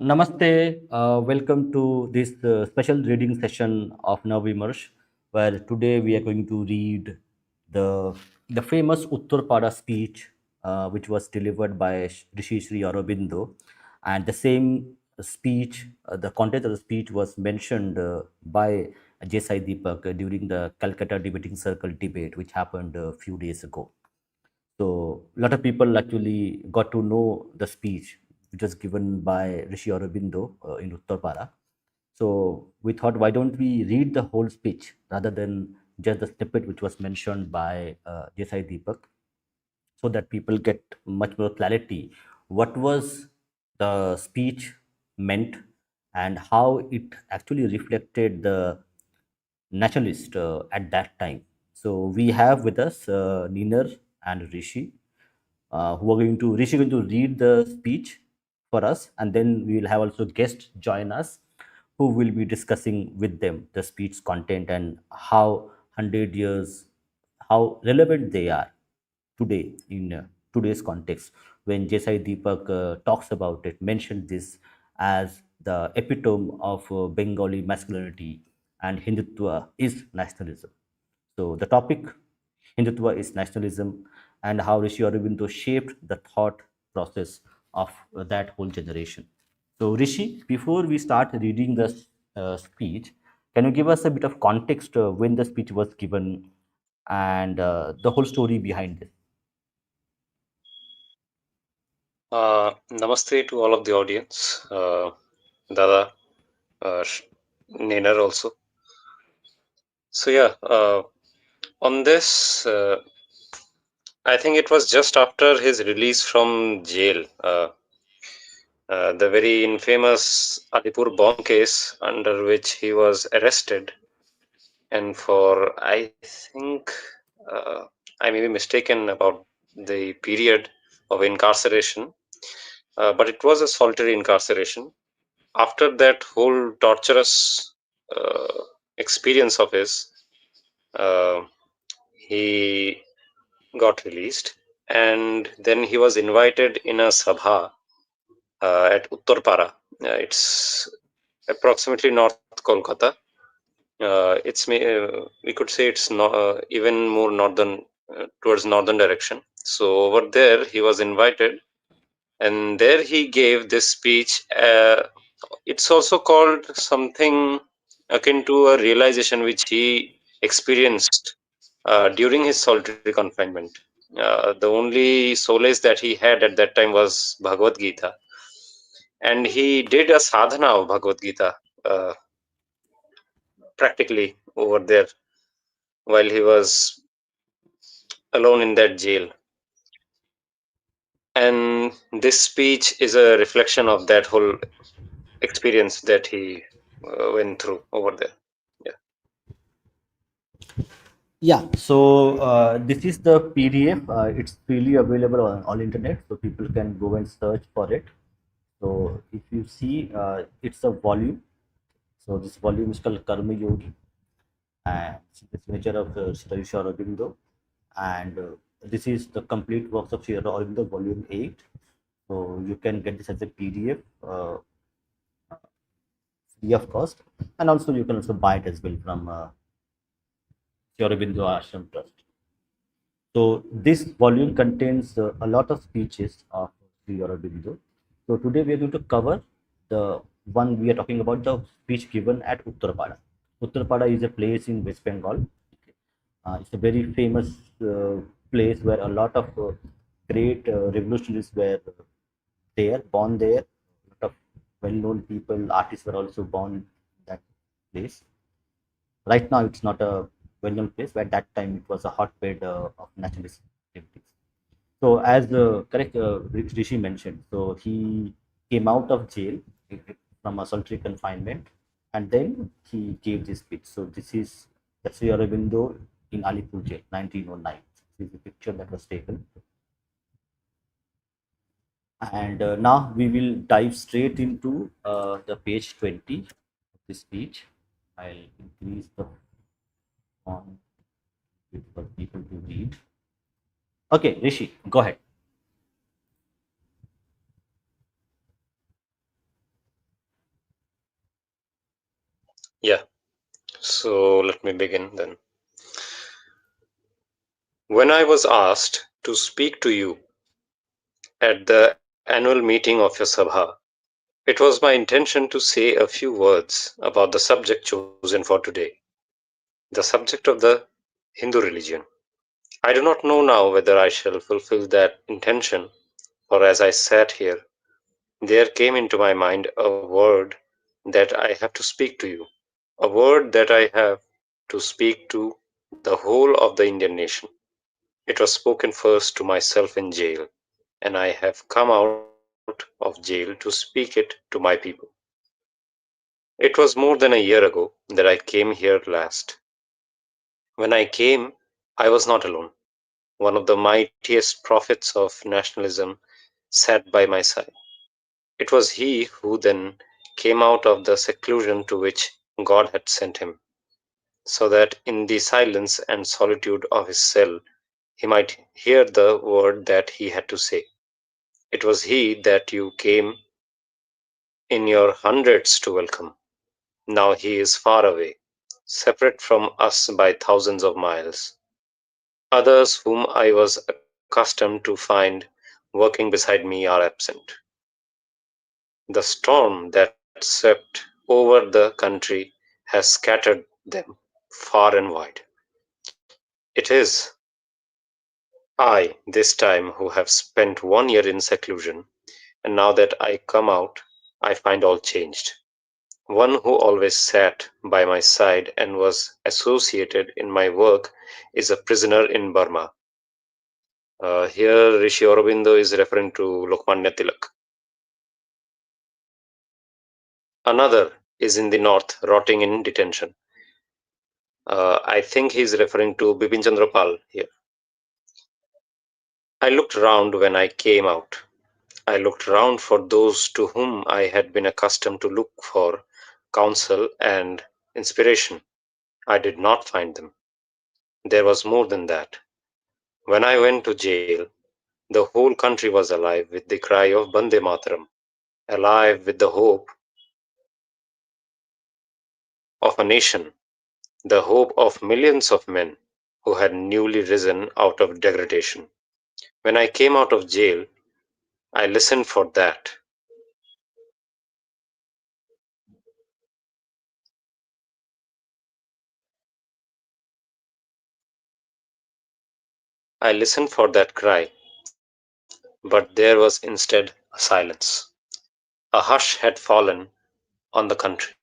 Namaste. Welcome to this special reading session of Navimers, where today we are going to read the the famous Uttarpada speech, which was delivered by Rishi Sri Aurobindo, and the same speech, the content of the speech was mentioned by J. Deepak during the Calcutta Debating Circle debate, which happened a few days ago. So a lot of people actually got to know the speech which was given by Rishi Aurobindo in Uttarpara. So we thought, why don't we read the whole speech rather than just the snippet which was mentioned by Desai Deepak, so that people get much more clarity what was the speech meant and how it actually reflected the nationalist at that time. So we have with us Niner and Rishi, who are going to Rishi going to read the speech for us, and then we will have also guests join us, who will be discussing with them the speech content and how 100 years, how relevant they are today in today's context. When Jesai Deepak talks about it, mentioned this as the epitome of Bengali masculinity, and Hindutva is nationalism. So the topic, Hindutva is nationalism, and how Rishi Aurobindo shaped the thought process of that whole generation. So Rishi, before we start reading the speech, can you give us a bit of context when the speech was given and the whole story behind it? Namaste to all of the audience. Dada, Nenar also. So yeah, on this, I think it was just after his release from jail. The very infamous Alipur bomb case under which he was arrested, and for I think I may be mistaken about the period of incarceration, but it was a solitary incarceration. After that whole torturous uh, experience of his, uh, he got released, and then he was invited in a sabha at Uttarpara. It's approximately North Kolkata. We could say it's not even more northern, towards northern direction. So over there he was invited, and there he gave this speech. It's also called something akin to a realization which he experienced during his solitary confinement. The only solace that he had at that time was Bhagavad Gita, and he did a sadhana of Bhagavad Gita uh, practically over there while he was alone in that jail. And this speech is a reflection of that whole experience that he went through over there. Yeah. Yeah, so this is the PDF. It's freely available on all internet, so people can go and search for it. So if you see, it's a volume. So this volume is called Karma Yogi, and it's the signature of Sri Aurobindo. And this is the complete works of Sri Aurobindo, Volume 8. So you can get this as a PDF, free of cost, and also you can also buy it as well from Sri Aurobindo Ashram Trust. So this volume contains a lot of speeches of Sri Aurobindo. So today we are going to cover the one we are talking about, the speech given at Uttarpada. Uttarpada is a place in West Bengal. It's a very famous place where a lot of great revolutionaries were there, born there. A lot of well-known people, artists were also born in that place. Right now, it's not a well-known place, but at that time it was a hotbed of nationalist activities. So, as correct Rishi mentioned, so he came out of jail from a solitary confinement, and then he gave this speech. So, this is the Sri Aurobindo in Alipur jail, 1909. This is the picture that was taken. And now we will dive straight into the page 20 of the speech. I'll increase the font for people to read. Okay, Rishi, go ahead. Yeah. So let me begin then. When I was asked to speak to you at the annual meeting of your Sabha, it was my intention to say a few words about the subject chosen for today, the subject of the Hindu religion. I do not know now whether I shall fulfill that intention, for as I sat here, there came into my mind a word that I have to speak to you, a word that I have to speak to the whole of the Indian nation. It was spoken first to myself in jail, and I have come out of jail to speak it to my people. It was more than a year ago that I came here last. When I came, I was not alone. One of the mightiest prophets of nationalism sat by my side. It was he who then came out of the seclusion to which God had sent him, so that in the silence and solitude of his cell he might hear the word that he had to say. It was he that you came in your hundreds to welcome. Now he is far away, separate from us by thousands of miles. Others whom I was accustomed to find working beside me are absent. The storm that swept over the country has scattered them far and wide. It is I, this time, who have spent 1 year in seclusion, and now that I come out, I find all changed. One who always sat by my side and was associated in my work is a prisoner in Burma. Here, Rishi Aurobindo is referring to Lokmanya Tilak. Another is in the north, rotting in detention. I think he's referring to Bipin Chandra Pal here. I looked round when I came out. I looked round for those to whom I had been accustomed to look for counsel and inspiration. I did not find them. There was more than that. When I went to jail, the whole country was alive with the cry of Bande Mataram, alive with the hope of a nation, the hope of millions of men who had newly risen out of degradation. When I came out of jail, I listened for that. I listened for that cry, but there was instead a silence. A hush had fallen on the country,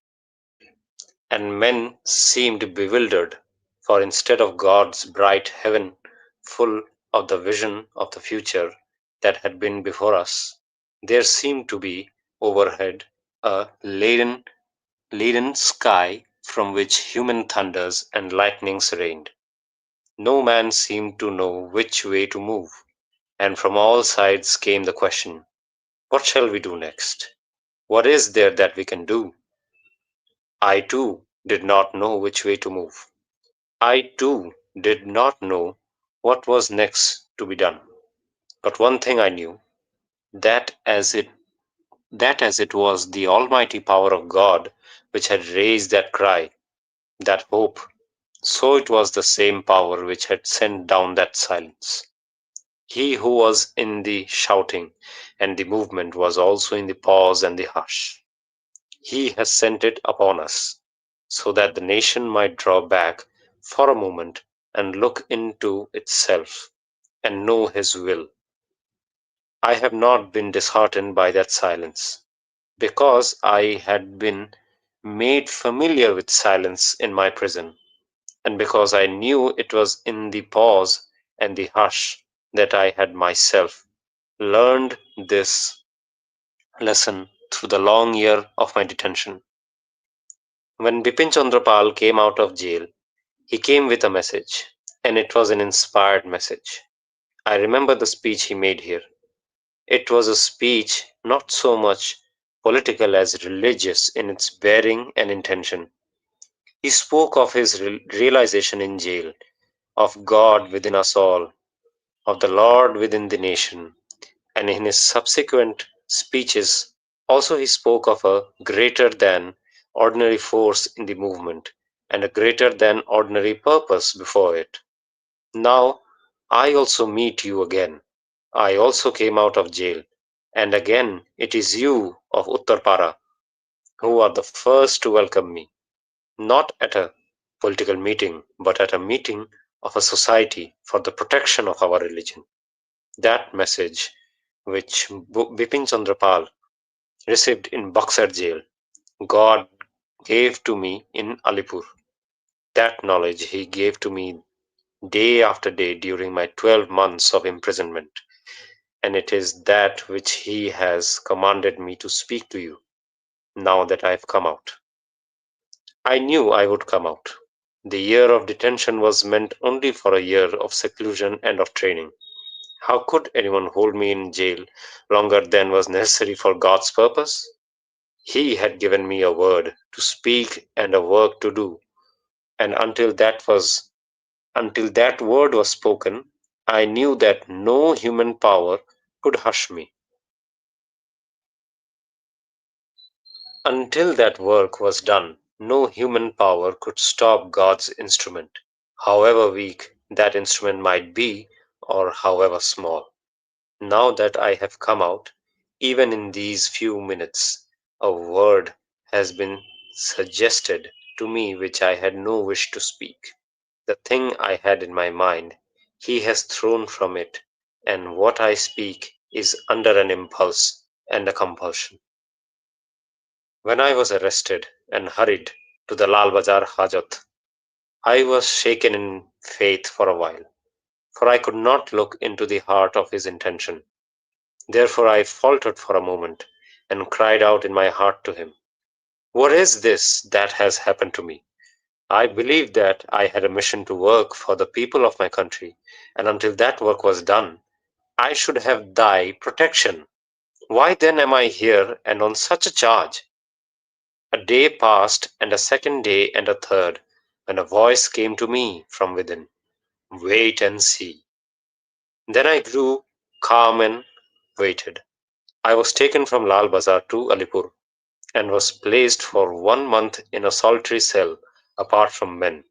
and men seemed bewildered, for instead of God's bright heaven full of the vision of the future that had been before us, there seemed to be overhead a leaden sky from which human thunders and lightnings rained. No man seemed to know which way to move, and from all sides came the question, what shall we do next? What is there that we can do? I too did not know which way to move. I too did not know what was next to be done. But one thing I knew, that as it that as it was the almighty power of God which had raised that cry, that hope, so it was the same power which had sent down that silence. He who was in the shouting and the movement was also in the pause and the hush. He has sent it upon us, so that the nation might draw back for a moment and look into itself and know his will. I have not been disheartened by that silence, because I had been made familiar with silence in my prison, and because I knew it was in the pause and the hush that I had myself learned this lesson through the long year of my detention. When Bipin Chandra Pal came out of jail, he came with a message, and it was an inspired message. I remember the speech he made here. It was a speech not so much political as religious in its bearing and intention. He spoke of his realization in jail, of God within us all, of the Lord within the nation, and in his subsequent speeches also he spoke of a greater than ordinary force in the movement, and a greater than ordinary purpose before it. Now I also meet you again. I also came out of jail, and again it is you of Uttarpara who are the first to welcome me, not at a political meeting, but at a meeting of a society for the protection of our religion. That message, which Bipin Chandra Pal received in Buxar jail, God gave to me in Alipur. That knowledge He gave to me day after day during my 12 months of imprisonment, and it is that which He has commanded me to speak to you now that I have come out. I knew I would come out. The year of detention was meant only for a year of seclusion and of training. How could anyone hold me in jail longer than was necessary for God's purpose? He had given me a word to speak and a work to do, and until that word was spoken, I knew that no human power could hush me. Until that work was done, no human power could stop God's instrument, however weak that instrument might be or however small. Now that I have come out, even in these few minutes, a word has been suggested to me which I had no wish to speak. The thing I had in my mind, He has thrown from it, and what I speak is under an impulse and a compulsion. When I was arrested and hurried to the Lal Bazar Hajat, I was shaken in faith for a while, for I could not look into the heart of his intention. Therefore I faltered for a moment, and cried out in my heart to him, "What is this that has happened to me? I believed that I had a mission to work for the people of my country, and until that work was done, I should have thy protection. Why then am I here and on such a charge?" A day passed, and a second day, and a third, when a voice came to me from within, "Wait and see." Then I grew calm and waited. I was taken from Lal Bazar to Alipur, and was placed for 1 month in a solitary cell apart from men.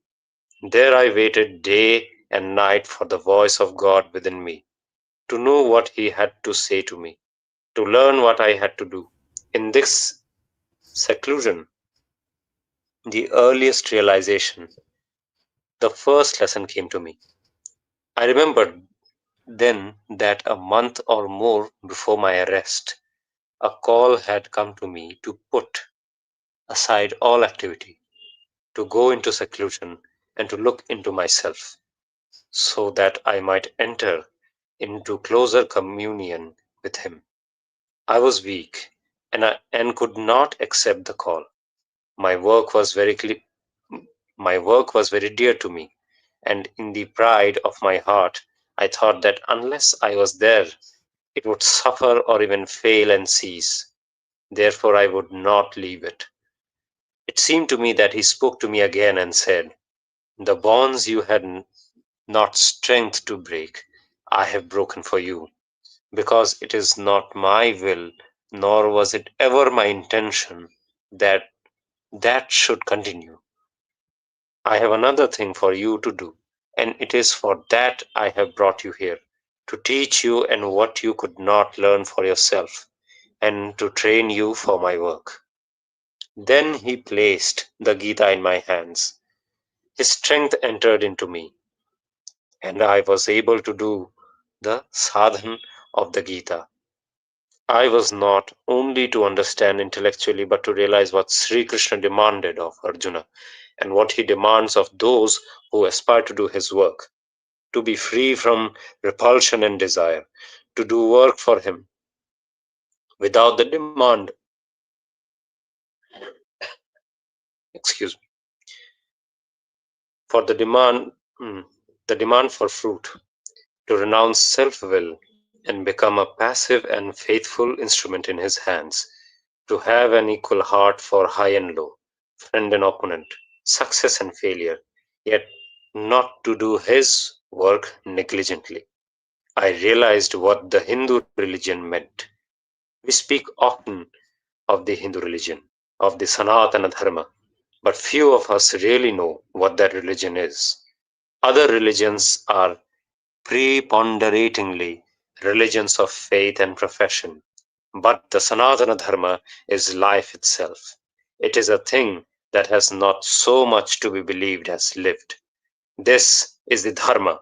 There I waited day and night for the voice of God within me, to know what He had to say to me, to learn what I had to do. In this seclusion, the earliest realization, the first lesson came to me. I remembered then that a month or more before my arrest, a call had come to me to put aside all activity, to go into seclusion, and to look into myself, so that I might enter into closer communion with Him. I was weak, and could not accept the call. My work was very my work was very dear to me, and in the pride of my heart, I thought that unless I was there, it would suffer or even fail and cease. Therefore, I would not leave it. It seemed to me that He spoke to me again and said, "The bonds you had not strength to break, I have broken for you, because it is not my will, nor was it ever my intention that that should continue. I have another thing for you to do, and it is for that I have brought you here, to teach you and what you could not learn for yourself, and to train you for my work." Then he placed the Gita in my hands. His strength entered into me, and I was able to do the sadhan of the Gita. I was not only to understand intellectually, but to realize what Sri Krishna demanded of Arjuna, and what he demands of those who aspire to do his work, to be free from repulsion and desire, to do work for him without the demand, excuse me, for the demand for fruit, to renounce self-will and become a passive and faithful instrument in his hands, to have an equal heart for high and low, friend and opponent, success and failure, yet not to do his work negligently. I realized what the Hindu religion meant. We speak often of the Hindu religion. of the Sanatana Dharma, but few of us really know what that religion is. Other religions are preponderatingly religions of faith and profession, but the Sanatana Dharma is life itself. It is a thing that has not so much to be believed as lived. This is the Dharma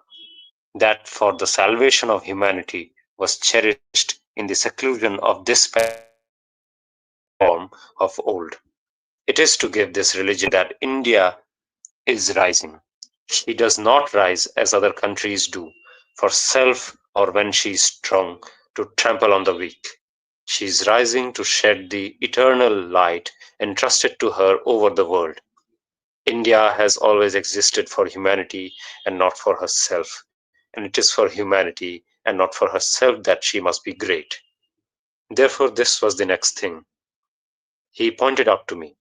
that for the salvation of humanity was cherished in the seclusion of this paradise in the form of old. It is to give this religion that India is rising. She does not rise as other countries do, for self or when she is strong to trample on the weak. She is rising to shed the eternal light entrusted to her over the world. India has always existed for humanity and not for herself, and it is for humanity and not for herself that she must be great. Therefore, this was the next thing he pointed out to me.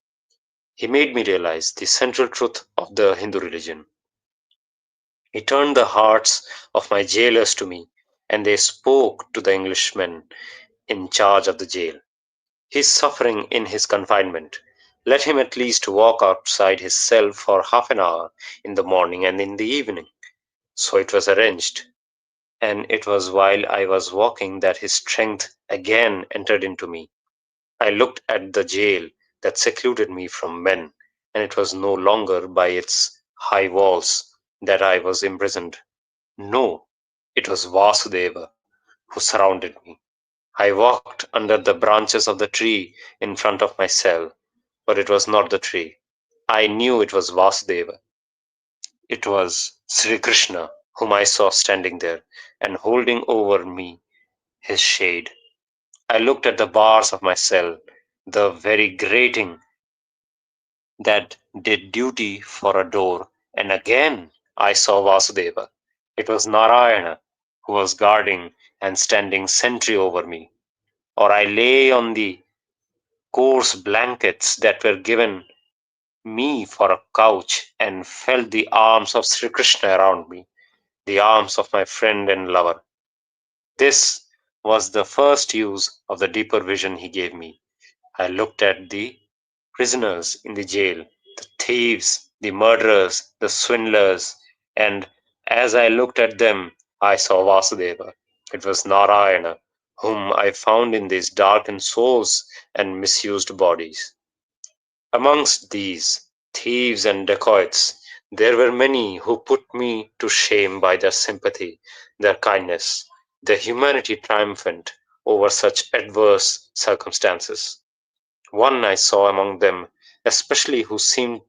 He made me realize the central truth of the Hindu religion. He turned the hearts of my jailers to me, and they spoke to the Englishmen in charge of the jail. He is suffering in his confinement. Let him at least walk outside his cell for half an hour in the morning and in the evening. So it was arranged, and it was while I was walking that his strength again entered into me. I looked at the jail that secluded me from men, and it was no longer by its high walls that I was imprisoned. No, it was Vasudeva who surrounded me. I walked under the branches of the tree in front of my cell, but it was not the tree. I knew it was Vasudeva. It was Sri Krishna whom I saw standing there and holding over me his shade. I looked at the bars of my cell, the very grating that did duty for a door, and again I saw Vasudeva. It was Narayana who was guarding and standing sentry over me. Or I lay on the coarse blankets that were given me for a couch and felt the arms of Sri Krishna around me, the arms of my friend and lover. This was the first use of the deeper vision he gave me. I looked at the prisoners in the jail, the thieves, the murderers, the swindlers, and as I looked at them, I saw Vasudeva. It was Narayana, whom I found in these darkened souls and misused bodies. Amongst these thieves and dacoits, there were many who put me to shame by their sympathy, their kindness, their humanity triumphant over such adverse circumstances. One I saw among them, especially who seemed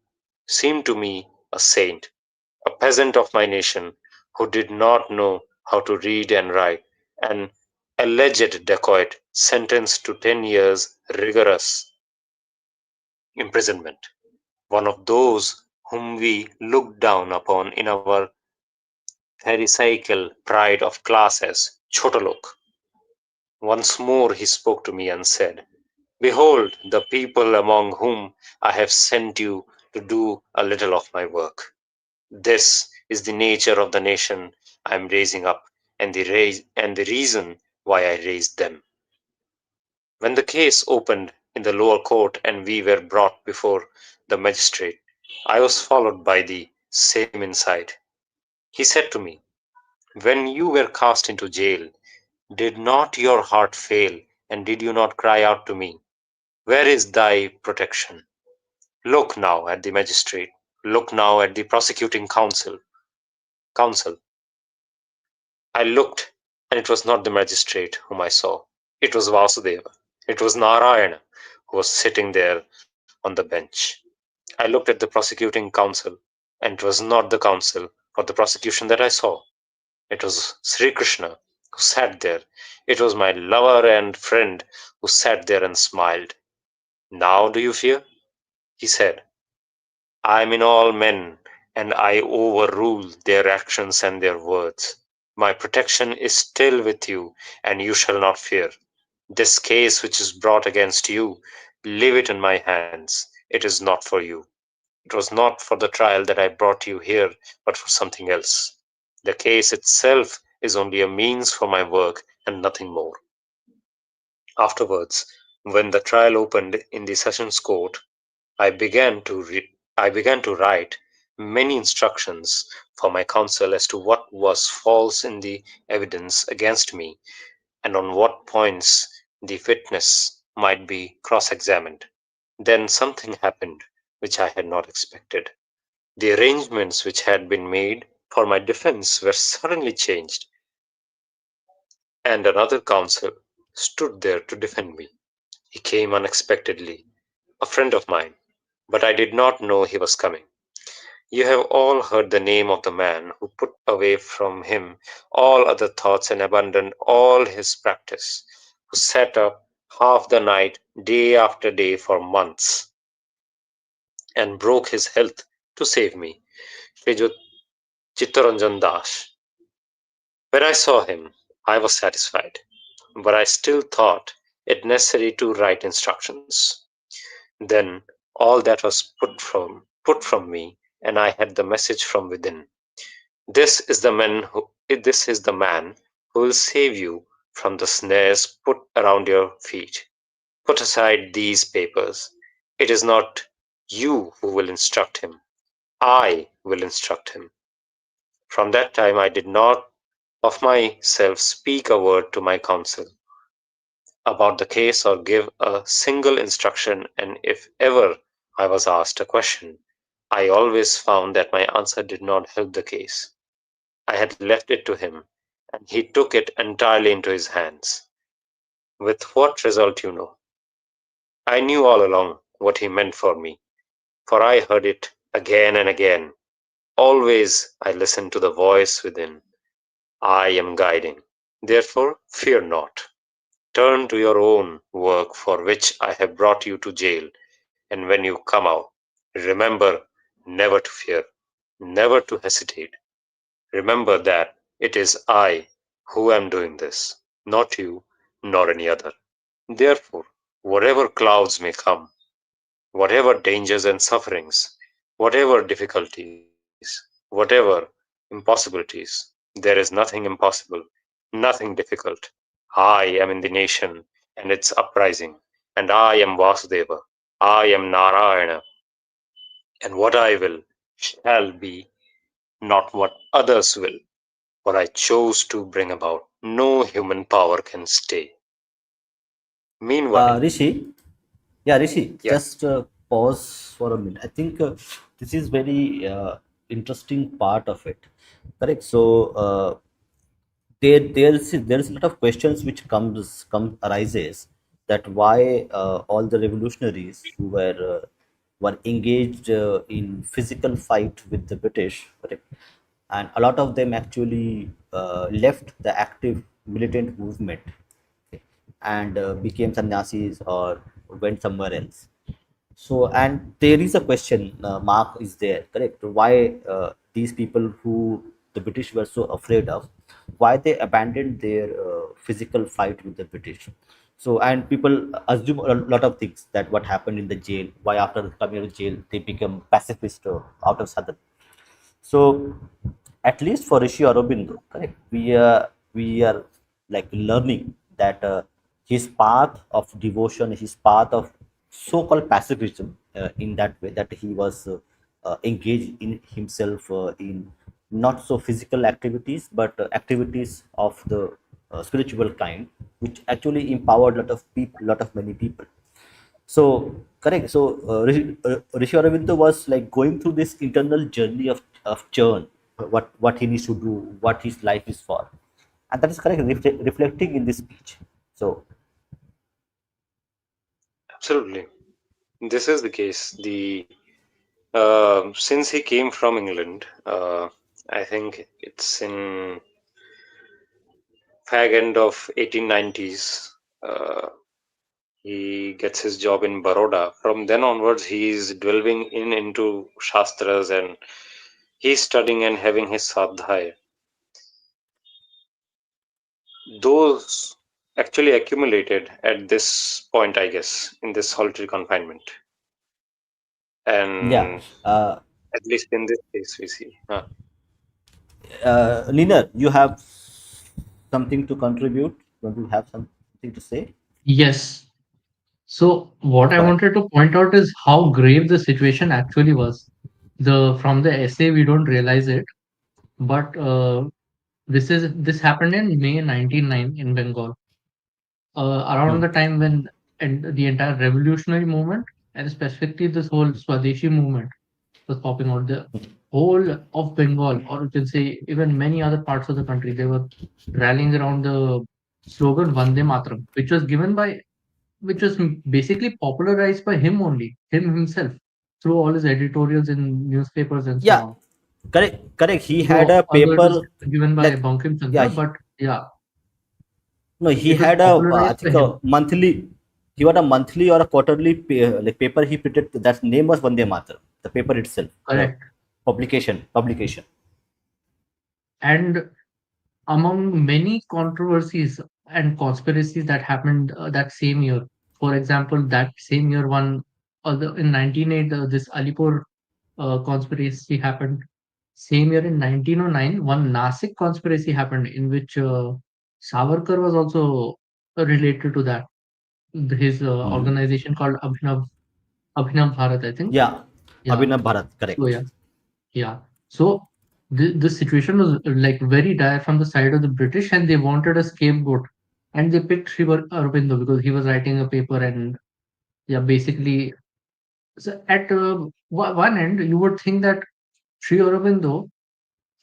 to me a saint, a peasant of my nation, who did not know how to read and write, an alleged dacoit sentenced to 10 years rigorous imprisonment, one of those whom we look down upon in our pharisaical pride of class as Chotolok. Once more he spoke to me and said, Behold the people among whom I have sent you to do a little of my work. This is the nature of the nation I am raising up, and the reason why I raised them. When the case opened in the lower court and we were brought before the magistrate, I was followed by the same insight. He said to me, When you were cast into jail, did not your heart fail, and did you not cry out to me, Where is thy protection? Look now at the magistrate. Look now at the prosecuting counsel. I looked, and it was not the magistrate whom I saw. It was Vasudeva. It was Narayana who was sitting there on the bench. I looked at the prosecuting counsel, and it was not the counsel for the prosecution that I saw. It was Sri Krishna who sat there. It was my lover and friend who sat there and smiled. Now do you fear? He said. I am in all men, and I overrule their actions and their words. My protection is still with you, and you shall not fear. This case which is brought against you, leave it in my hands. It is not for you. It was not for the trial that I brought you here, but for something else. The case itself is only a means for my work and nothing more. Afterwards, When the trial opened in the Sessions Court, I began to I began to write many instructions for my counsel as to what was false in the evidence against me and on what points the witness might be cross-examined. Then something happened which I had not expected. The arrangements which had been made for my defense were suddenly changed, and another counsel stood there to defend me. He came unexpectedly, a friend of mine, but I did not know he was coming. You have all heard the name of the man who put away from him all other thoughts and abandoned all his practice, who sat up half the night, day after day for months, and broke his health to save me, Srijut Chittaranjan Das. When I saw him, I was satisfied, but I still thought it necessary to write instructions. Then all that was put from me, and I had the message from within. This is the man who will save you from the snares put around your feet. Put aside these papers. It is not you who will instruct him. I will instruct him. From that time I did not of myself speak a word to my counsel about the case or give a single instruction, and if ever I was asked a question, I always found that my answer did not help the case. I had left it to him, and he took it entirely into his hands. With what result, you know? I knew all along what he meant for me, for I heard it again and again. Always I listened to the voice within. I am guiding. Therefore, fear not. Turn to your own work for which I have brought you to jail, and when you come out, remember never to fear, never to hesitate. Remember that it is I who am doing this, not you, nor any other. Therefore, whatever clouds may come, whatever dangers and sufferings, whatever difficulties, whatever impossibilities, there is nothing impossible, nothing difficult. I am in the nation and its uprising, and I am Vasudeva, I am Narayana, and what I will shall be, not what others will. What I chose to bring about, no human power can stay. Meanwhile, Rishi, yeah, Rishi, yeah, just pause for a minute. I think this is very interesting part of it. Correct. So there's a lot of questions which come arises that why all the revolutionaries who were engaged in physical fight with the British, correct, and a lot of them actually left the active militant movement, okay, and became sannyasis or went somewhere else. So, and there is a question mark is there, correct? Why these people who the British were so afraid of, why they abandoned their physical fight with the British? So, and people assume a lot of things that what happened in the jail, why after coming out of jail they become pacifist out of sudden. So, at least for Rishi Aurobindo, correct, we are like learning that his path of devotion, his path of so-called pacifism, in that way that he was engaged in himself in not so physical activities, but activities of the spiritual kind, which actually empowered lot of people, lot of many people. So correct. So Rishi Aurobindo was like going through this internal journey of churn, what he needs to do, what his life is for, and that is correct. Reflecting in this speech. So absolutely. This is the case. The since he came from England, I think it's in fag end of 1890s. He gets his job in Baroda. From then onwards, he's delving into Shastras, and he's studying and having his sadhya. Those actually accumulated at this point, I guess, in this solitary confinement. yeah, And uh, at least in this case, we see. Nina, you have something to contribute? Don't you have something to say? Yes. So what I Go ahead. wanted to point out is how grave the situation actually was. The From the essay we don't realize it, but this happened in May 1909 in Bengal, around the time when and the entire revolutionary movement and specifically this whole Swadeshi movement was popping out. The whole of Bengal, or you can say even many other parts of the country, they were rallying around the slogan Vande Mataram, which was basically popularized by him only, him himself, through all his editorials in newspapers and so Yeah, on. correct, correct. He had Though a although it was paper given by like, Bankim yeah, Chandra, but yeah, no, he it was had a I popularized by think a him. monthly. He had a monthly or a quarterly like paper. He printed that name was Vande Mataram. The paper itself, the Correct. publication. And among many controversies and conspiracies that happened that same year, for example, that same year, in 1908, this Alipur conspiracy happened. Same year in 1909, one Nasik conspiracy happened in which Savarkar was also related to that. His organization called Abhinav Bharat, I think. Yeah, Yeah. Abhinav Bharat, So correct. yeah, yeah. So the situation was like very dire from the side of the British, and they wanted a scapegoat, and they picked Sri Aurobindo because he was writing a paper, and yeah, basically, so at one end, you would think that Sri Aurobindo,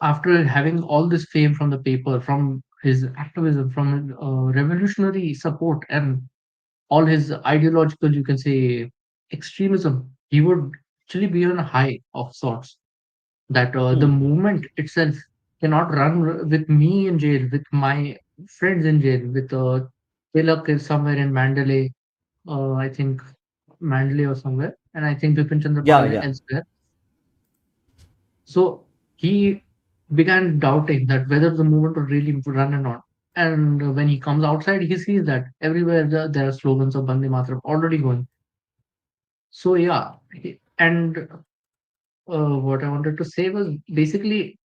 after having all this fame from the paper, from his activism, from his revolutionary support, and all his ideological, you can say, extremism, he would actually be on a high of sorts. That the movement itself cannot run with me in jail, with my friends in jail, with Tilak is somewhere in Mandalay, I think Mandalay or somewhere, and I think Bipin Chandra Yeah, Pal yeah. elsewhere. So he began doubting that whether the movement would really run or not. And when he comes outside, he sees that everywhere there are slogans of Bande Mataram already going. So yeah, and what I wanted to say was basically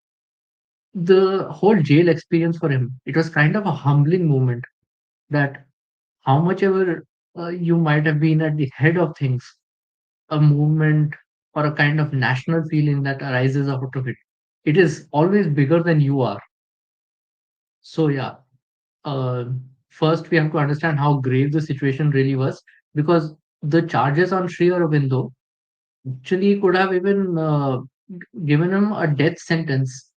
the whole jail experience for him. It was kind of a humbling moment that how much ever you might have been at the head of things, a movement or a kind of national feeling that arises out of it. It is always bigger than you are. So yeah, uh, first we have to understand how grave the situation really was, because the charges on Sri Aurobindo actually could have even given him a death sentence.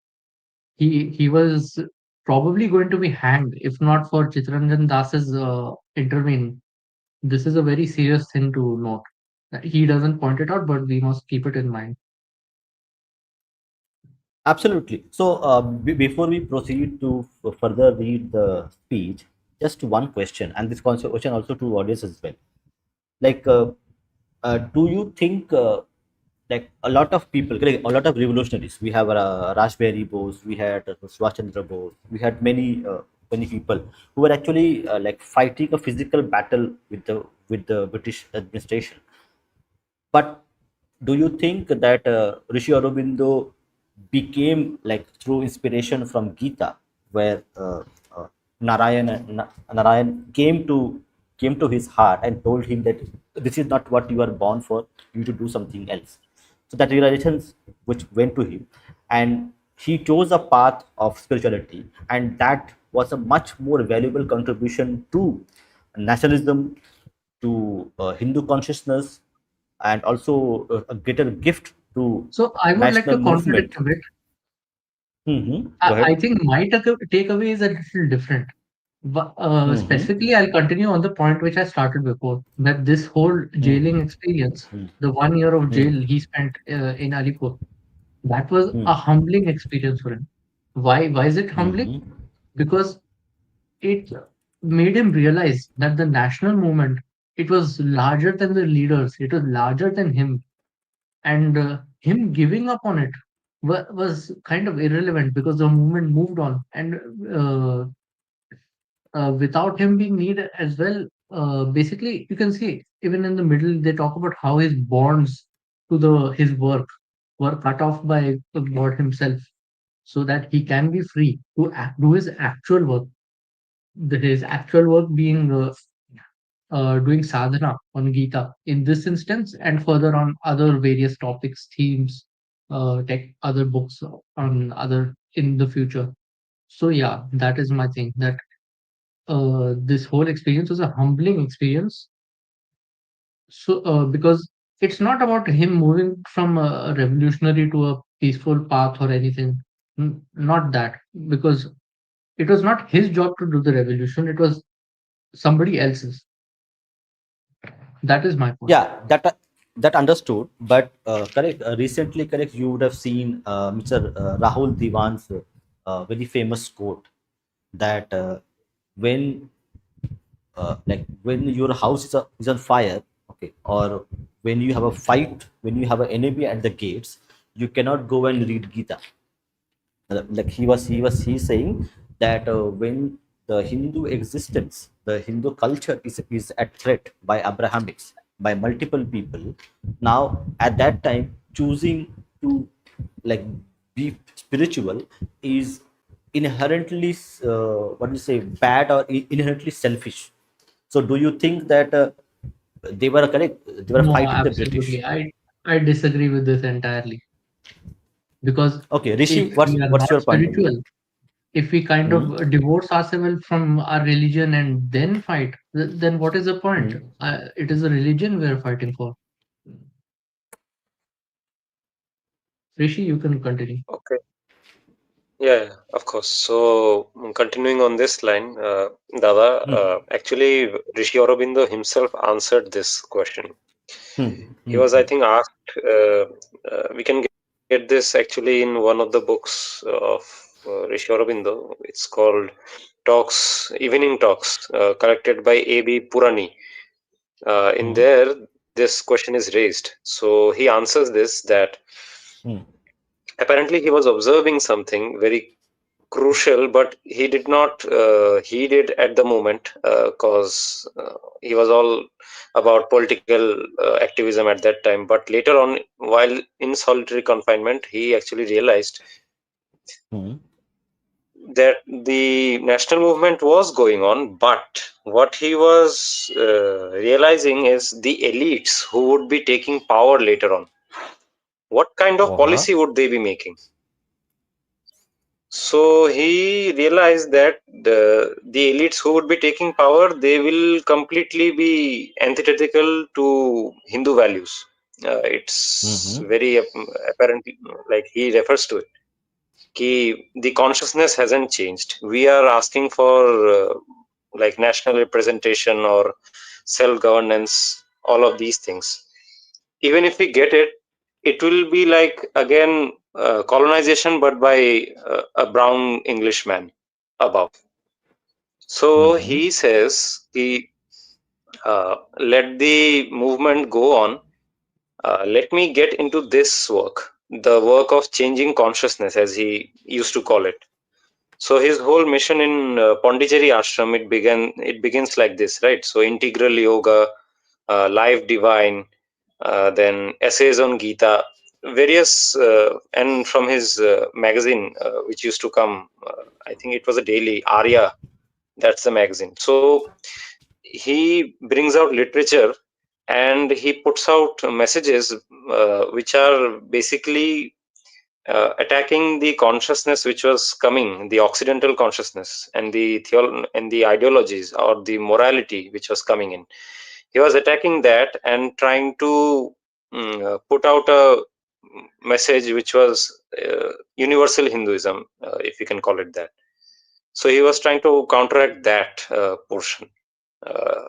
He was probably going to be hanged if not for Chitranjan Das's intervening. This is a very serious thing to note. He doesn't point it out, but we must keep it in mind. Absolutely. So, before we proceed to further read the speech, just one question, and this question also to audience as well. Like, do you think, like a lot of people, like, a lot of revolutionaries, we have Raspberry Bose, we had Subhash Chandra Bose, we had many people who were actually like fighting a physical battle with the British administration. But do you think that Rishi Aurobindo became like through inspiration from Gita, where Narayan came to his heart and told him that this is not what you are born for, you to do something else. So that realizations which went to him, and he chose a path of spirituality, and that was a much more valuable contribution to nationalism, to Hindu consciousness, and also a greater gift to So I would like national to contradict movement. a bit. Go I ahead. think my takeaway is a little different. But Mm-hmm. specifically, I'll continue on the point which I started before, that this whole jailing experience, the 1 year of jail he spent in Alipur, that was a humbling experience for him. Why is it humbling? Because it made him realize that the national movement, it was larger than the leaders, it was larger than him, and him giving up on it was kind of irrelevant because the movement moved on, and uh, without him being needed as well. Basically, you can see even in the middle they talk about how his bonds to the his work were cut off by God Himself, so that he can be free to do his actual work. His actual work being doing sadhana on Gita in this instance, and further on other various topics, themes, tech, other books on other in the future. So yeah, that is my thing. That this whole experience was a humbling experience. So because it's not about him moving from a revolutionary to a peaceful path or anything. Not that, because it was not his job to do the revolution. It was somebody else's. That is my point. Yeah, that understood. But correct. Recently, correct. You would have seen Mr. Rahul Diwan's very famous quote that when like when your house is on fire, okay, or when you have a fight, when you have an enemy at the gates, you cannot go and read Gita. Like he's saying that when the Hindu existence, the Hindu culture is at threat by Abrahamics, by multiple people. Now at that time, choosing to like be spiritual is inherently what do you say, bad, or inherently selfish. So do you think that they were correct, they were No, fighting the British? absolutely. I disagree with this entirely, because Okay, Rishi, if we are what's not your point of view? spiritual, if we kind Hmm? of divorce ourselves from our religion and then fight, then what is the point? Hmm? It is a religion we are fighting for. Rishi, you can continue. Okay. Yeah, of course. So, continuing on this line, Dada, Hmm? actually, Rishi Aurobindo himself answered this question. Hmm? He Hmm? was, I think, asked. We can get this actually in one of the books of Rishi Aurobindo. It's called Talks, Evening Talks, collected by A.B. Purani. In Hmm? there, this question is raised. So he answers this that Hmm? apparently he was observing something very crucial, but he did not heed it at the moment because he was all about political activism at that time. But later on, while in solitary confinement, he actually realized Hmm? that the national movement was going on, but what he was realizing is the elites who would be taking power later on. What kind of Uh-huh. policy would they be making? So he realized that the elites who would be taking power, they will completely be antithetical to Hindu values. It's Mm-hmm. very apparent, like he refers to it. Ki, the consciousness hasn't changed. We are asking for like national representation or self governance, all of these things. Even if we get it, it will be like again colonization, but by a brown Englishman above. So Mm-hmm. he says he let the movement go on. Let me get into this work, the work of changing consciousness, as he used to call it. So his whole mission in Pondicherry ashram, it begins like this, right? So integral yoga, life divine, then essays on Gita, various, and from his magazine, which used to come, I think it was a daily, Arya, that's the magazine. So he brings out literature and he puts out messages which are basically attacking the consciousness which was coming, the Occidental consciousness, and and the ideologies or the morality which was coming in. He was attacking that and trying to put out a message which was universal Hinduism, if you can call it that. So he was trying to counteract that portion. Uh,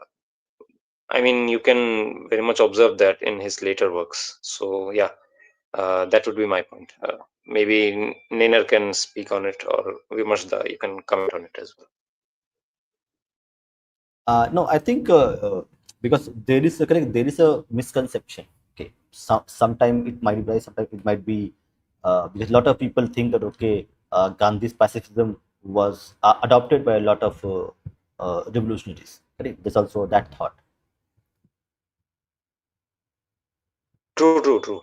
I mean, you can very much observe that in his later works. So yeah, that would be my point. Maybe Nainer can speak on it, or Vimashda, you can comment on it as well. No, I think because there is a correct, there is a misconception. Okay, sometime it might be right, sometimes it might be because a lot of people think that okay, Gandhi's pacifism was adopted by a lot of revolutionaries. Correct, there's also that thought. True, true, true.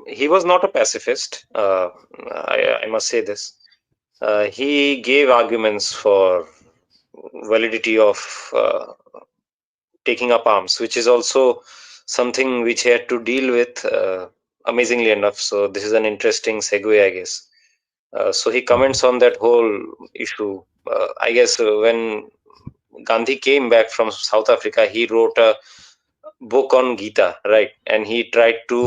He was not a pacifist. I must say this. He gave arguments for validity of taking up arms, which is also something which he had to deal with, amazingly enough. So this is an interesting segue, I guess. So he comments on that whole issue. I guess when Gandhi came back from South Africa, he wrote a book on Gita, right? And he tried to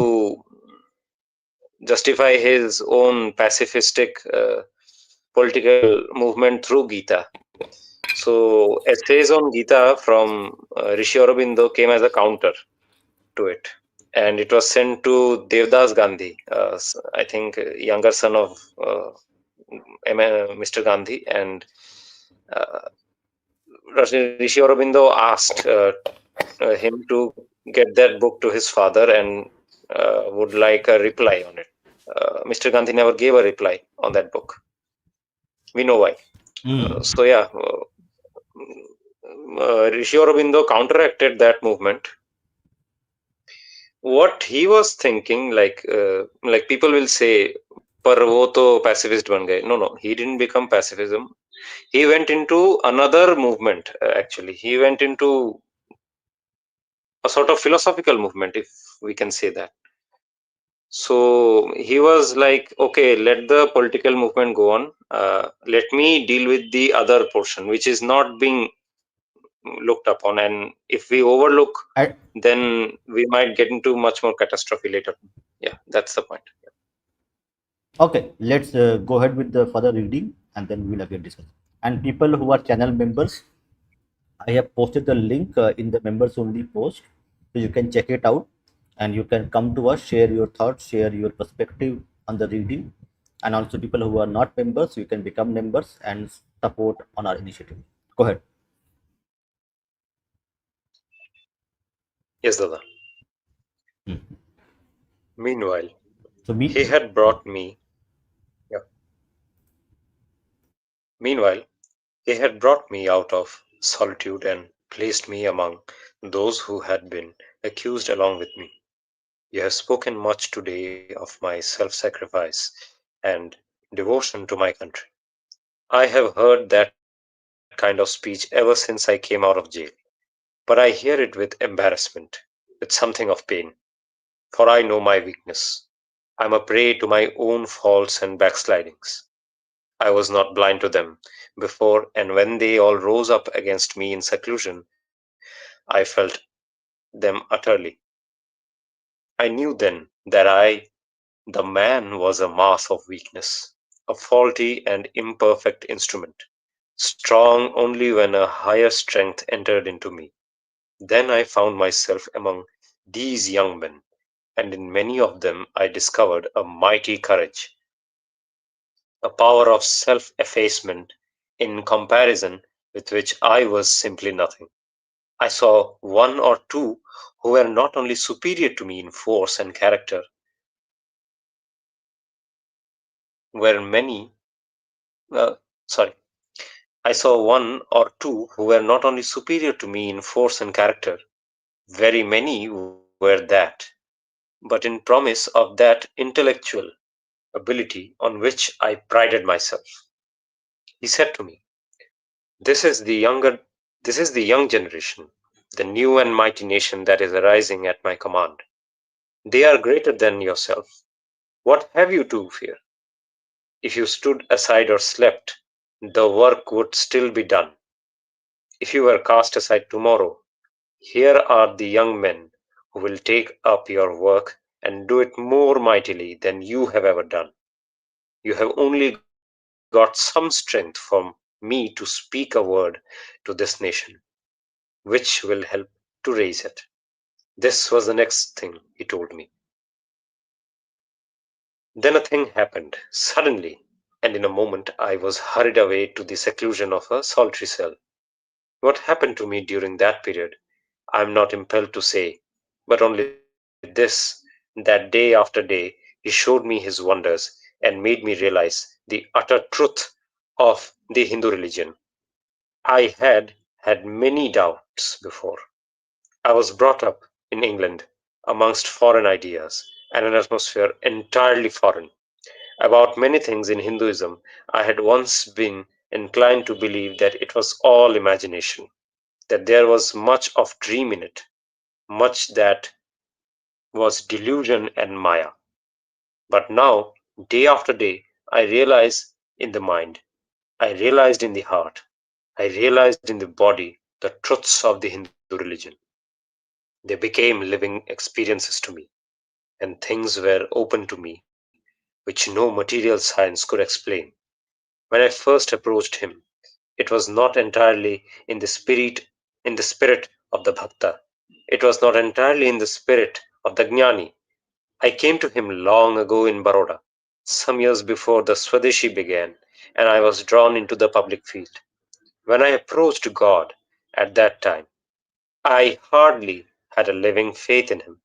justify his own pacifistic political movement through Gita. So essays on Gita from Rishi Aurobindo came as a counter to it, and it was sent to Devdas Gandhi, I think younger son of Mr. Gandhi, and uh, Rishi Aurobindo asked him to get that book to his father and would like a reply on it. Mr. Gandhi never gave a reply on that book. We know why. Mm. So yeah, Rishi Aurobindo counteracted that movement. What he was thinking, like people will say, "पर वो तो pacifist बन गए." No, no, he didn't become pacifism. He went into another movement. Actually, he went into a sort of philosophical movement, if we can say that. So he was like, okay, let the political movement go on. Let me deal with the other portion, which is not being looked upon. And if we overlook, I, then we might get into much more catastrophe later. Yeah, that's the point. okay, let's go ahead with the further reading and then we'll again discuss. And people who are channel members, I have posted the link in the members only post, so you can check it out and you can come to us, share your thoughts, share your perspective on the reading. And also, people who are not members, you can become members and support on our initiative. Go ahead. Yes, Dada. Hmm. Meanwhile, So, me. he had brought me. Yeah. Meanwhile, he had brought me out of solitude and placed me among those who had been accused along with me. You have spoken much today of my self sacrifice and devotion to my country. I have heard that kind of speech ever since I came out of jail, but I hear it with embarrassment, with something of pain, for I know my weakness. I am a prey to my own faults and backslidings. I was not blind to them before, and when they all rose up against me in seclusion, I felt them utterly. I knew then that the man, was a mass of weakness, a faulty and imperfect instrument, strong only when a higher strength entered into me. Then I found myself among these young men, and in many of them I discovered a mighty courage, a power of self effacement in comparison with which I was simply nothing. I saw one or two who were not only superior to me in force and character, were many, sorry, I saw one or two who were not only superior to me in force and character, very many were that, but in promise of that intellectual ability on which I prided myself. He said to me, This is the young generation, the new and mighty nation that is arising at my command. They are greater than yourself. What have you to fear? If you stood aside or slept, the work would still be done. If you were cast aside tomorrow, here are the young men who will take up your work and do it more mightily than you have ever done. You have only got some strength from me to speak a word to this nation, which will help to raise it. This was the next thing he told me. Then a thing happened, suddenly, and in a moment I was hurried away to the seclusion of a solitary cell. What happened to me during that period, I am not impelled to say, but only this, that day after day he showed me his wonders and made me realize the utter truth of the Hindu religion. I had many doubts before. I was brought up in England amongst foreign ideas and an atmosphere entirely foreign. About many things in Hinduism, I had once been inclined to believe that it was all imagination. that there was much of dream in it, much that was delusion and maya. But now, day after day, I realize in the mind, I realized in the heart, I realized in the body the truths of the Hindu religion. They became living experiences to me, and things were open to me which no material science could explain. When I first approached him, it was not entirely in the spirit of the bhakta. It was not entirely in the spirit of the jnani. I came to him long ago in Baroda, some years before the Swadeshi began, and I was drawn into the public field. When I approached God at that time, I hardly had a living faith in him.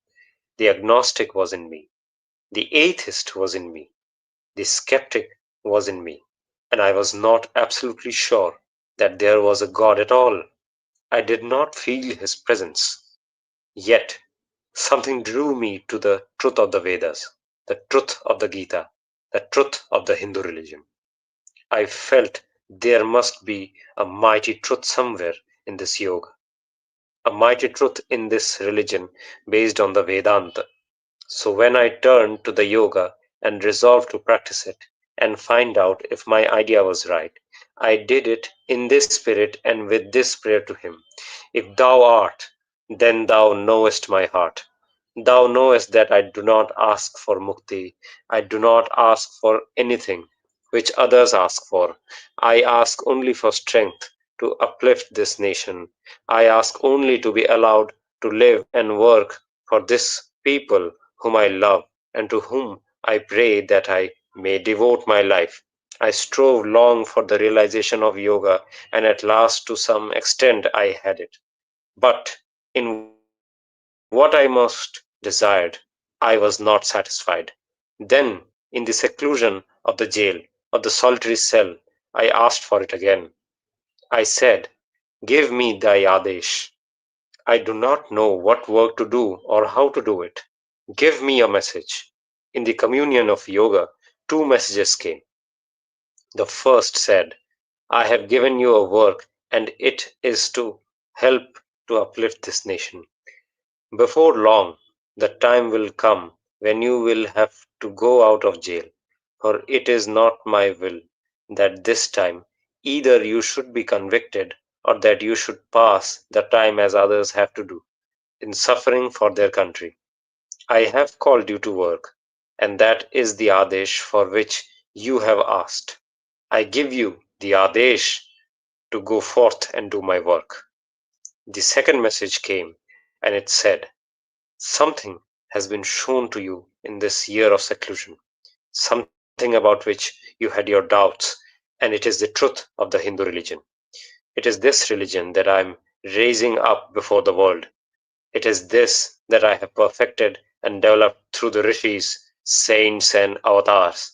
The agnostic was in me, the atheist was in me, the skeptic was in me, and I was not absolutely sure that there was a God at all. I did not feel his presence. Yet something drew me to the truth of the Vedas, the truth of the Gita, the truth of the Hindu religion. I felt there must be a mighty truth somewhere in this yoga, a mighty truth in this religion based on the Vedanta. So when I turned to the yoga and resolved to practice it and find out if my idea was right, I did it in this spirit and with this prayer to him. If thou art, then thou knowest my heart. Thou knowest that I do not ask for mukti. I do not ask for anything which others ask for. I ask only for strength to uplift this nation. I ask only to be allowed to live and work for this people whom I love and to whom I pray that I may devote my life. I strove long for the realization of yoga, and at last, to some extent, I had it. But in what I most desired, I was not satisfied. Then, in the seclusion of the jail, of the solitary cell, I asked for it again. I said, give me thy Adesh. I do not know what work to do or how to do it. Give me a message. In the communion of yoga, two messages came. The first said, I have given you a work, and it is to help to uplift this nation. Before long, the time will come when you will have to go out of jail, for it is not my will that this time either you should be convicted or that you should pass the time as others have to do, in suffering for their country. I have called you to work, and that is the Adesh for which you have asked. I give you the Adesh to go forth and do my work. The second message came, and it said, something has been shown to you in this year of seclusion, something about which you had your doubts, and it is the truth of the Hindu religion. It is this religion that I am raising up before the world. It is this that I have perfected and developed through the rishis, saints, and avatars,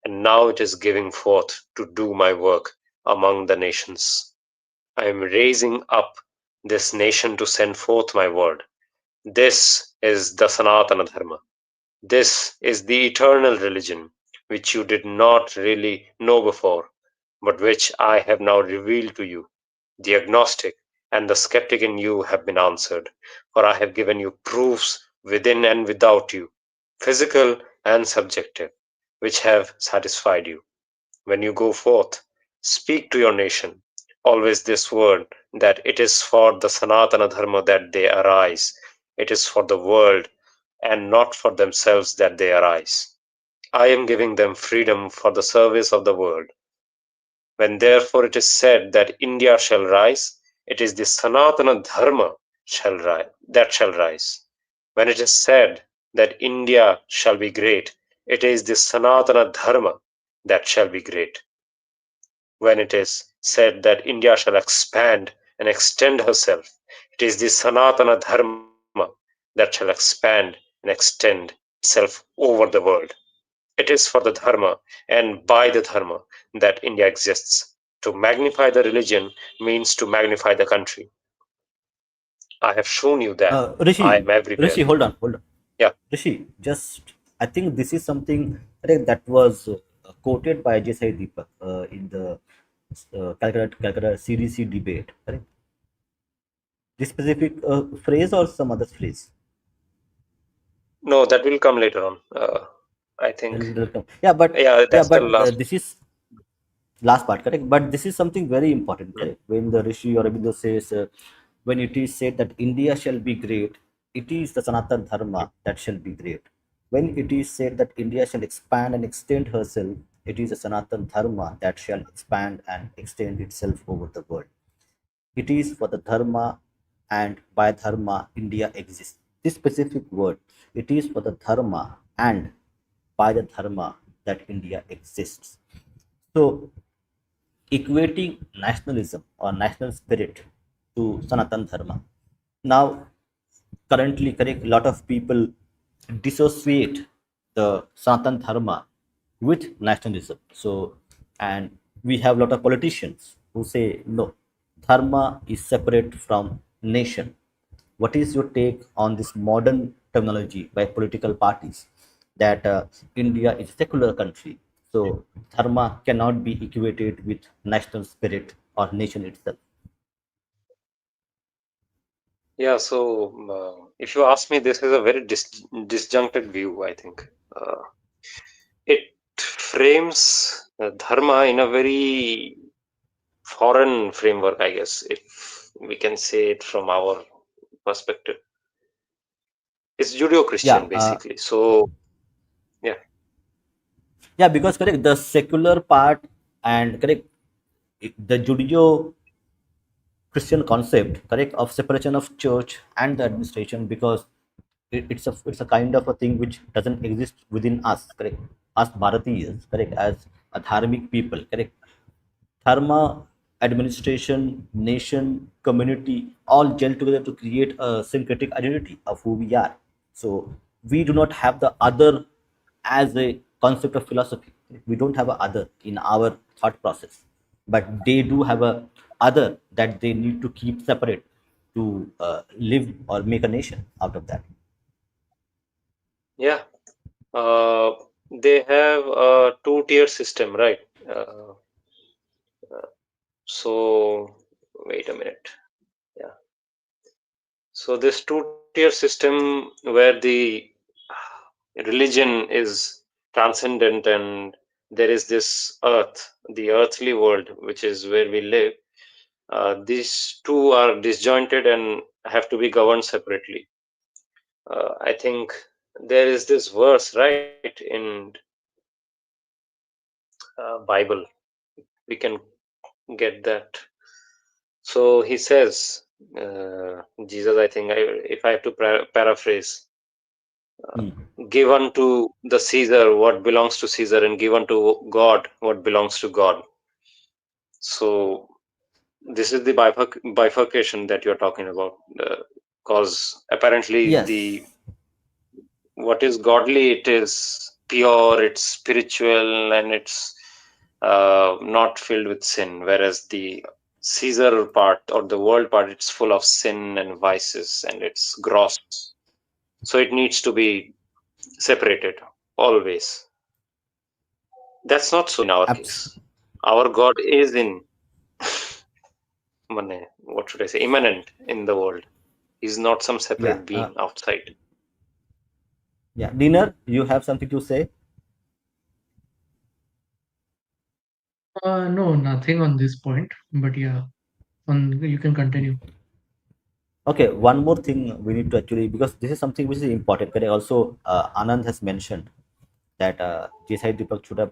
and now it is giving forth to do my work among the nations. I am raising up this nation to send forth my word. This is the Sanatana Dharma. This is the eternal religion, which you did not really know before, but which I have now revealed to you. The agnostic and the skeptic in you have been answered, for I have given you proofs within and without you, physical and subjective, which have satisfied you. When you go forth, speak to your nation always this word, that it is for the Sanatana Dharma that they arise. It is for the world and not for themselves that they arise. I am giving them freedom for the service of the world. When therefore it is said that India shall rise, it is the Sanatana Dharma that shall rise. When it is said that India shall be great, it is the Sanatana Dharma that shall be great. When it is said that India shall expand and extend herself, it is the Sanatana Dharma that shall expand and extend itself over the world. It is for the Dharma and by the Dharma that India exists. To magnify the religion means to magnify the country. I have shown you that I Rishi, am everywhere. Rishi, hold on. Yeah, Rishi, just I think this is something I think that was quoted by Ajay Sai Deepak in the Calcutta CDC debate. Correct? this specific phrase or some other phrase? No, that will come later on. I think. Yeah, but Yeah, yeah, that's the but last. this is last part, correct? But this is something very important, Mm. correct? When the Rishi Aurobindo says, when it is said that India shall be great, it is the Sanatan Dharma that shall be great. When it is said that India shall expand and extend herself, it is the Sanatan Dharma that shall expand and extend itself over the world. It is for the Dharma, and by Dharma, India exists. This specific word, it is for the Dharma and by the Dharma that India exists. So, equating nationalism or national spirit to Sanatan Dharma. Now, currently, correct, a lot of people dissociate the Sanatan Dharma with nationalism. So, and we have a lot of politicians who say no, Dharma is separate from nation. What is your take on this modern terminology by political parties that India is a secular country, so Dharma cannot be equated with national spirit or nation itself? Yeah, so if you ask me, this is a very disjuncted view, I think. It frames dharma in a very foreign framework, I guess, if we can say it from our perspective. It's Yeah, Judeo-Christian, basically. So, yeah, yeah, because correct the secular part and correct the Judeo Christian concept, correct, of separation of church and the administration, because it's a kind of a thing which doesn't exist within us, correct? Us Bharatiyas, correct, as a dharmic people, correct? Dharma, administration, nation, community, all gel together to create a syncretic identity of who we are. So we do not have the other as a concept of philosophy. We don't have a other in our thought process, but they do have a other that they need to keep separate to live or make a nation out of that. yeah. Uh, they have a two-tier system, right? Uh, so, wait a minute. Yeah. So this two-tier system where the religion is transcendent and there is this earth, the earthly world, which is where we live. These two are disjointed and have to be governed separately. I think there is this verse, right, in Bible. We can get that. So he says, Jesus, I think, if I have to paraphrase, Hmm. give unto the Caesar what belongs to Caesar, and give unto God what belongs to God. So this is the bifurcation that you're talking about, because apparently the Yes, what is godly, it is pure, it's spiritual, and it's not filled with sin, whereas the Caesar part or the world part, it's full of sin and vices and it's gross. So it needs to be separated always. That's not so in our abs- case. Our God is in, what should I say, immanent in the world. He's not some yeah, separate being outside. yeah. Dinner, you have something to say? No, nothing on this point, but yeah, on you can continue. Okay, one more thing we need to actually, because this is something which is important. Correct? Also, Anand has mentioned that Jesai Deepak should have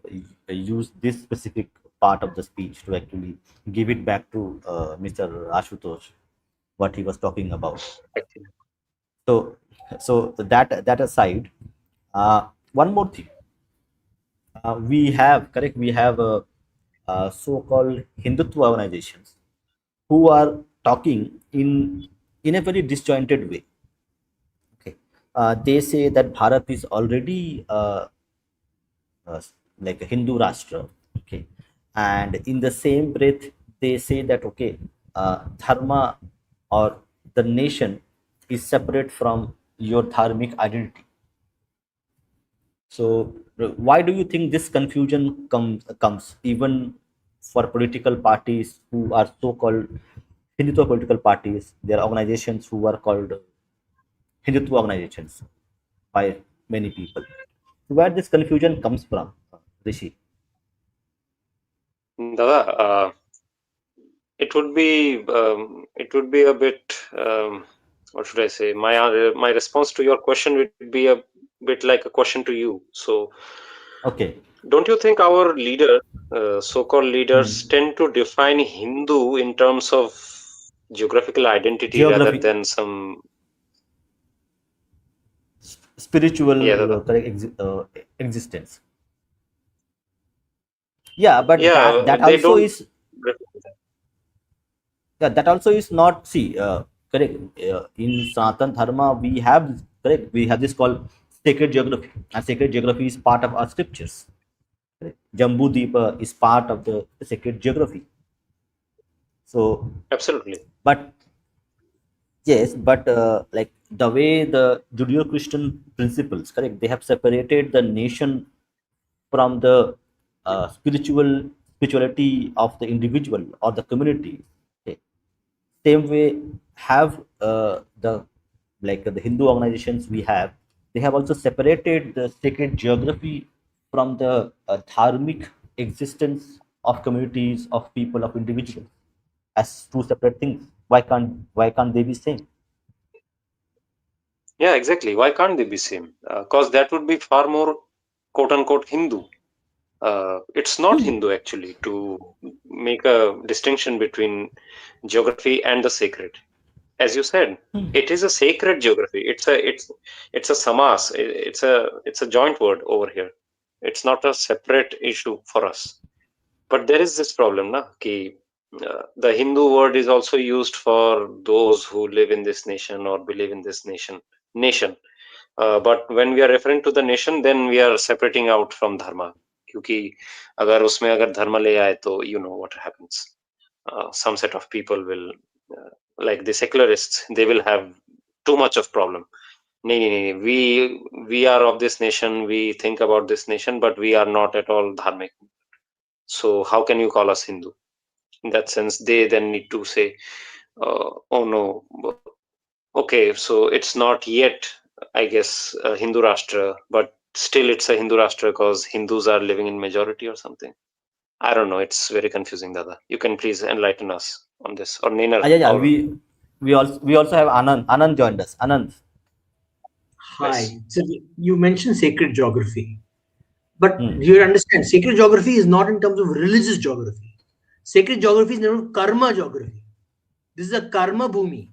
used this specific part of the speech to actually give it back to Mr. Ashutosh, what he was talking about. Actually. So, so that aside, one more thing. We have, correct, we have so-called Hindutva organizations who are talking in a very disjointed way. Okay, they say that Bharat is already uh, like a Hindu Rashtra. Okay, and in the same breath, they say that okay, dharma or the nation is separate from your dharmic identity. So, why do you think this confusion comes even for political parties who are so-called Hindutva political parties. There are organizations who are called Hindutva organizations by many people. Where this confusion comes from, Rishi? Dada, it would be a bit, what should I say? My response to your question would be a bit like a question to you. So, Okay. don't you think our so-called leaders, Hmm. tend to define Hindu in terms of geographical identity rather Geography, than some, spiritual yeah, Dada. correct existence. Yeah, but that Yeah, that they also don't. is, yeah, that also is not, see, correct, in Sanatan Dharma we have, correct, we have this called sacred geography, and sacred geography is part of our scriptures, correct? Jambu Deepa is part of the sacred geography. So, Absolutely. but yes, but like the way the Judeo-Christian principles, correct, they have separated the nation from the spirituality of the individual or the community. Okay. Same way, have the, like the Hindu organizations we have, they have also separated the sacred geography from the dharmic existence of communities, of people, of individuals, as two separate things. Why can't they be same? Yeah, exactly. Why can't they be same? Because that would be far more quote unquote Hindu. It's not Hmm. Hindu actually to make a distinction between geography and the sacred. As you said, it is a sacred geography. It's a samas. It's a joint word over here. It's not a separate issue for us. But there is this problem, na, ki the Hindu word is also used for those who live in this nation or believe in this nation. But when we are referring to the nation, then we are separating out from dharma. क्योंकि अगर उसमें अगर धर्म ले आए तो you know what happens. Some set of people will, like the secularists, they will have too much of problem. नहीं नहीं नहीं, we are of this nation, we think about this nation, but we are not at all dharmic. So how can you call us Hindu? In that sense, they then need to say, oh no, okay, so it's not yet, I guess, a Hindu Rashtra, but still it's a Hindu Rashtra because Hindus are living in majority or something. I don't know. It's very confusing, Dada. You can please enlighten us on this, or Nenar, Yeah, yeah, or we also have Anand. Anand joined us. Anand. nice. Hi. So you mentioned sacred geography, but Hmm. you understand sacred geography is not in terms of religious geography. Sacred geography is in terms of karma geography. This is a karma bhumi.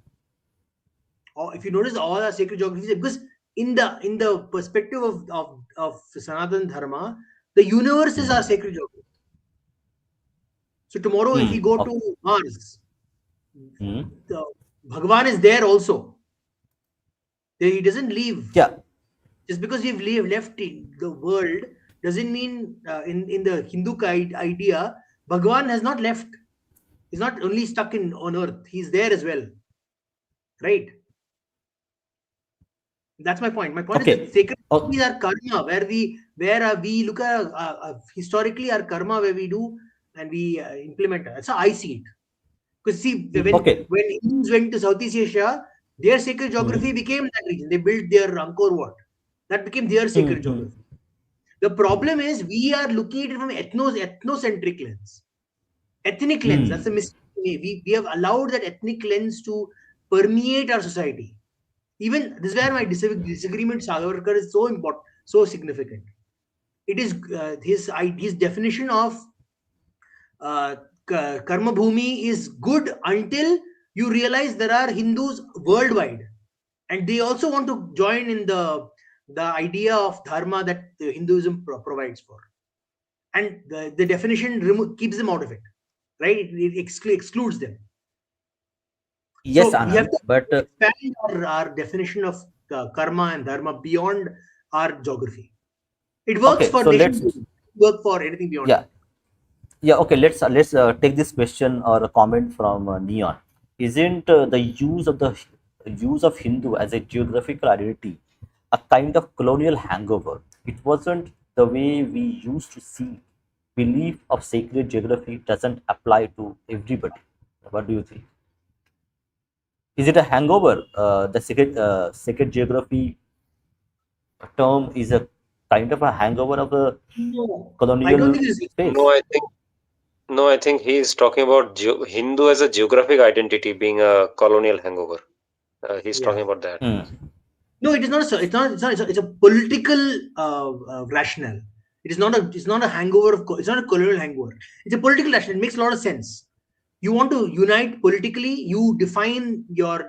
Or if you notice, all our sacred geographies, because in the perspective of Sanatan Dharma, the universe is our Hmm. sacred geography. So tomorrow, if we Hmm. go Okay. to Mars, Hmm. the Bhagwan is there also. He doesn't leave. Yeah. Just because we've left in the world doesn't mean in the Hindu idea, Bhagwan has not left. He's not only stuck in on earth. He's there as well, right? That's my point. My point is that Okay. sacred Oh. is our karma, where we look at historically our karma, where we do and we implement. That's how I see it. Because see, Okay. when Indians went to Southeast Asia, their sacred geography Hmm. became that region. They built their Angkor Wat. That became their Hmm. sacred Hmm. geography. The problem is we are looking at it from ethnocentric lens, ethnic lens. That's the Hmm. mistake. We have allowed that ethnic lens to permeate our society. Even this is where my disagreement with Sagarkar is so important, so significant. It is his definition of uh, karma bhumi is good until you realize there are Hindus worldwide, and they also want to join in the idea of dharma that Hinduism provides for, and the definition keeps them out of it, right? It excludes them. Yes, So we have Anand. to But expand our definition of karma and dharma beyond our geography. It works okay. for So nation let's, building, work for anything beyond yeah, that. yeah. Okay. Let's take this question or a comment from Neon. Isn't the use of Hindu as a geographical identity a kind of colonial hangover? It wasn't the way we used to see. Belief of sacred geography doesn't apply to everybody. What do you think? Is it a hangover? The second geography term is a kind of a hangover of a No, I don't colonial think it's. No, space. I think no, I think he's talking about Hindu as a geographic identity being a colonial hangover. He's Yeah. talking about that. Hmm. No, it is not. It's not. It's a political rationale. It is not a. It's not a hangover of. It's not a colonial hangover. It's a political rationale. It makes a lot of sense. You want to unite politically. You define your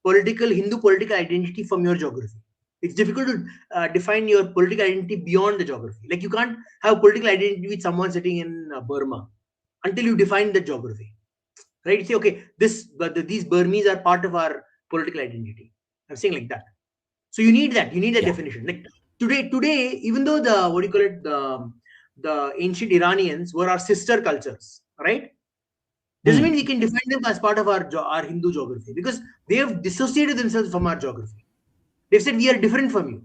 political Hindu political identity from your geography. It's difficult to define your political identity beyond the geography. Like you can't have political identity with someone sitting in Burma until you define the geography, right? You say, okay, these Burmese are part of our political identity. I'm saying like that. So you need that. You need a Yeah. definition. Like today, even though the what do you call it, the ancient Iranians were our sister cultures, right? Doesn't mean Hmm. we can define them as part of our Hindu geography because they have dissociated themselves from our geography. They've said we are different from you,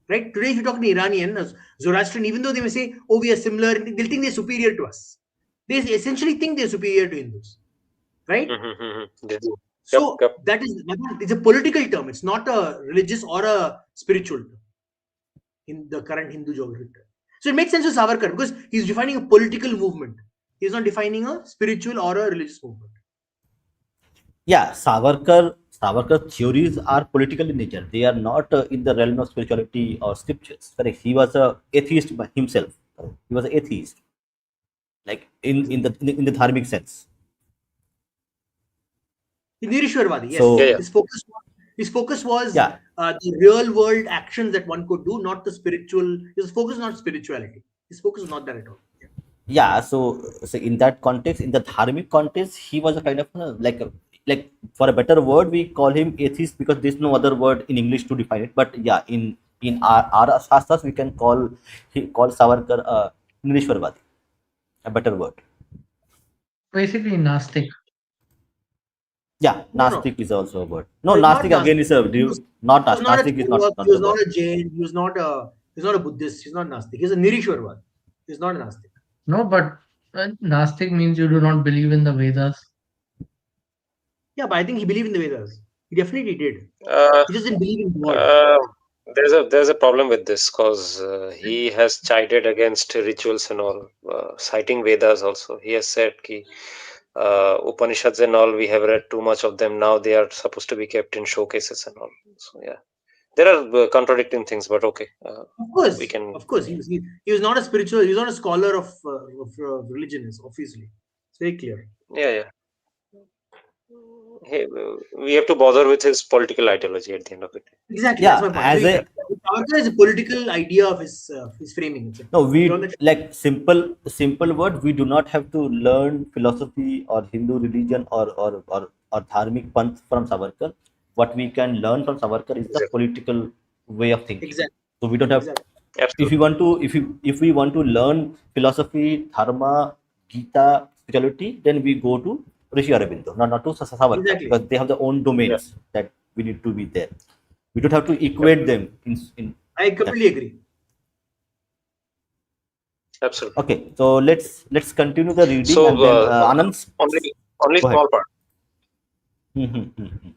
right? Today, if you talk to Iranian, Zoroastrian, even though they may say, oh, we are similar, they'll think they're superior to us. They essentially think they're superior to Hindus, right? They do. Yep, So yep. that is it's a political term. It's not a religious or a spiritual term in the current Hindu geographic term. So it makes sense to Savarkar because he's defining a political movement. He's not defining a spiritual or a religious movement. Yeah, Savarkar theories are political in nature. They are not in the realm of spirituality or scriptures. Correct. He was a atheist by himself. Correct? He was an atheist, like in the dharmic sense. He's Nirishwarvadi, Yeah, yes. So yeah. His focus was yeah, the real world actions that one could do, not the spiritual. His focus is not spirituality. His focus is not that at all. yeah. So in that context, in the dharmic context, he was a kind of like for a better word, we call him atheist because there's no other word in English to define it. But yeah, in our shastras, we can call Savarkar Nirishwarvadi, a better word. Basically, Nastic. Yeah, No, no, Nastik is also a word. No, no. It's not Nastik Nastik. again is a not He was not a Nastik is Chaivak, not he was the not word. a Jain, he was not a Buddhist, he's not Nastik. He's a Nirishwarvad. He's not a Nastik. No, but Nastic means you do not believe in the Vedas. Yeah, but I think he believed in the Vedas. He definitely did. Uh, He just didn't believe in God. uh, there's a problem with this because he has chided against rituals and all, citing Vedas also. He has said ki, Upanishads and all, we have read too much of them. Now they are supposed to be kept in showcases and all. So yeah, there are contradicting things, but okay, we can. Of course, he was not a spiritual, he was not a scholar of religion, obviously. It's very clear. Yeah, yeah. Hey, we have to bother with his political ideology at the end of it. Exactly, that's Yeah, my point. So as a Savarkar is a political idea of his framing. That's it. no, we Beyond that, like simple word. We do not have to learn philosophy or Hindu religion or dharmic panth from Savarkar. What we can learn from Savarkar is the Exactly. political way of thinking. exactly, So we don't have exactly. if you Absolutely. want to if we want to learn philosophy, dharma, Gita, spirituality, then we go to Rishi Aurobindo, not to Savarkar, Exactly. because they have their own Yeah, domains that we need to be there. We don't have to yep, equate them in I that completely way. agree. absolutely. Okay, so let's continue the reading So and then Anand, only go ahead. small part. Mhm.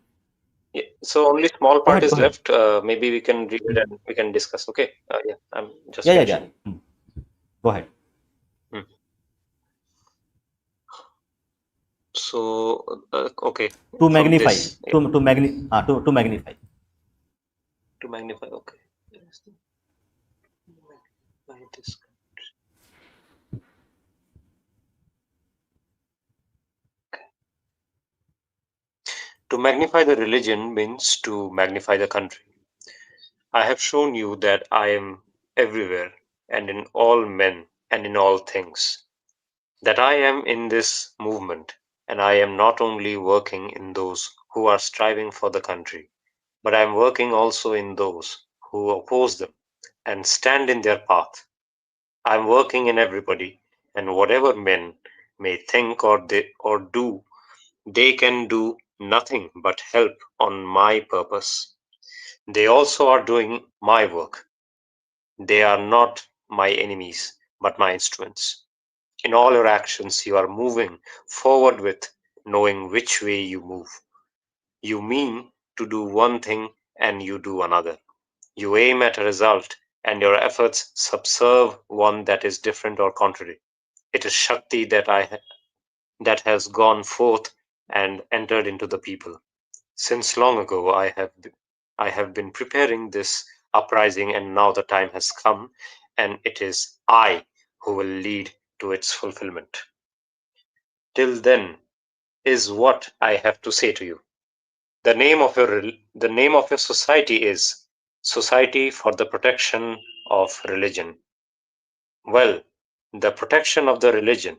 Yeah. So only small Go part ahead, go is ahead. left. Maybe we can read it and we can discuss. Okay. Yeah, I'm just Yeah. finishing. Go ahead. Hmm. So okay, To from magnify, this, yeah, to magnify. to magnify. Okay. Yes, magnify this. To magnify the religion means to magnify the country. I have shown you that I am everywhere and in all men and in all things. That I am in this movement, and I am not only working in those who are striving for the country, but I am working also in those who oppose them and stand in their path. I am working in everybody, and whatever men may think or do, they can do nothing but help on my purpose. They also are doing my work. They are not my enemies, but my instruments. In all your actions, you are moving forward with knowing which way you move. You mean to do one thing and you do another. You aim at a result and your efforts subserve one that is different or contrary. It is Shakti that has gone forth and entered into the people. Since long ago I have been preparing this uprising, and now the time has come, and it is I who will lead to its fulfillment. Till then is what I have to say to you. The name of your society is Society for the Protection of Religion. Well, the protection of the religion,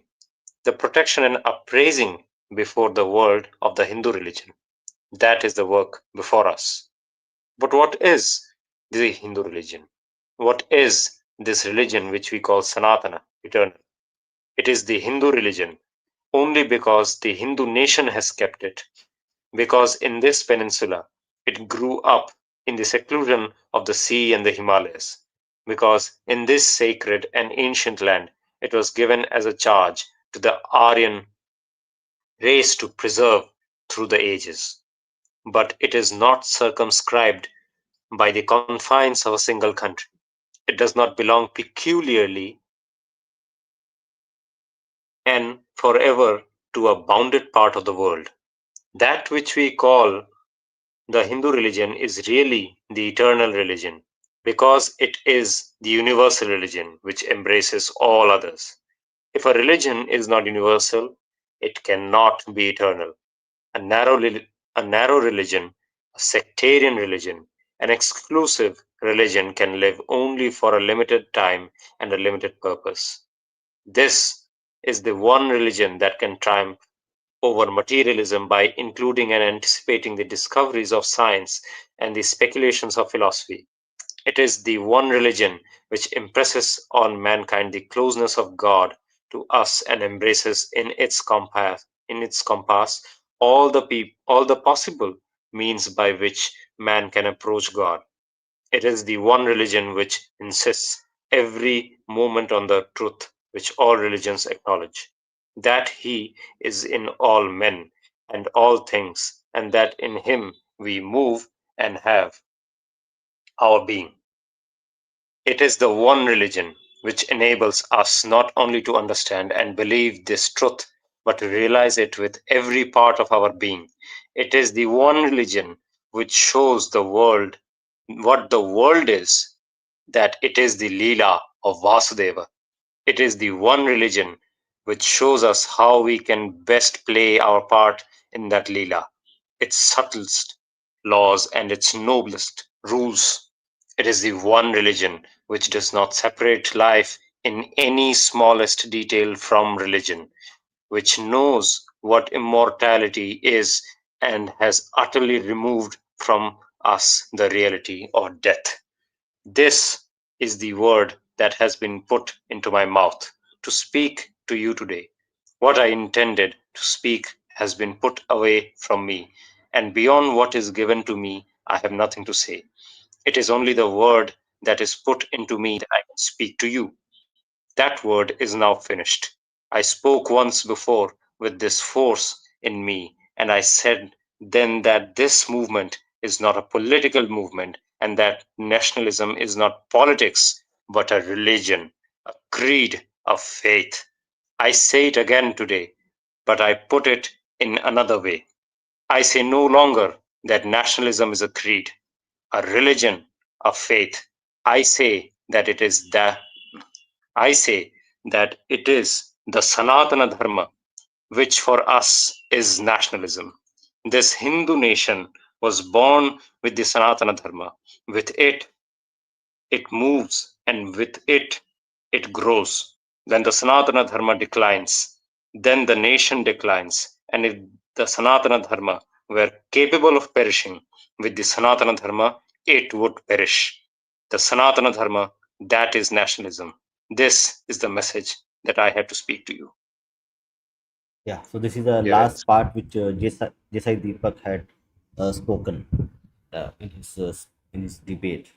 the protection and upraising before the world of the Hindu religion. That is the work before us. But what is the Hindu religion? What is this religion which we call Sanatana, eternal? It is the Hindu religion only because the Hindu nation has kept it, because in this peninsula it grew up in the seclusion of the sea and the Himalayas, because in this sacred and ancient land it was given as a charge to the Aryan race to preserve through the ages. But it is not circumscribed by the confines of a single country. It does not belong peculiarly and forever to a bounded part of the world. That which we call the Hindu religion is really the eternal religion because it is the universal religion which embraces all others. If a religion is not universal, it cannot be eternal. A narrow, a narrow religion, a sectarian religion, an exclusive religion can live only for a limited time and a limited purpose. This is the one religion that can triumph over materialism by including and anticipating the discoveries of science and the speculations of philosophy. It is the one religion which impresses on mankind the closeness of God to us and embraces in its compass all the possible means by which man can approach God. It is the one religion which insists every moment on the truth which all religions acknowledge, that He is in all men and all things, and that in Him we move and have our being. It is the one religion which enables us not only to understand and believe this truth, but to realize it with every part of our being. It is the one religion which shows the world what the world is, that it is the Leela of Vasudeva. It is the one religion which shows us how we can best play our part in that Leela, its subtlest laws and its noblest rules. It is the one religion which does not separate life in any smallest detail from religion, which knows what immortality is and has utterly removed from us the reality of death. This is the word that has been put into my mouth to speak to you today. What I intended to speak has been put away from me, and beyond what is given to me, I have nothing to say. It is only the word that is put into me that I can speak to you. That word is now finished. I spoke once before with this force in me, and I said then that this movement is not a political movement, and that nationalism is not politics, but a religion, a creed, a faith. I say it again today, but I put it in another way. I say no longer that nationalism is a creed, a religion, a faith. I say that it is the I say that it is the Sanatana Dharma, which for us is nationalism. This Hindu nation was born with the Sanatana Dharma. With it moves, and with it grows. When the Sanatana Dharma declines, then the nation declines. And if the Sanatana Dharma were capable of perishing, with the Sanatana Dharma, it would perish. The Sanatana Dharma, that is nationalism. This is the message that I had to speak to you. Yeah, so this is the Yes. last part which Desai Deepak had spoken in his debate.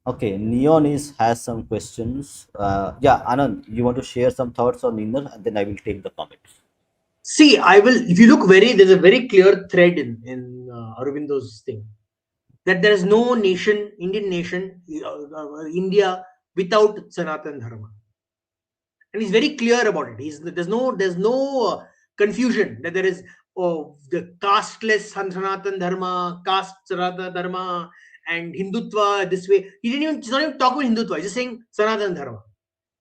Okay, Neon is has some questions. Yeah, Anand, you want to share some thoughts on Ninal, and then I will take the comments. See, I will. If you look very, there's a very clear thread in Aurobindo's thing that there is no nation, Indian nation, India without Sanatan Dharma, and he's very clear about it. There's no confusion that there is the casteless Sanatan Dharma, caste Sanatan Dharma, and Hindutva this way. He didn't even. He's not even talking about Hindutva. He's just saying Sanatan Dharma.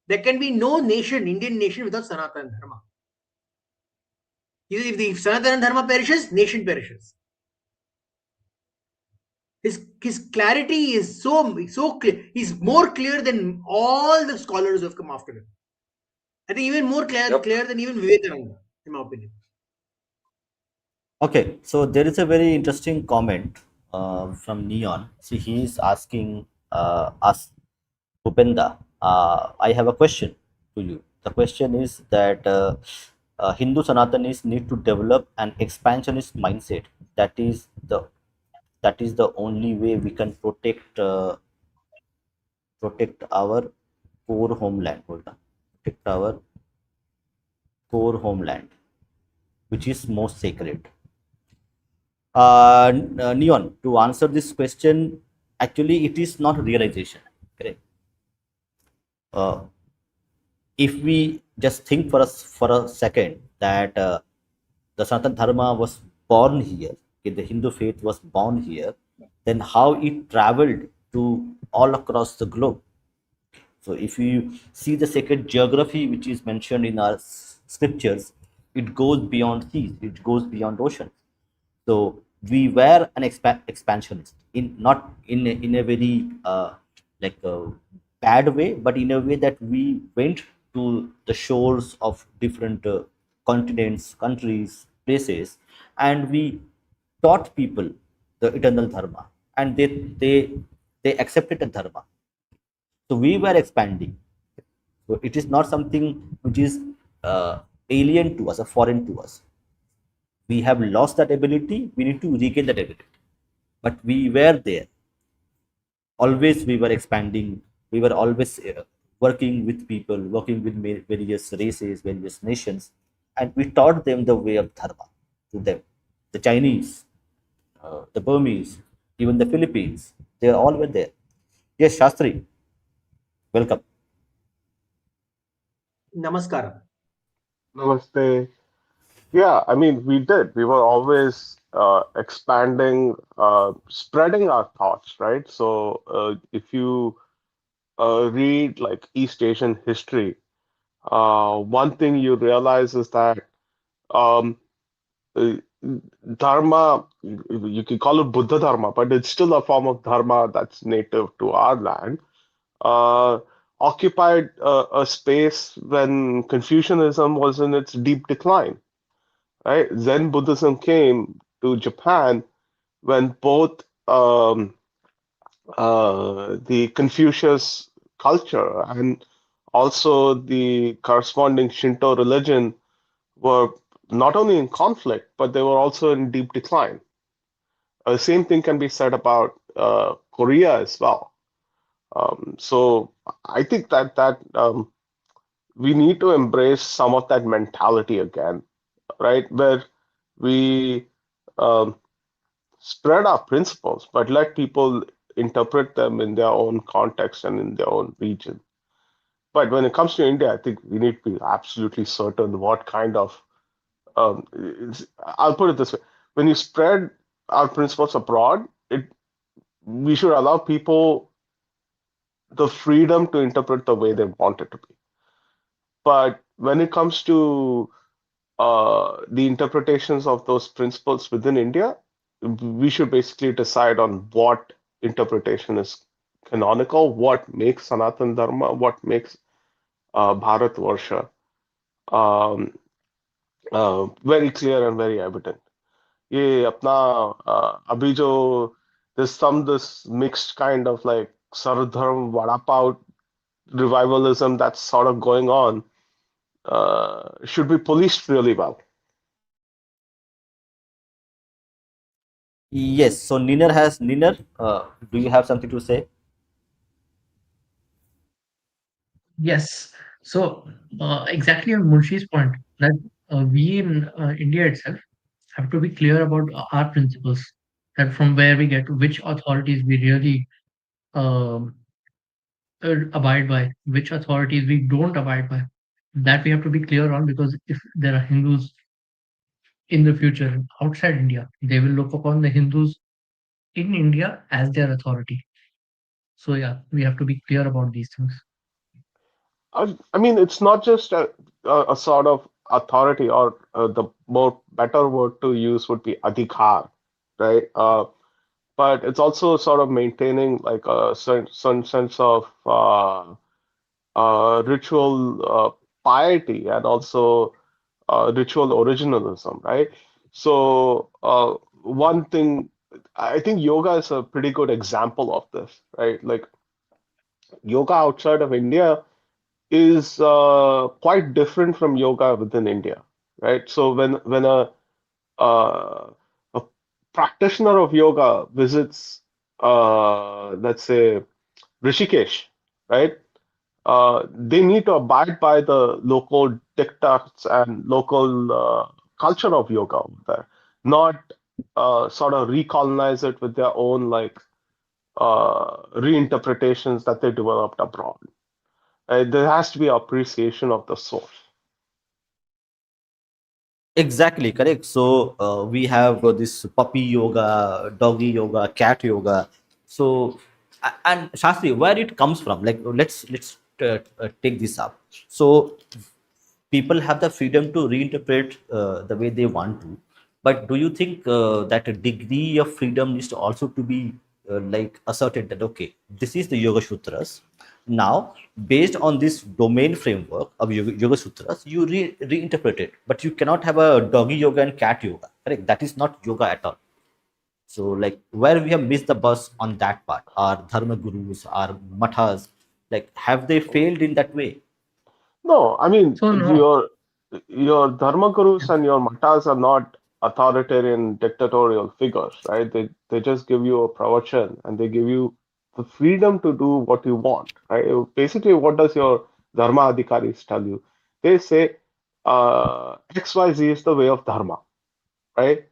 There can be no nation, Indian nation, without Sanatan Dharma. If the Sanatana Dharma perishes, nation perishes. His clarity is so clear. He's more clear than all the scholars who have come after him. I think even more Yep. clear than even Vivekananda, in my opinion. Okay, so there is a very interesting comment from Neon. See, he is asking us, Upenda, I have a question to you. The question is that Hindu Sanatanis need to develop an expansionist mindset. That is the that is the only way we can protect our core homeland. Hold on. Protect our core homeland, which is most sacred. Neon, to answer this question, actually, it is not realization. Correct. Uh, if we just think for a second that the Sanatan Dharma was born here, okay, the Hindu faith was born here, then how it traveled to all across the globe. So, if you see the sacred geography which is mentioned in our scriptures, it goes beyond seas, it goes beyond oceans. So we were an expansionist, in not in a very like a bad way, but in a way that we went to the shores of different continents, countries, places, and we taught people the eternal dharma, and they accepted the dharma. So we were expanding. So it is not something which is alien to us or foreign to us. We have lost that ability, we need to regain that ability, but we were there always, we were expanding, we were always working with people, working with various races, various nations, and we taught them the way of dharma to them. The Chinese, the Burmese, even the Philippines, they all were there. Yes, Shastri, welcome. Namaskaram. Namaste. Yeah, I mean, we did. We were always expanding, spreading our thoughts, right? So, if you read like East Asian history, one thing you realize is that um, uh, Dharma, you can call it Buddha Dharma, but it's still a form of Dharma that's native to our land, uh, occupied a space when Confucianism was in its deep decline, right? Zen Buddhism came to Japan when both the Confucius culture and also the corresponding Shinto religion were not only in conflict, but they were also in deep decline. Same thing can be said about Korea as well. So I think that we need to embrace some of that mentality again, right? Where we um, spread our principles, but let people interpret them in their own context and in their own region. But when it comes to India, I think we need to be absolutely certain what kind of, I'll put it this way, when you spread our principles abroad, we should allow people the freedom to interpret the way they want it to be. But when it comes to the interpretations of those principles within India, we should basically decide on what interpretation is canonical, what makes Sanatan Dharma, what makes Bharat Varsha very clear and very evident. ये अपना अभी जो this mixed kind of like Sardharm Vada Pav revivalism that's sort of going on should be policed really well. Yes, so Niner, do you have something to say? Yes. So exactly on Munshi's point that we in India itself have to be clear about our principles, that from where we get which authorities we really um, abide by, which authorities we don't abide by. That we have to be clear on, because if there are Hindus in the future outside India, they will look upon the Hindus in India as their authority. So yeah, we have to be clear about these things. I mean, it's not just a sort of authority, or the more better word to use would be adhikar, right? But it's also sort of maintaining like a certain sense of ritual piety, and also ritual originalism, right? So one thing, I think yoga is a pretty good example of this, right? Like yoga outside of India is quite different from yoga within India, right? So when a practitioner of yoga visits, let's say Rishikesh, right? They need to abide by the local diktats and local culture of yoga over there, not sort of recolonize it with their own like reinterpretations that they developed abroad. There has to be appreciation of the source. Exactly, correct. So we have this puppy yoga, doggy yoga, cat yoga. So and Shastri, where it comes from? Like let's take this up. So people have the freedom to reinterpret the way they want to, but do you think that a degree of freedom needs to also to be like asserted that okay, this is the Yoga Sutras. Now based on this domain framework of Yoga Sutras, you reinterpret it, but you cannot have a doggy yoga and cat yoga, correct? That is not yoga at all. So like where we have missed the bus on that part, our dharma gurus, our mathas, like have they failed in that way? No, I mean So no, your dharma gurus and your matas are not authoritarian dictatorial figures, right? They just give you a pravachan, and they give you the freedom to do what you want, right? Basically, what does your dharma adhikaris tell you? They say XYZ is the way of dharma, right?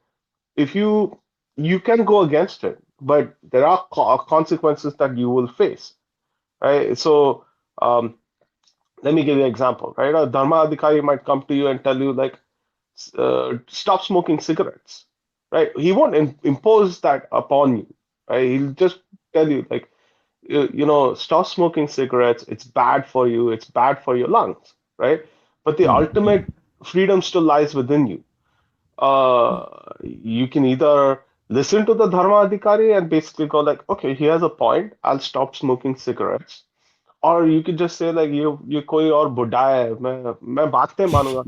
If you can go against it, but there are consequences that you will face, right? So um, let me give you an example, right? A dharma adhikari might come to you and tell you like, stop smoking cigarettes, right? He won't impose that upon you, right? He'll just tell you like, stop smoking cigarettes. It's bad for you. It's bad for your lungs, right? But the ultimate freedom still lies within you. You can either listen to the dharma adhikari and basically go like, okay, he has a point. I'll stop smoking cigarettes. और you can just say like ये कोई और बुढ़ा है, मैं बात नहीं मानूंगा,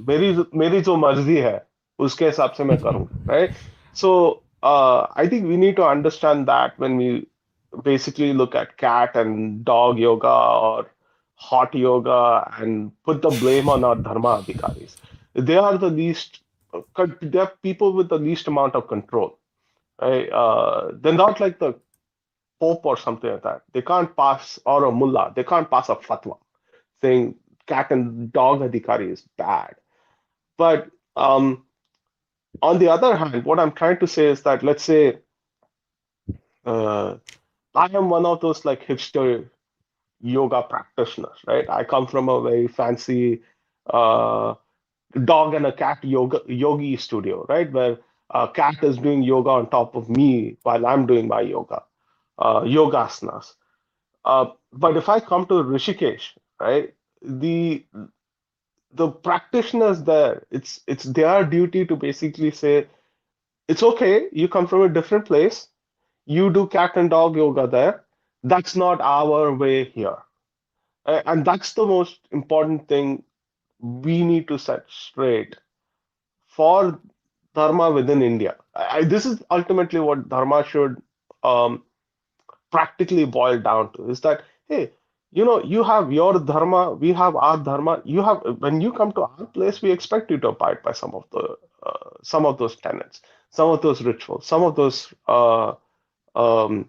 मेरी मेरी जो मर्जी है उसके हिसाब से मैं करूंगा, right? So I think we need to understand that when we basically look at cat and dog yoga or hot yoga and put the blame on our dharma adhikaris. They are the least, they're people with the least amount of control, right? They're not like the pope or something like that. They can't pass, or a mullah, they can't pass a fatwa saying cat and dog adhikari is bad. But on the other hand, what I'm trying to say is that let's say uh, I am one of those like hipster yoga practitioners, right? I come from a very fancy uh, dog and a cat yogi studio, right? Where a cat is doing yoga on top of me while I'm doing my yogasanas. But if I come to Rishikesh, right, the practitioners there, it's their duty to basically say, it's okay, you come from a different place, you do cat and dog yoga there. That's not our way here. And that's the most important thing we need to set straight for dharma within India. This is ultimately what dharma should um, practically boil down to, is that hey, you have your dharma, we have our dharma. You have, when you come to our place, we expect you to abide by some of those tenets, some of those rituals, some of those um,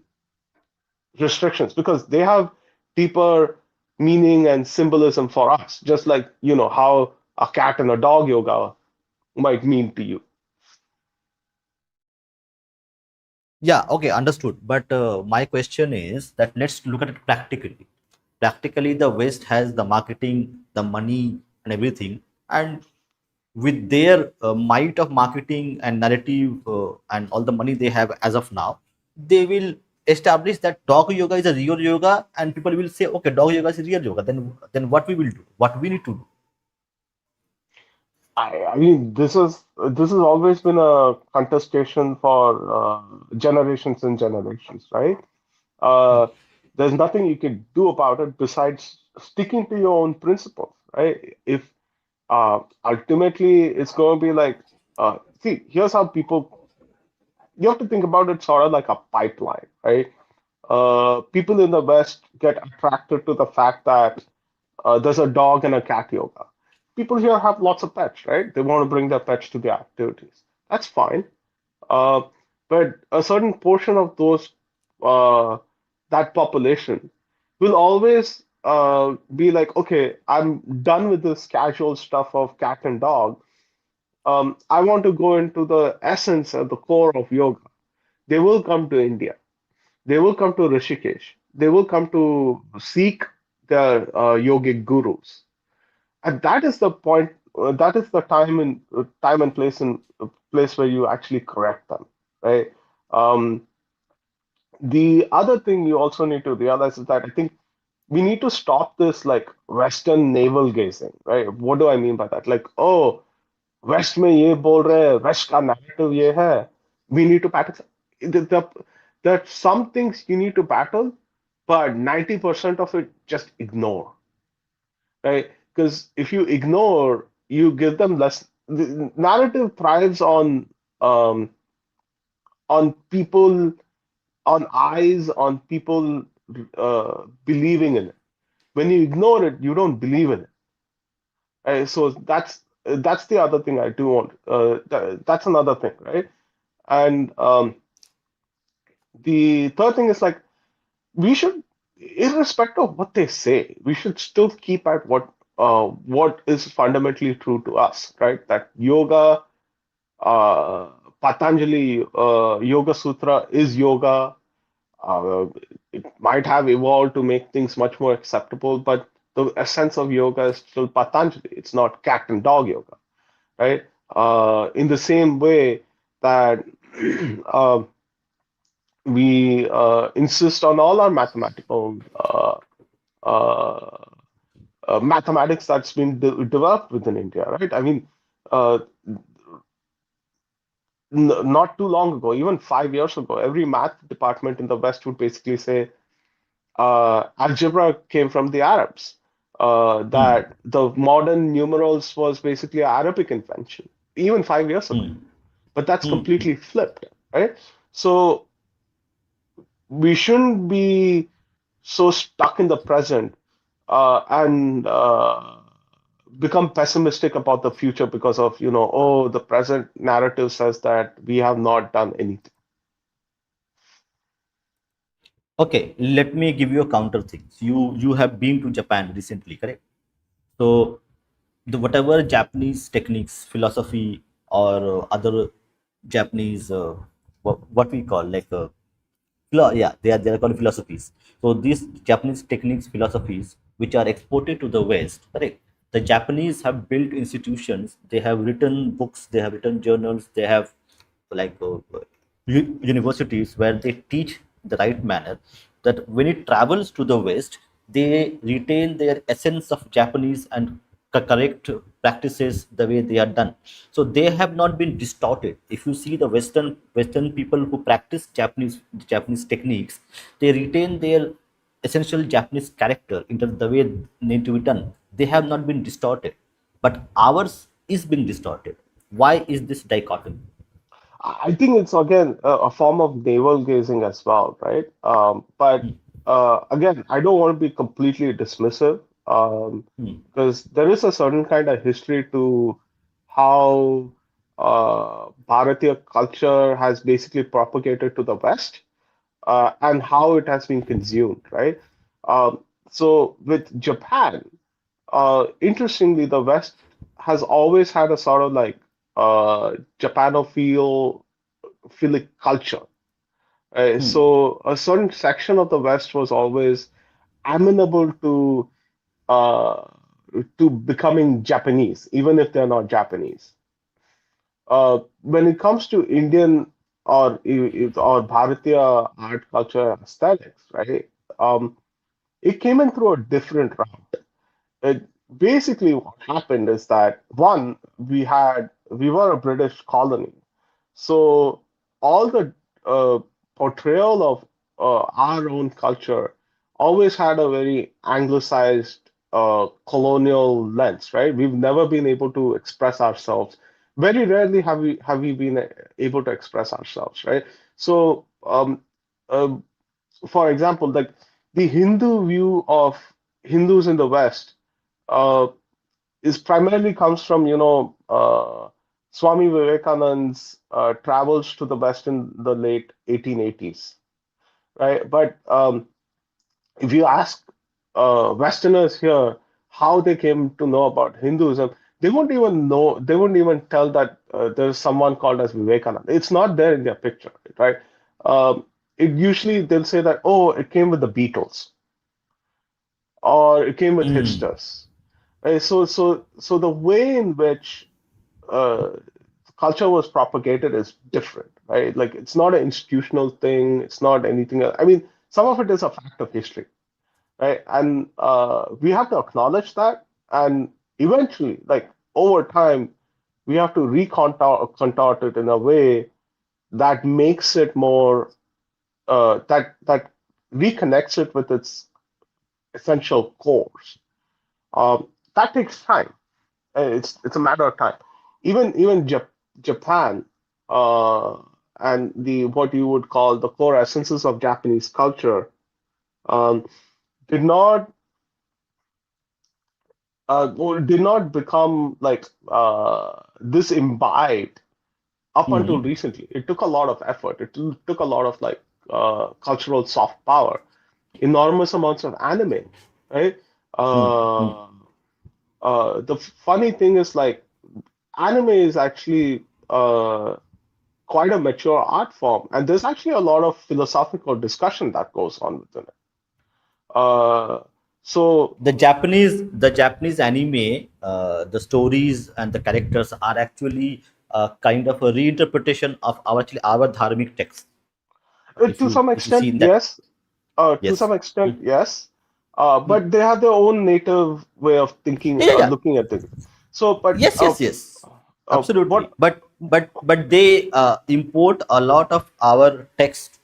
restrictions, because they have deeper meaning and symbolism for us, just like how a cat and a dog yoga might mean to you. Yeah, okay, understood. But my question is that let's look at it practically. Practically, the West has the marketing, the money, and everything, and with their might of marketing and narrative and all the money they have as of now, they will establish that dog yoga is a real yoga, and people will say, okay, dog yoga is a real yoga. Then what we will do? What we need to do? I mean, this has always been a contestation for generations and generations, right? Uh, there's nothing you can do about it besides sticking to your own principles, right? If ultimately it's going to be like, see, here's how people, you have to think about it sort of like a pipeline, right? People in the West get attracted to the fact that there's a dog and a cat yoga. People here have lots of pets, right? They want to bring their pets to the activities. That's fine. Uh, but a certain portion of uh, that population will always be like, okay, I'm done with this casual stuff of cat and dog. I want to go into the essence and the core of yoga. They will come to India. They will come to Rishikesh. They will come to seek their yogic gurus, and that is the point. That is the time and place in place where you actually correct them, right? Um, the other thing you also need to realize is that I think we need to stop this like Western navel gazing, right? What do I mean by that? Like, oh, West में ये बोल रहे हैं, West का narrative ये है. We need to battle. There's some things you need to battle, but 90% of it just ignore, right? Because if you ignore, you give them less. The narrative thrives um, on people, on eyes, on people believing in it. When you ignore it, you don't believe in it. Right? So that's the other thing I do want. That's another thing, right? And the third thing is like we should, irrespective of what they say, we should still keep at what is fundamentally true to us, right? That yoga, uh, Patanjali Yoga Sutra is yoga. Uh, it might have evolved to make things much more acceptable, but the essence of yoga is still Patanjali. It's not cat and dog yoga, right? In the same way that uh, we insist on all our mathematical uh, mathematics that's been developed within India, right? I mean, uh, not too long ago, even 5 years ago, every math department in the West would basically say algebra came from the Arabs. Hmm. That the modern numerals was basically an Arabic invention, even 5 years ago. Hmm. But that's Hmm. Hmm. completely flipped, right? So we shouldn't be so stuck in the present and become pessimistic about the future because of, oh, the present narrative says that we have not done anything. Okay, let me give you a counter things. You have been to Japan recently, correct? So the whatever Japanese techniques, philosophy, or other Japanese what we call like yeah, they are called philosophies. So these Japanese techniques, philosophies, which are exported to the West, correct? The Japanese have built institutions. They have written books. They have written journals. They have like universities where they teach the right manner. That when it travels to the West, they retain their essence of Japanese and correct practices the way they are done. So they have not been distorted. If you see the Western people who practice Japanese techniques, they retain their essential Japanese character in terms of the way they need to be done. They have not been distorted, but ours is being distorted. Why is this dichotomy? I think it's again a form of navel gazing as well, right? But again, I don't want to be completely dismissive Hmm. because there is a certain kind of history to how Bharatiya culture has basically propagated to the West and how it has been consumed, right? So with Japan, interestingly, the West has always had a sort of like Japanophile philic culture. Hmm. So a certain section of the West was always amenable uh, to becoming Japanese, even if they're not Japanese. When it comes to Indian or Bharatiya art culture and aesthetics, right? Um, it came in through a different route. It, Basically, what happened is that one, we were a British colony, so all the uh, portrayal of our own culture always had a very anglicized colonial lens, right? We've never been able to express ourselves. Very rarely have we been able to express ourselves, right? So, uh, for example, like the Hindu view of Hindus in the West uh, is primarily comes from Swami Vivekanand's travels to the West in the late 1880s, right? But if you ask Westerners here how they came to know about Hinduism, they won't even know. They won't even tell that there's someone called as Vivekananda. It's not there in their picture, right? It usually they'll say that, oh, it came with the Beatles or it came with Hmm. hipsters. Right? So the way in which uh, culture was propagated is different, right? Like it's not an institutional thing. It's not anything else. I mean, some of it is a fact of history, right? And we have to acknowledge that. And eventually, like over time, we have to recontort it in a way that makes it more that reconnects it with its essential cores. That takes time. It's a matter of time. Even Japan uh, and the what you would call the core essences of Japanese culture um, did not did not become like this imbibed up until Hmm. recently. It took a lot of effort. Took a lot of like cultural soft power, enormous amounts of anime, right? Hmm. Hmm. Uh, the funny thing is like anime is actually quite a mature art form, and there's actually a lot of philosophical discussion that goes on within it. Uh, so The Japanese anime, the stories and the characters are actually kind of a reinterpretation of our dharmic text. If to you some if you see extent, in that, yes. To yes. some extent, Hmm. yes. But they have their own native way of thinking, Yeah, yeah, yeah. looking at things. So, but Yes, yes, yes, absolutely. what? But they import a lot of our text.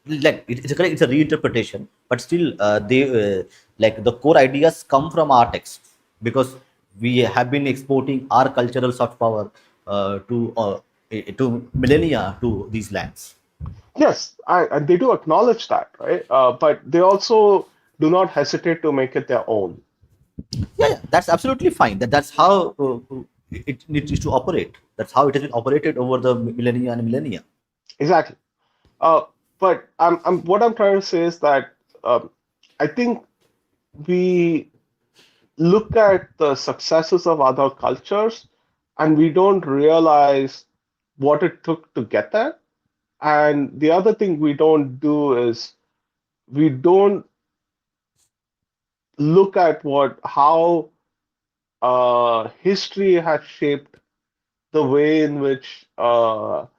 It's a correct, it's a reinterpretation, but still they like the core ideas come from our text because we have been exporting our cultural soft power to millennia to these lands. Yes, and they do acknowledge that, right? But they also do not hesitate to make it their own. Yeah, yeah, that's absolutely fine. That's how it needs to operate. That's how it has been operated over the millennia and millennia. Exactly. Uh, but what I'm trying to say is that I think we look at the successes of other cultures and we don't realize what it took to get there. And the other thing we don't do is we don't look at what how history has shaped the way in which our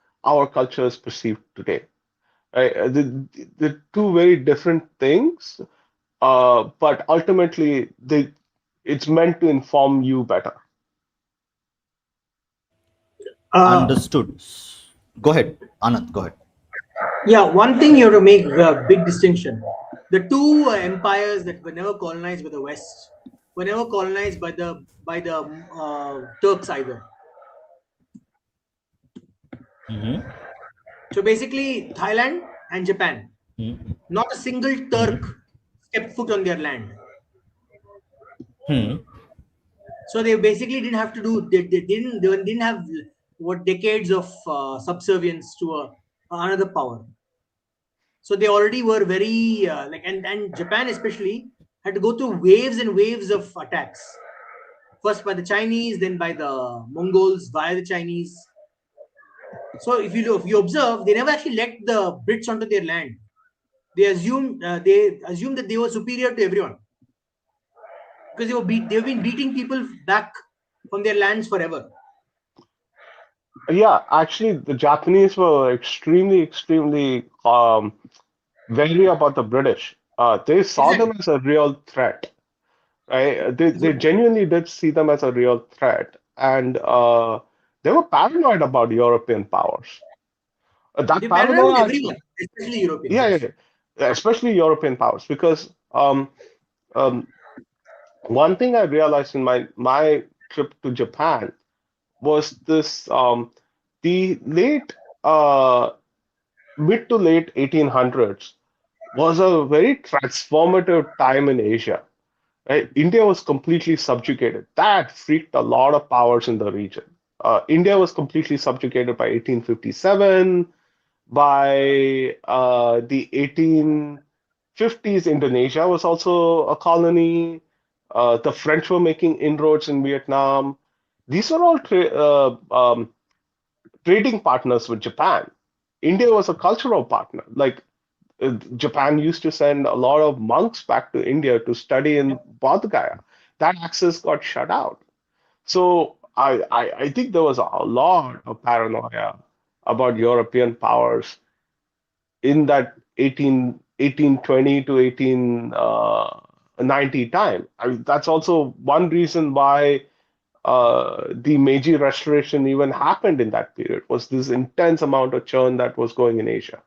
culture is perceived today. Right? The two very different things, but ultimately it's meant to inform you better. Uh, Understood. Go ahead, Anand. Go ahead. yeah, one thing you have to make a big distinction. The two empires that were never colonized by the West were never colonized by the Turks either. Mm-hmm. So basically, Thailand and Japan, Mm-hmm. not a single Turk stepped foot on their land. Hmm. So they basically didn't have to do. They didn't have what decades of subservience to another power. So they already were very and Japan especially had to go through waves and waves of attacks first by the Chinese, then by the Mongols via the Chinese. So if you observe, they never actually let the Brits onto their land. They assumed that they were superior to everyone because they've been beating people back from their lands forever. Yeah, actually, the Japanese were extremely wary about the British. They saw them Exactly. as a real threat, right? They genuinely did see them as a real threat, and they were paranoid about European powers. That They parallel paranoia, everyone, especially Europeans. yeah, yeah, Yes. yeah, especially European powers, because um, one thing I realized in my trip to Japan was this the late mid to late 1800s was a very transformative time in Asia. Right? India was completely subjugated. That freaked a lot of powers in the region. India was completely subjugated by 1857. By the 1850s, Indonesia was also a colony. The French were making inroads in Vietnam. These were all trading partners with Japan. India was a cultural partner. Like Japan used to send a lot of monks back to India to study in Bodh Gaya. That access got shut out. So I think there was a lot of paranoia about European powers in that 1820 to 1890 time. I mean, that's also one reason why the Meiji Restoration even happened in that period, was this intense amount of churn that was going in Asia.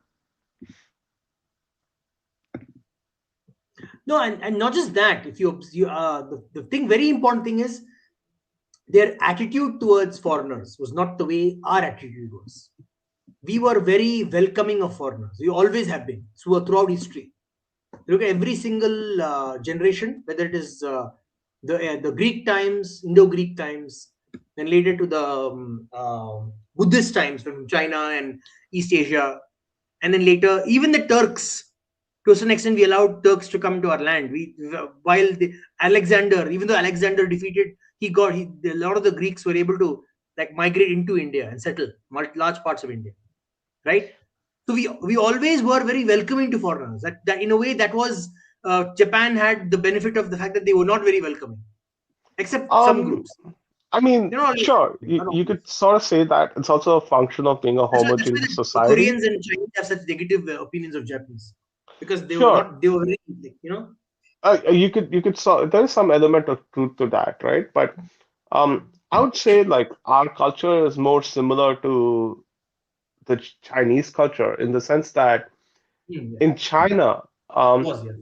No, and not just that. If the thing, very important thing is their attitude towards foreigners was not the way our attitude was. We were very welcoming of foreigners. We always have been throughout history. Look at every single generation, whether it is the Greek times, Indo-Greek times, then later to the Buddhist times from China and East Asia, and then later even the Turks. To a certain extent, we allowed Turks to come to our land. While Alexander, even though Alexander defeated, a lot of the Greeks were able to like migrate into India and settle large parts of India, right? So we always were very welcoming to foreigners. That in a way that was Japan had the benefit of the fact that they were not very welcoming, except some Um, groups. I mean, They're not always sure, welcoming, not you always. could sort of say that it's also a function of being a That's why homogeneous the society. Koreans and Chinese have such negative opinions of Japanese because Sure, they were very like. you could there is some element of truth to that, right? But I would say like our culture is more similar to the Chinese culture in the sense that Yeah, in China, um, was, yeah.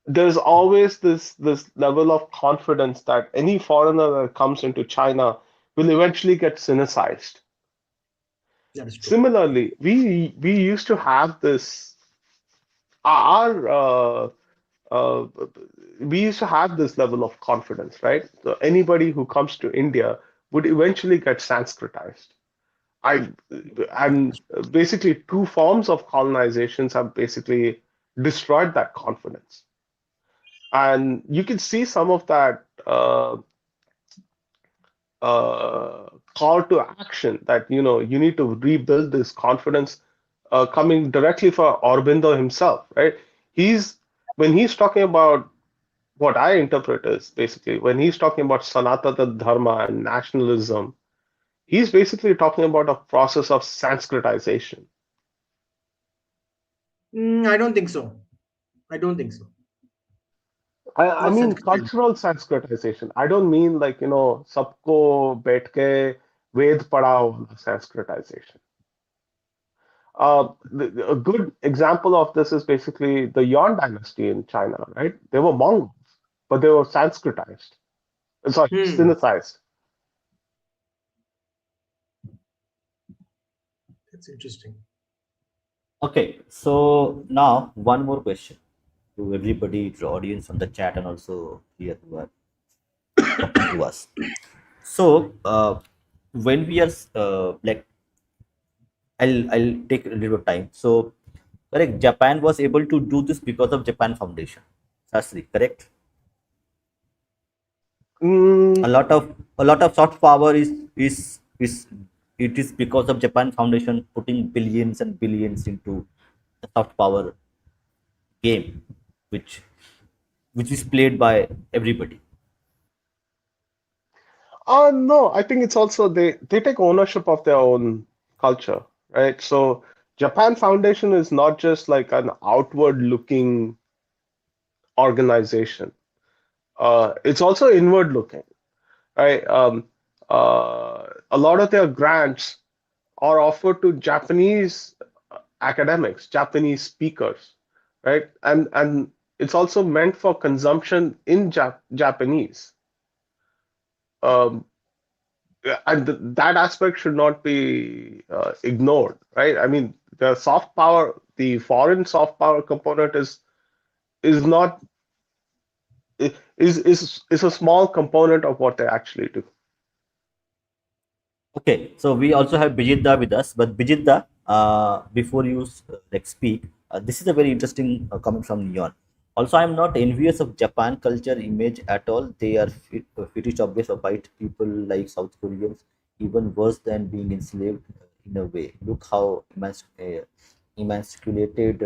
there's always this level of confidence that any foreigner that comes into China will eventually get cynicized. That is true. Similarly, we used to have this our uh, we used to have this level of confidence, right? So anybody who comes to India would eventually get Sanskritized. I and basically two forms of colonizations have basically destroyed that confidence, and you can see some of that call to action that you need to rebuild this confidence coming directly from Aurobindo himself, right? He's when he's talking about what I interpret is basically when he's talking about Sanatana Dharma and nationalism, he's basically talking about a process of Sanskritization. I don't think so. I don't think so. I What's mean Sanskrit? cultural Sanskritization. I don't mean like, sabko betke Ved padhao Sanskritization. A good example of this is basically the Yuan dynasty in China, right? They were Mongols, but they were Sanskritized. Sorry, Hmm. Sinicized. That's interesting. Okay, so now one more question to everybody, to the audience on the chat, and also here who are talking to us. So, when we are like, I'll take a little time. So, correct, Japan was able to do this because of Japan Foundation. Sastri, correct? a lot of soft power is it is because of Japan Foundation putting billions and billions into the soft power game, which is played by everybody. No, I think it's also they take ownership of their own culture, right? So Japan Foundation is not just like an outward looking organization. It's also inward looking, right? A lot of their grants are offered to Japanese academics, Japanese speakers, right? And it's also meant for consumption in Japanese. Um, and that aspect should not be ignored, right? I mean, the soft power, the foreign soft power component is not is a small component of what they actually do. Okay, so we also have Bijitda with us, but Bijitda, before you like speak, this is a very interesting comment from Neon. Also, I'm not envious of Japan culture image at all. They are fetish objects of white people like South Koreans, even worse than being enslaved in a way. Look how emasculated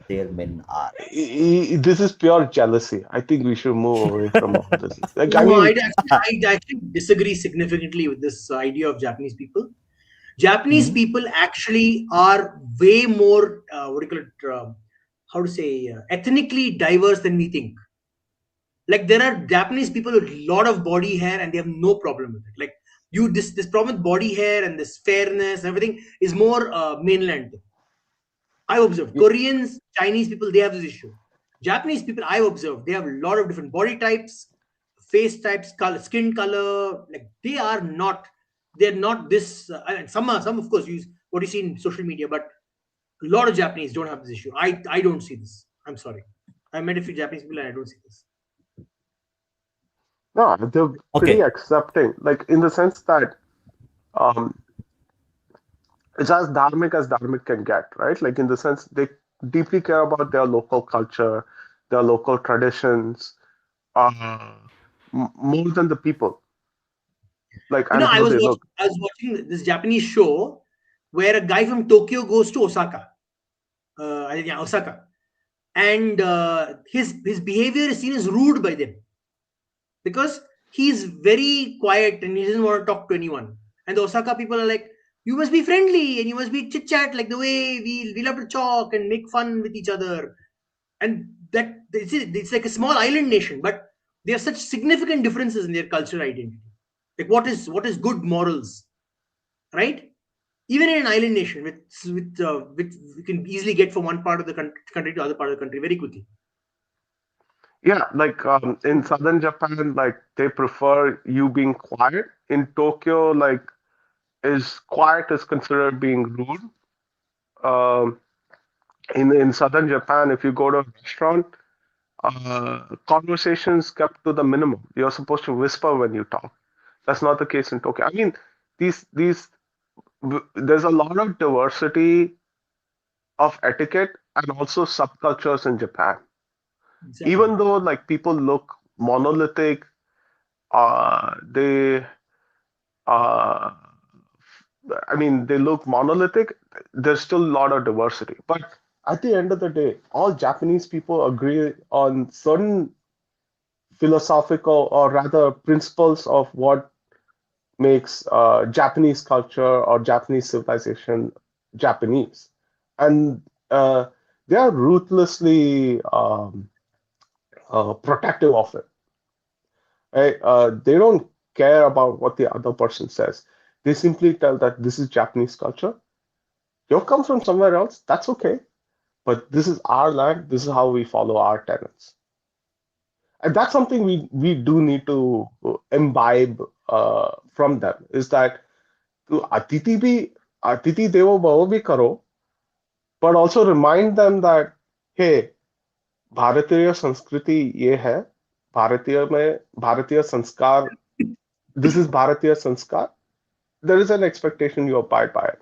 their men are. This is pure jealousy. I think we should move away from all this. Like, I No, mean, I actually disagree significantly with this idea of Japanese people. Japanese Mhm. people actually are way more, what do you call it, how to say, ethnically diverse than we think. Like there are Japanese people with a lot of body hair and they have no problem with it. Like this problem with body hair and this fairness and everything is more mainland thing. I've observed Koreans, Chinese people, they have this issue. Japanese people, I've observed, they have a lot of different body types, face types, color, skin color. Like they're not this. And some of course use what you see in social media, but a lot of Japanese don't have this issue. I don't see this. I'm sorry. I met a few Japanese people and I don't see this. no, they're pretty Okay, accepting, like in the sense that um, it's as dharmic can get, right? Like in the sense they deeply care about their local culture, their local traditions, uh, more than the people, like You know, and how they look. I was watching this Japanese show where a guy from Tokyo goes to Osaka. I think yeah, Osaka, and his behavior is seen as rude by them because he's very quiet and he doesn't want to talk to anyone. And the Osaka people are like, you must be friendly and you must be chit chat like the way we love to talk and make fun with each other. And that it's like a small island nation, but there are such significant differences in their cultural identity. Like what is good morals, right? Even in an island nation, with we can easily get from one part of the country to other part of the country very quickly. Yeah, like in southern Japan, like they prefer you being quiet. In Tokyo, like is quiet is considered being rude. Um, in southern Japan, if you go to a restaurant, conversations kept to the minimum. You're supposed to whisper when you talk. That's not the case in Tokyo. I mean, there's a lot of diversity of etiquette and also subcultures in Japan. Exactly. Even though like people look monolithic, they uh, I mean, they look monolithic. There's still a lot of diversity. But at the end of the day, all Japanese people agree on certain philosophical or rather principles of what makes Japanese culture or Japanese civilization Japanese. And uh, they are ruthlessly protective of it. Right? They don't care about what the other person says. They simply tell that this is Japanese culture. You come from somewhere else, that's okay. But this is our land. This is how we follow our tenets. And that's something we do need to imbibe from them. Is that to Atiti Devo Bhava bhi karo, but also remind them that hey, भारतीय संस्कृति ये है भारतीय संस्कार this is भारतीय संस्कार there is an expectation you abide by it.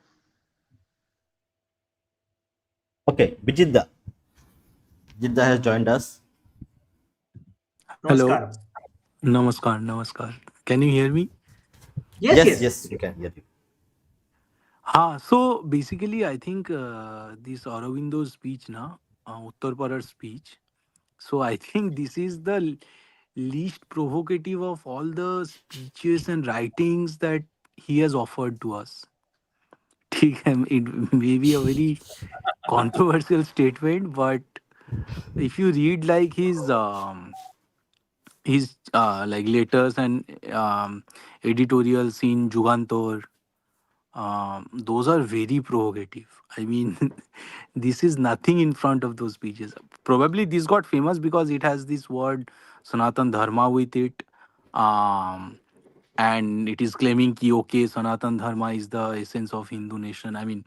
okay, Bijitda. Bijitda has joined us. Hello, Namaskaram. namaskar, namaskar. Can you hear me? Yes, Yes, yes. yes, we can hear you. So basically, I think this Aurobindo's speech, na, Uttar Parad speech. So I think this is the least provocative of all the speeches and writings that he has offered to us. ठीक है, it may be a very controversial statement, but if you read like his like letters and editorials in Jugantor, those are very provocative. I mean, this is nothing in front of those speeches. Probably this got famous because it has this word Sanatan Dharma with it. Um, and it is claiming ki okay, Sanatan Dharma is the essence of Hindu nation. I mean,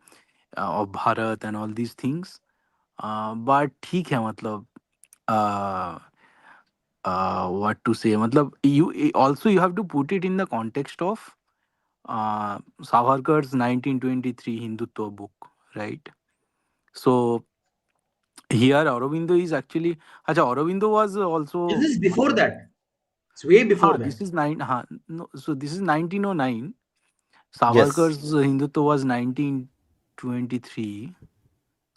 of Bharat and all these things. But ठीक है मतलब uh, what to say मतलब you also you have to put it in the context of Savarkar's 1923 Hindutva book, right? So here Aurobindo is actually, acha, Aurobindo was This also, is before matlab, that. It's way before ha, that. this is no, so this is 1909. Yes. Savarkar's Hindutva was 1923,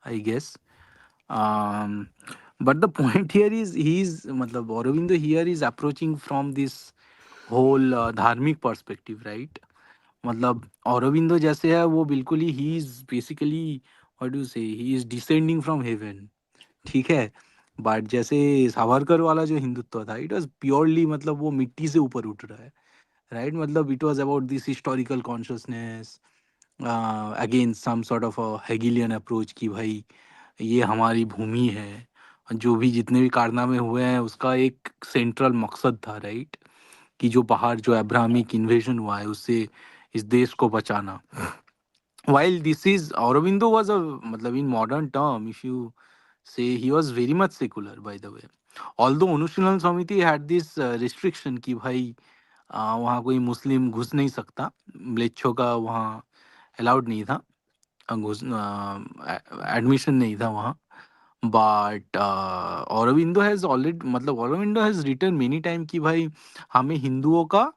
I guess. Um, but the point here is he's, matlab, Aurobindo here is approaching from this whole dharmic perspective, right? मतलब औरोबिंदो जैसे है वो बिल्कुल ही he is basically what do say he is descending from heaven, ठीक है। But जैसे सावरकर वाला जो हिंदुत्व था इट वाज प्योरली मतलब वो मिट्टी से ऊपर उठ रहा है, राइट। मतलब it was about this historical consciousness against some sort of a Hegelian approach कि भाई ये हमारी भूमि है, जो भी जितने भी कारनामे हुए हैं उसका एक सेंट्रल मकसद था, राइट। कि जो बाहर जो अब्राहमिक इन्वेजन हुआ है उससे इस देश को बचाना। While this is Aurobindo was a matlab in modern term, if you say he was very much secular, by the way. Although Anushilan Samiti had this restriction कि भाई वहाँ कोई मुस्लिम घुस नहीं सकता, म्लेच्छों का वहाँ अलाउड नहीं था, घुस एडमिशन नहीं था वहाँ। बट औरबिंदो हैज ऑलरेडी मतलब Aurobindo has return many time कि भाई हमें हिंदुओं का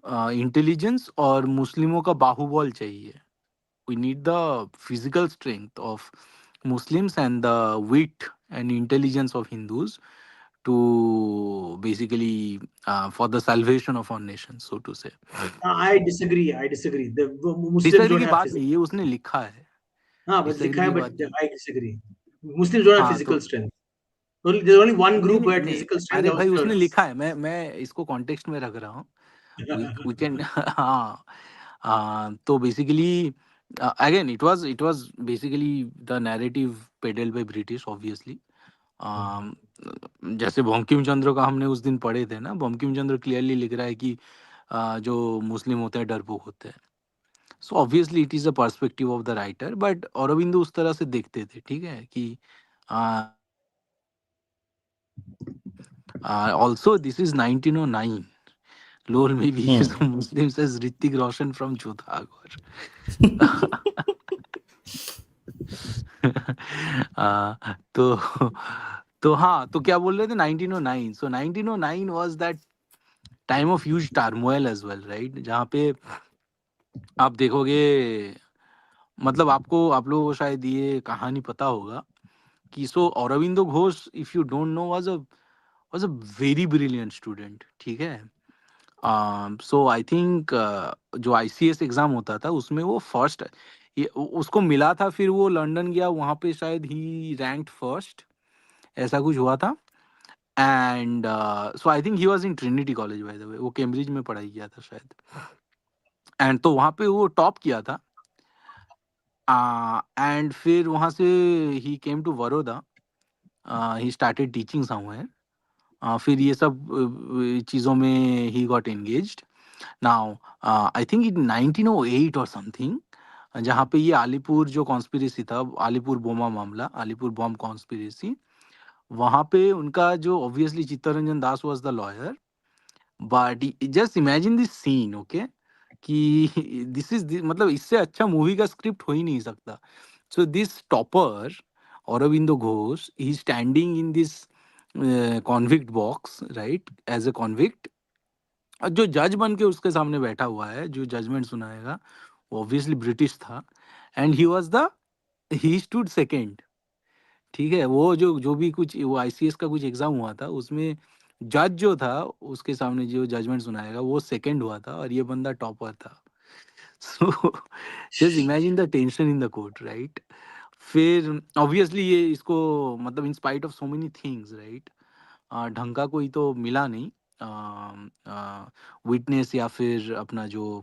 इंटेलिजेंस और मुस्लिमों का बाहुबल चाहिए। We need the physical strength of Muslims and the wit and intelligence of Hindus to basically for the salvation of our nation, so to say. I disagree. I disagree. The Muslims disagree don't की have बात physical. नहीं, ये उसने लिखा है। But disagree likha hai, की but बात नहीं। I disagree. Muslims don't have हाँ physical तो strength. There's only one नहीं group who नहीं had नहीं, physical strength. अरे That was भाई उसने Turks. लिखा है, मैं इसको कॉन्टेक्स्ट में रख रहा हूँ। वी कैन हाँ। तो basically again it was basically the narrative peddled by British obviously. Um, जैसे बंकिम चंद्र का हमने उस दिन पढ़े थे ना, बंकिम चंद्र क्लियरली लिख रहा है कि जो मुस्लिम होते हैं डरपोक होते हैं। So obviously it is a perspective of the writer, but Aurobindo उस तरह से देखते थे, ठीक है कि also this is 1909, Lord, maybe Hmm. some Muslim says Ritik Roshan from Jodhagor. तो तो हाँ, तो क्या बोल रहे थे 1909। So 1909 was that time of huge turmoil as well, right. जहाँ पे आप देखोगे मतलब आपको आप लोगों को शायद ये कहानी पता होगा कि so Aurobindo Ghosh, if you don't know, was a very brilliant student, ठीक है। सो आई थिंक जो आईसीएस एग्जाम होता था उसमें वो फर्स्ट, ये उसको मिला था, फिर वो लंदन गया, वहाँ पे शायद ही रैंक्ड फर्स्ट, ऐसा कुछ हुआ था। And so I think he was in Trinity college, by the way वो कैम्ब्रिज में पढ़ाई किया था शायद। एंड तो वहाँ पे वो टॉप किया था। एंड फिर वहाँ से he came to Baroda, he started teaching somewhere. फिर ये सब चीज़ों में he got engaged. Now I think in 1908 or something, जहाँ पे ये अलीपुर जो कॉन्स्पिरेसी था, अलीपुर बोमा मामला, अलीपुर बॉम्ब कॉन्स्पिरेसी, वहाँ पे उनका जो obviously Chittaranjan Das was the lawyer, but just imagine this scene, okay, कि दिस इज मतलब इससे अच्छा मूवी का स्क्रिप्ट हो ही नहीं सकता। So this topper Aurobindo Ghosh, he's standing in this convict box, right, as a convict, जो जज बन के उसके सामने बैठा हुआ है, जो जजमेंट सुनाएगा, वो ऑब्वियसली ब्रिटिश था, एंड ही स्टूड सेकेंड। ठीक है, वो जो जो भी कुछ वो आईसीएस का कुछ एग्जाम हुआ था, उसमें जज जो था उसके सामने जो जजमेंट सुनाएगा वो सेकंड हुआ था, और ये बंदा टॉपर था। So just imagine the tension in the court, right? फिर ऑब्वियसली ये इसको मतलब in spite of so many things, right, ढंग का कोई तो मिला नहीं विटनेस या फिर अपना जो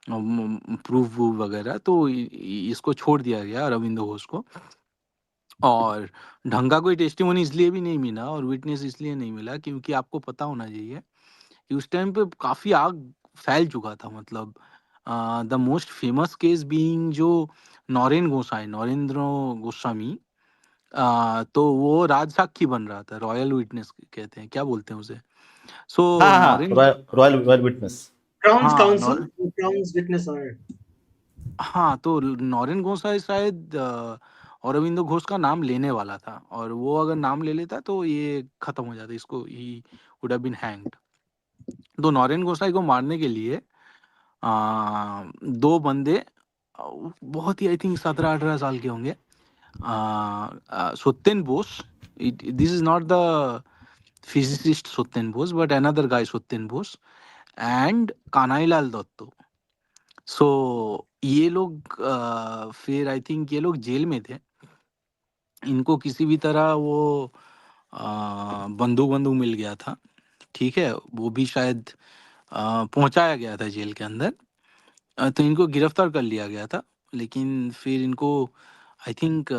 प्रूफ वगैरह, तो इसको छोड़ दिया गया अरविंदो घोष को। और ढंग का कोई टेस्टिमोनी इसलिए भी नहीं मिला और विटनेस इसलिए नहीं मिला क्योंकि आपको पता होना चाहिए कि उस टाइम पे काफ़ी आग फैल चुका था। मतलब the most famous case being जो नरेंद्र गोस्वामी, तो वो राज साक्षी बन रहा था, रॉयल विटनेस कहते हैं, क्या बोलते हैं उसे। सो हाँ हाँ हाँ, Narendra, royal royal witness. Crown's हाँ counsel, Crown's witness on it. हाँ, तो नरेंद्र गोसाई शायद औरबिंदो घोष का नाम लेने वाला था, और वो अगर नाम ले लेता तो ये खत्म हो जाता, इसको he would have been hanged. तो नरेंद्र गोसाई को मारने के लिए दो बंदे, बहुत ही आई थिंक 17-18 साल के होंगे, Satyen Bose, this is not the physicist Satyendra Bose, but another guy Satyendra Bose and Kanailal Dutta. So ये लोग फिर आई थिंक ये लोग जेल में थे। इनको किसी भी तरह वो बंदूक बंदूक मिल गया था, ठीक है, वो भी शायद पहुंचाया गया था जेल के अंदर। तो इनको गिरफ्तार कर लिया गया था, लेकिन फिर इनको आई थिंक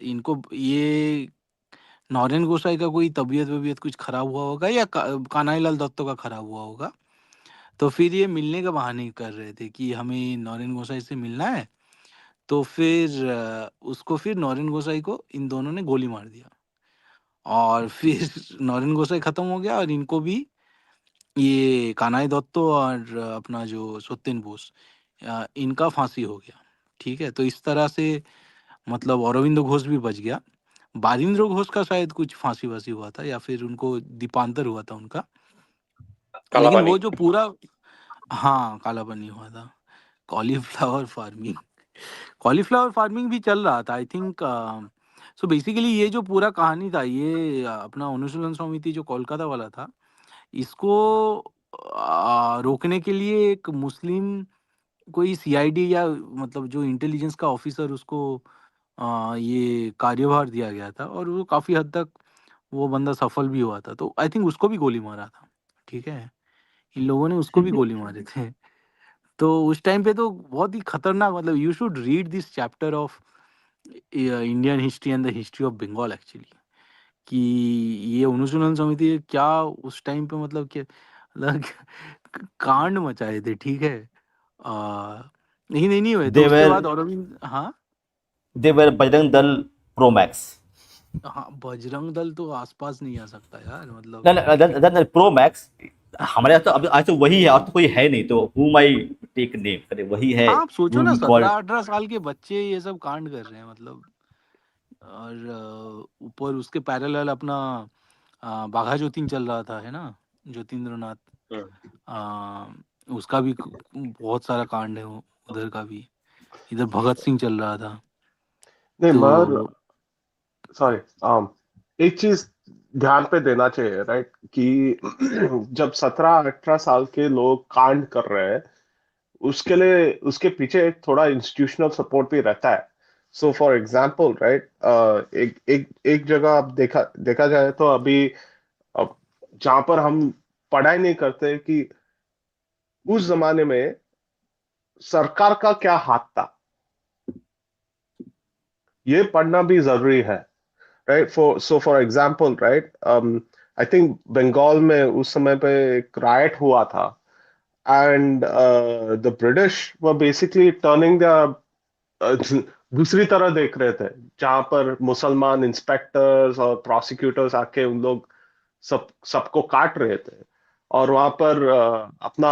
इनको ये नौरेन गोसाई का कोई तबीयत वबीयत कुछ खराब हुआ होगा या कान्हाईलाल दत्तो का खराब हुआ होगा। तो फिर ये मिलने का बहाने कर रहे थे कि हमें नौरेन गोसाई से मिलना है। तो फिर उसको फिर नौरेन गोसाई को इन दोनों ने गोली मार दिया, और फिर नौरेन गोसाई खत्म हो गया, और इनको भी ये कानाई दत्तो और अपना जो सत्येन बोस, इनका फांसी हो गया। ठीक है, तो इस तरह से मतलब औरोबिंदो घोष भी बच गया। बारिंद्र घोष का शायद कुछ फांसी वासी हुआ था या फिर उनको दीपांतर हुआ था उनका, काला लेकिन पानी। वो जो पूरा, हाँ, काला पन्नी हुआ था। कॉलीफ्लावर फार्मिंग, कॉलीफ्लावर फार्मिंग भी चल रहा था आई थिंक। सो बेसिकली ये जो पूरा कहानी था, ये अपना अनुशीलन समिति जो कोलकाता वाला था, इसको रोकने के लिए एक मुस्लिम कोई सीआईडी या मतलब जो इंटेलिजेंस का ऑफिसर, उसको ये कार्यभार दिया गया था, और वो काफ़ी हद तक वो बंदा सफल भी हुआ था। तो आई थिंक उसको भी गोली मारा था, ठीक है, इन लोगों ने उसको भी गोली मारे थे। तो उस टाइम पे तो बहुत ही खतरनाक, मतलब you should read this chapter of Indian history and the history of Bengal actually, कि ये अनुशीलन समिति क्या उस टाइम पे मतलब कि मतलब कांड मचाए थे, ठीक है। आ, लेकिन नहीं हुए, तो दे उसके वेर बाद औरबिंद, हाँ। They were Bajrang Dal pro max. हाँ, बजरंग दल तो आसपास नहीं आ सकता यार, मतलब। ना प्रो मैक्स हमारे यहाँ तो अब आज तो वही है, और तो कोई है नहीं, तो हु माई टेक नेम करे, वही है। हाँ, आप सोचो हु ना, वी कॉल्ड। 17-18 साल के बच्चे ये सब कांड कर रहे हैं, मतलब। और ऊपर उसके पैरेलल अपना बाघा ज्योतिन चल रहा था, है ना, ज्योतिन्द्रनाथ, हम्म। उसका भी बहुत सारा कांड है उधर का भी। इधर भगत सिंह चल रहा था। नहीं तो मगर सॉरी, एक चीज ध्यान पे देना चाहिए, राइट, कि जब 17-18 साल के लोग कांड कर रहे हैं, उसके लिए उसके पीछे एक थोड़ा इंस्टीट्यूशनल सपोर्ट भी रहता है। सो फॉर एग्जाम्पल, राइट, एक एक एक जगह आप देखा देखा जाए तो अभी अब जहां पर हम पढ़ाई नहीं करते कि उस जमाने में सरकार का क्या हाथ था, ये पढ़ना भी जरूरी है, right. For example, right, I think Bengal में उस समय पे एक राइट हुआ था, and the British were basically turning the दूसरी तरह देख रहे थे, जहां पर मुसलमान इंस्पेक्टर्स और प्रोसिक्यूटर्स आके उन लोग सबको काट रहे थे। और वहां पर अपना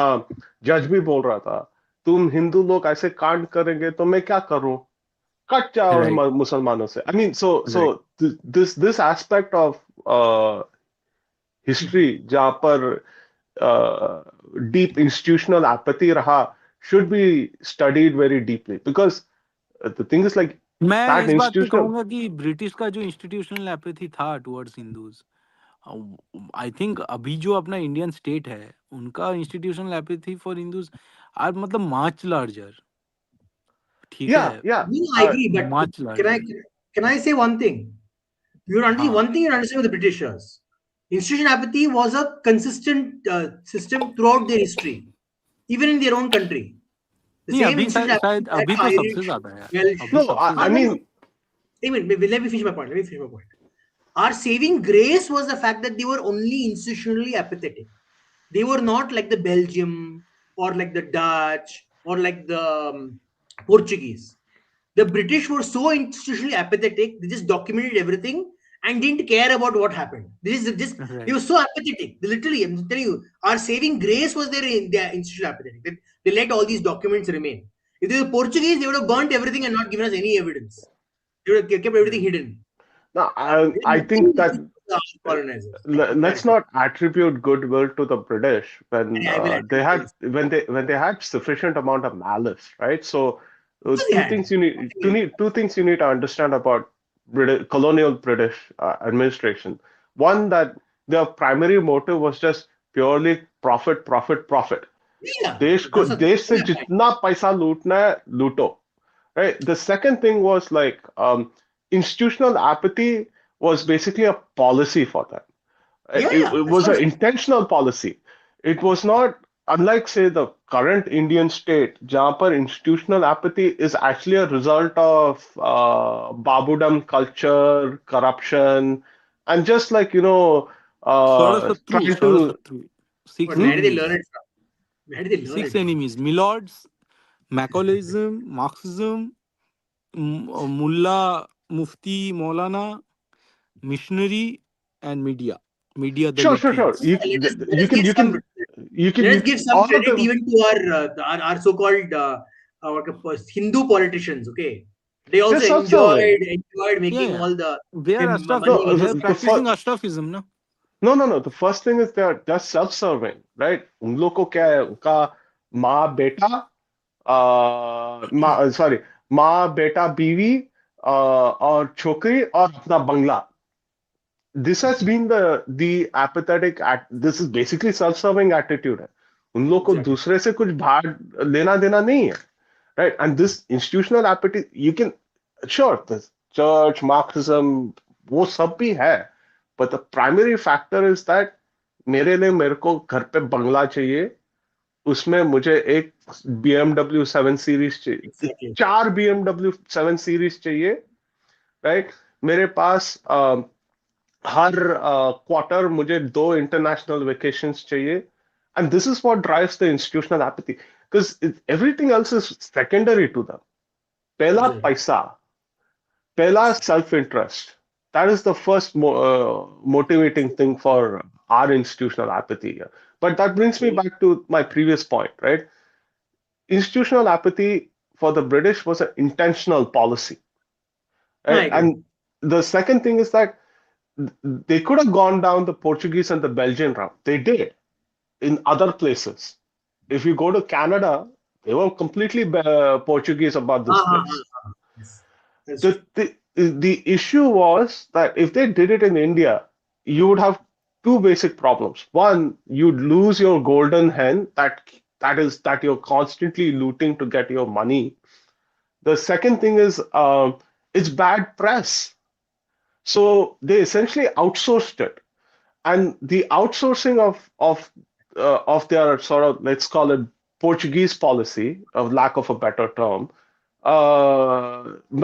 जज भी बोल रहा था, तुम हिंदू लोग ऐसे कांड करेंगे तो मैं क्या करूं, कट जाओ राइट मुसलमानों से। I mean, so right this aspect of history, जहां पर deep institutional apathy raha should be studied very deeply, because the thing is like मैं that इस बात पे institutional. कहूंगा कि ब्रिटिश का जो इंस्टीट्यूशनल एपैथी था टुवर्ड्स हिंदूज, आई थिंक अभी जो अपना इंडियन स्टेट है उनका institutional apathy for Hindus are मतलब मच लार्जर, ठीक Yeah, है, yeah. No, I agree, but much can I larger. can I say one thing? हाँ, One thing you understand with the Britishers, institution apathy was a consistent system throughout their history, even in their own country. The नहीं same अभी institution apathy शायद that अभी तो सबसे Irish, ज्यादा है यार, Welsh. अभी No, सबसे I No, ज्यादा. no. mean, Let me finish my point. Let me finish my point. Our saving grace was the fact that they were only institutionally apathetic. They were not like the Belgium or like the Dutch or like the Portuguese. The British were so institutionally apathetic, they just documented everything and didn't care about what happened. This is just they right. were so apathetic. They literally, I'm telling you, our saving grace was their institutional apathetic. They let all these documents remain. If they were Portuguese, they would have burnt everything and not given us any evidence. They would have kept everything hidden. no, They had I think nothing to that do with the colonizers let's comparatively. not attribute goodwill to the British when I will they attribute had this. when they had sufficient amount of malice, right? So Of course they had. two things you need to understand about colonial British administration. One, that their primary motive was just purely profit, profit, profit. Yeah, देश से yeah, fine. जितना पैसा लूटना है लूटो, right? The second thing was like institutional apathy was basically a policy for them. Yeah, It that's was what I'm an saying. intentional policy. It was not unlike, say, the current Indian state, जहाँ पर institutional apathy is actually a result of Babudam culture, corruption, and just like shadshatru, trying to. Shadshatru, six But where did they enemies, learn it from? Where did they learn six it from? Enemies, milords, Macaulayism, Marxism, mullah, mufti, maulana, missionary and media, media the Sure, sure, sure. Literates. Let us give some let us give some All of credit them. even to our so-called Hindu politicians. Okay, they They're also self-serving. enjoyed या making या all the they are Ashraf, money No, which they is are the first. Practising Ashrafism ना. No, no, no. The first thing is they're just self-serving, right? उन लोग को क्या है? उनका माँ बेटा, माँ सॉरी, माँ बेटा बीवी, और छोकरी और अपना बंगला. This has been the apathetic act. This is basically self-serving attitude है. उन लोग को exactly. दूसरे से कुछ भाग लेना देना नहीं है, right? And this institutional apathy, you can, sure, the church, Marxism, वो सब भी है, but the primary factor is that मेरे को घर पे बंगला चाहिए, उसमें मुझे एक BMW 7 सीरीज चाहिए, Exactly. 4 BMW 7 सीरीज चाहिए, राइट? मेरे पास हर क्वार्टर मुझे 2 इंटरनेशनल वेकेशंस चाहिए, and this is what drives the institutional apathy, because everything else is secondary to the पहला Exactly. पैसा, पहला self interest. That is the first motivating thing for our institutional apathy here. But that brings me back to my previous point, right? Institutional apathy for the British was an intentional policy, No, I right? agree. And the second thing is that they could have gone down the Portuguese and the Belgian route. They did in other places. If you go to Canada, they were completely Portuguese about this place. Yes, that's true. The issue was that if they did it in India, you would have two basic problems. One, you'd lose your golden hen, that you're constantly looting to get your money. The second thing is it's bad press. So they essentially outsourced it, and the outsourcing of their sort of, let's call it, Portuguese policy, of lack of a better term,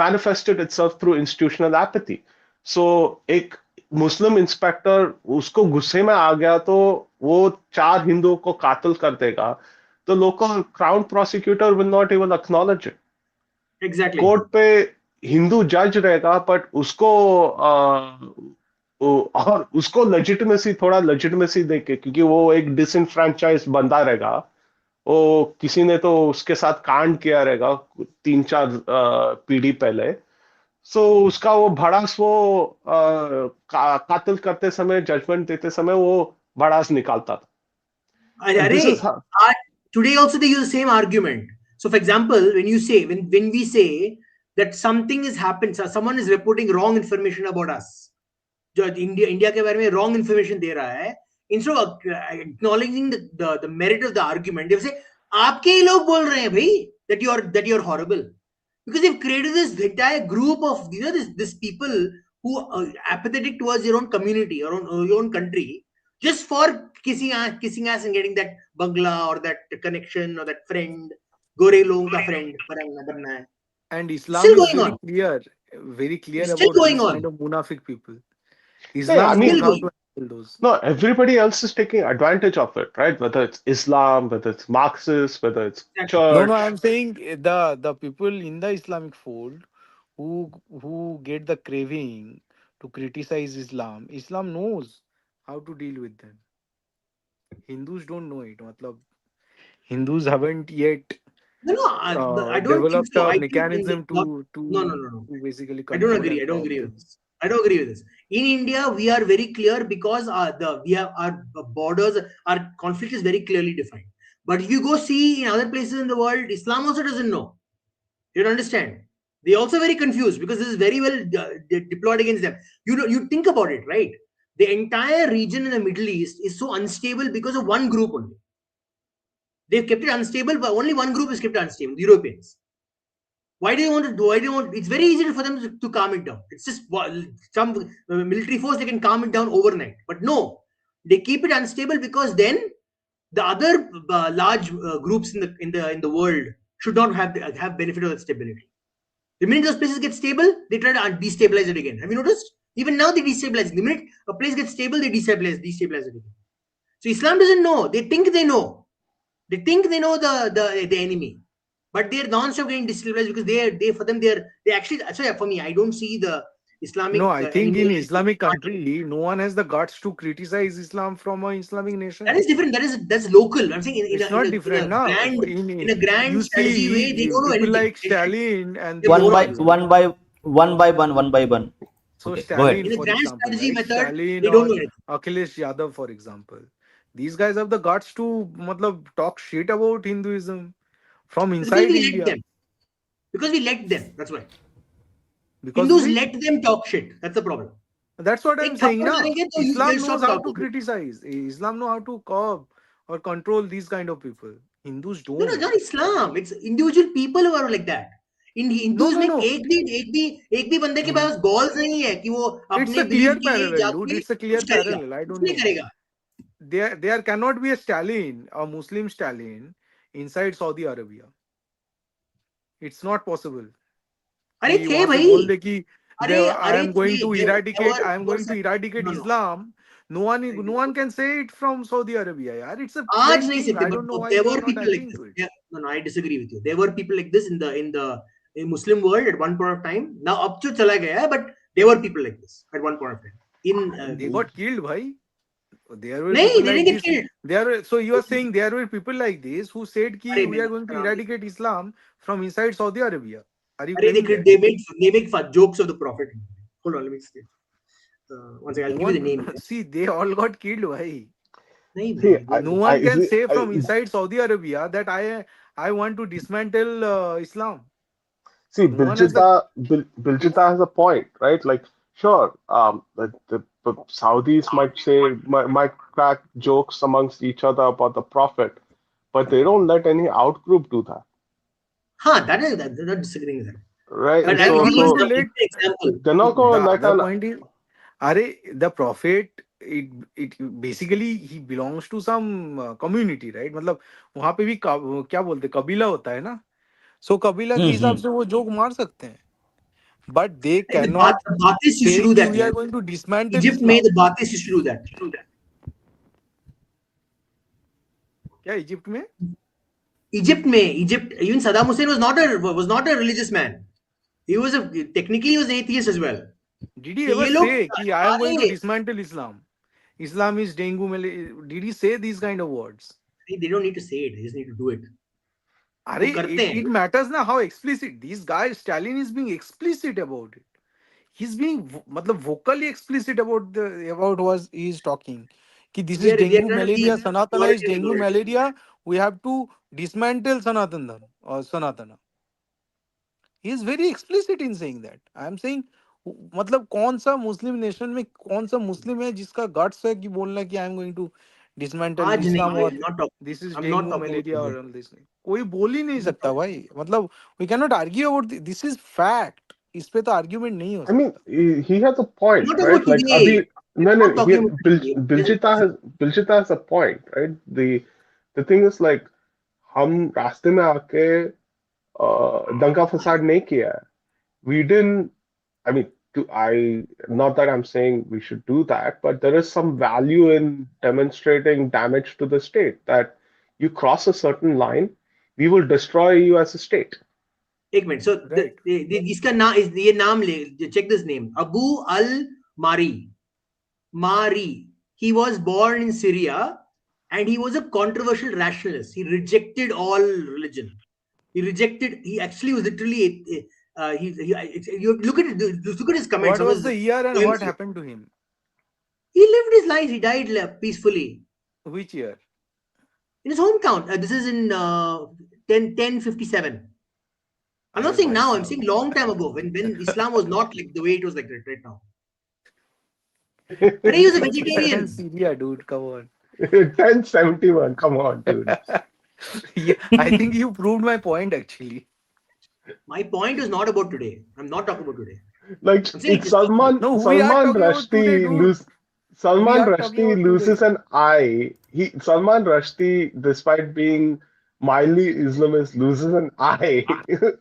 manifested itself through institutional apathy. So एक मुस्लिम inspector उसको गुस्से में आ गया तो वो 4 हिंदुओं को कातिल कर देगा, the local crown prosecutor will not even acknowledge it. Exactly. Court पे हिंदू जज रहेगा, बट उसको और उसको लेजिटिमेसी, थोड़ा लेजिटिमेसी देके, क्योंकि वो एक डिसइनफ्रेंचाइज बंदा रहेगा, वो किसी ने तो उसके साथ कांड किया रहेगा 3-4 पीढ़ी पहले, सो उसका वो भड़ास, वो कातिल करते समय, जजमेंट देते समय वो भड़ास निकालता था. And this is Array, how, today also they use the same argument. So, for example, when we say that something has happened, so someone is reporting wrong information about us, जो India के बारे में wrong information दे रहा है, instead of acknowledging the merit of the argument, they say आपके ही लोग बोल रहे हैं भाई that you're horrible, because they've created this entire group of this people who are apathetic towards your own community, your own country, just for kissing ass and getting that bangla or that connection or that friend, gore लोगों का friend बनना है. And Islam Still is going on. very clear It's still about going these on. kind of munafiq people. yeah, I Islam mean, knows Still how going. to handle those. no, everybody else is taking advantage of it, right? Whether it's Islam, whether it's Marxist, whether it's Exactly. No, church. I'm saying the people in the Islamic fold who get the craving to criticize Islam. Islam knows how to deal with them. Hindus don't know it. Matlab, Hindus haven't yet No, I don't think developed so. a I think mechanism no, no, no, no. to basically I don't control agree. and I don't curb agree with them. this. I don't agree with this. In India, we are very clear because we have our borders, our conflict is very clearly defined. But if you go see in other places in the world, Islam also doesn't know. You don't understand. They also very confused because this is very well deployed against them. You think about it, right? The entire region in the Middle East is so unstable because of one group only. They've kept it unstable, but only one group is kept unstable, the Europeans. Why do you want to do? Why do you want? It's very easy for them to calm it down. It's just some military force, they can calm it down overnight. But no, they keep it unstable because then the other large groups in the world should not have benefit of that stability. The minute those places get stable, they try to destabilize it again. Have you noticed? Even now they destabilize. The minute a place gets stable, they destabilize it again. So Islam doesn't know. They think they know. They think they know the enemy, but they're non-stop getting destabilized because they for them they actually. So yeah, for me, I don't see the No, Islamic I think enemy in as being Islamic part of it. country, no one has the guts to criticize Islam from a Islamic That nation. is different. That's local. I'm saying It's in not a in different a now. grand In in a grand you strategy way, they see don't know people anything. like Stalin and They're these One by guys, morons. right? one by one by one. So Okay, go ahead. Stalin, In a for grand example, strategy right? method, Stalin they don't know or anything Akhilesh Yadav, for example, these guys have the guts to matlab, talk shit about Hinduism from because inside we let India. them. Because we let them. That's why Because Hindus we let them talk shit. That's the problem. That's what I'm एक saying थप्पड़ now. मारेंगे तो Islam they'll knows stop how to talking. criticize. Islam know how to curb or control these kind of people. Hindus No, no, don't. not Islam. It's individual people who are like that. In No, Hindus no, में no. एक भी बंदे के In pass galls नहीं है कि वो It's अपने a बिलीव clear के लिए parallel, dude. जाके It's a clear कुछ करेगा, parallel. I कुछ don't नहीं know. करेगा. There cannot be a Stalin, a Muslim Stalin, inside Saudi Arabia. It's not possible. अरे कि थे वहां से भाई, बोल दे कि अरे I अरे am going थे, to there eradicate were I am there were going to eradicate no, no. Islam. No one can say it from Saudi Arabia. यार. It's a आज plain नहीं thing. सकते, I but don't know why there you are were not people like agreeing this. to it. Yeah, no, no, I disagree with you. There were people like this in Muslim world at one point of time. Now अब तो चला गया है, but there were people like this at one point of time. In They got killed, bhai. There were नहीं, people they didn't like get this. killed. So you are saying there were people like this who said कि अरे we मैं are going to आराम से eradicate Islam from inside Saudi Arabia. Are you अरे claiming that? they make jokes of the prophet. Hold on, let me see. One second, No I'll give you the one. name. See, they all got killed, bhai. नहीं See, भाई, I, No they one I, can see, say I from inside Saudi Arabia that I want to dismantle Islam. see, No one has the. Biljita has a point, right? Like, sure, the Saudis might say, might crack jokes amongst each other about the prophet, but they don't let any outgroup do that, हाँ, that is that. They're not disagreeing with that. right? But And They I'll are give so, not you going so to an let. example. they're not The going to let other an, point is, are the prophet. It basically he belongs to some community, right? मतलब वहां पे भी क्या बोलते हैं, कबीला होता है ना. So कबीला के हिसाब Hmm. से वो जोक मार सकते हैं. But they Like cannot the Baathis used to say do कि that, we man. are going to dismantle Egypt में Islam. the Baathis used to do that. क्या इजिप्ट में? Egypt, even Saddam Hussein was not a religious man. He was technically he was atheist as well. Did he तो ever ये लोग say कि I am going to सारे dismantle Islam? Islam is dengue. Did he say these kind of words? they don't need to say it. They just need to do it. Are वो करते it हैं. matters now how explicit these guys. Stalin is being explicit about it. He's being मतलब vocally explicit about what he is talking. कि this is We are dengue trying to malaria, leave Sanatana is purity in the dengue world. malaria. We have to dismantle Sanatan Dharma or Sanatana. He is very explicit in saying that. I am saying मतलब कौन सा मुस्लिम nation में कौन सा मुस्लिम है जिसका guts है कि बोलना कि I am going to dismantle आज नहीं, इस्लाम और this is I'm not dengue talking about malaria today. और ऑल दिस, कोई बोल ही नहीं I'm not सकता talking. भाई, मतलब we can not argue about this, is fact, इस पे तो आर्ग्यूमेंट नहीं हो I mean, सकता. he has a I'm point, not talking right? about Like today. Abhi, no, I'm no, not he, talking about today. Biljita has a point, right? The thing is like हम रास्ते में आके दंगा फसाद नहीं किया है. We didn't. I mean, not that I'm saying we should do that, but there is some value in demonstrating damage to the state that you cross a certain line, we will destroy you as a state. एक minute. So right. इसका नाम इस ये नाम ले, check this name. Abu al Mari. Mari. He was born in Syria, and he was a controversial rationalist. He rejected all religion. He rejected. He actually was literally. You look at it. Look at his comments, what some of was his the year and poems. What happened to him? He lived his life. He died peacefully which year? in his hometown. This is in 1057. I'm not अरे saying भाई now. I'm साहब. saying long time ago, when Islam was not like the way it was like right now. And he was a 1057 vegetarian. Syria, dude, come on. 1071, come on, dude. Yeah, I think you proved my point actually. My point is not about today. I'm not talking about today. Like I'm saying if it historically. No, we are Salman talking about today, Rushdie dude. lose We Salman are talking Rushdie about loses today. an eye. Salman Rushdie, despite being mildly Islamist, loses an eye.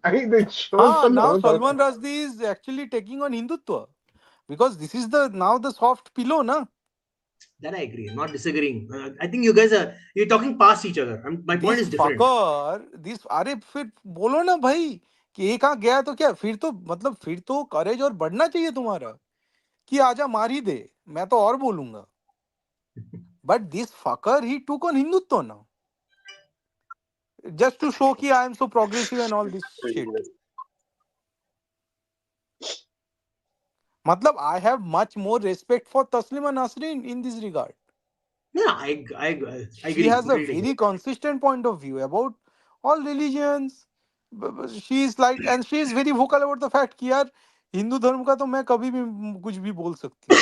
I mean, it shows the Now level of. Salman Rushdie is actually taking on Hindutva because this is the now the soft pillow, na? That I agree. I'm not disagreeing. I think you guys are you're talking past each other. My point This is different. fucker, this अरे फिर बोलो ना भाई कि एक आंख गया तो क्या, फिर तो मतलब फिर तो करेज और बढ़ना चाहिए तुम्हारा कि आजा मार ही दे, मैं तो और बोलूंगा. But this fucker he took on Hindutva now just to show कि I am so progressive and all this shit. मतलब I have much more respect for Taslima Nasreen in this regard. No, I She agree. has a Completely agree. very consistent point of view about all religions. She is like, and she is very vocal about the fact कि यार हिंदू धर्म का तो मैं कभी भी कुछ भी बोल सकती हूँ.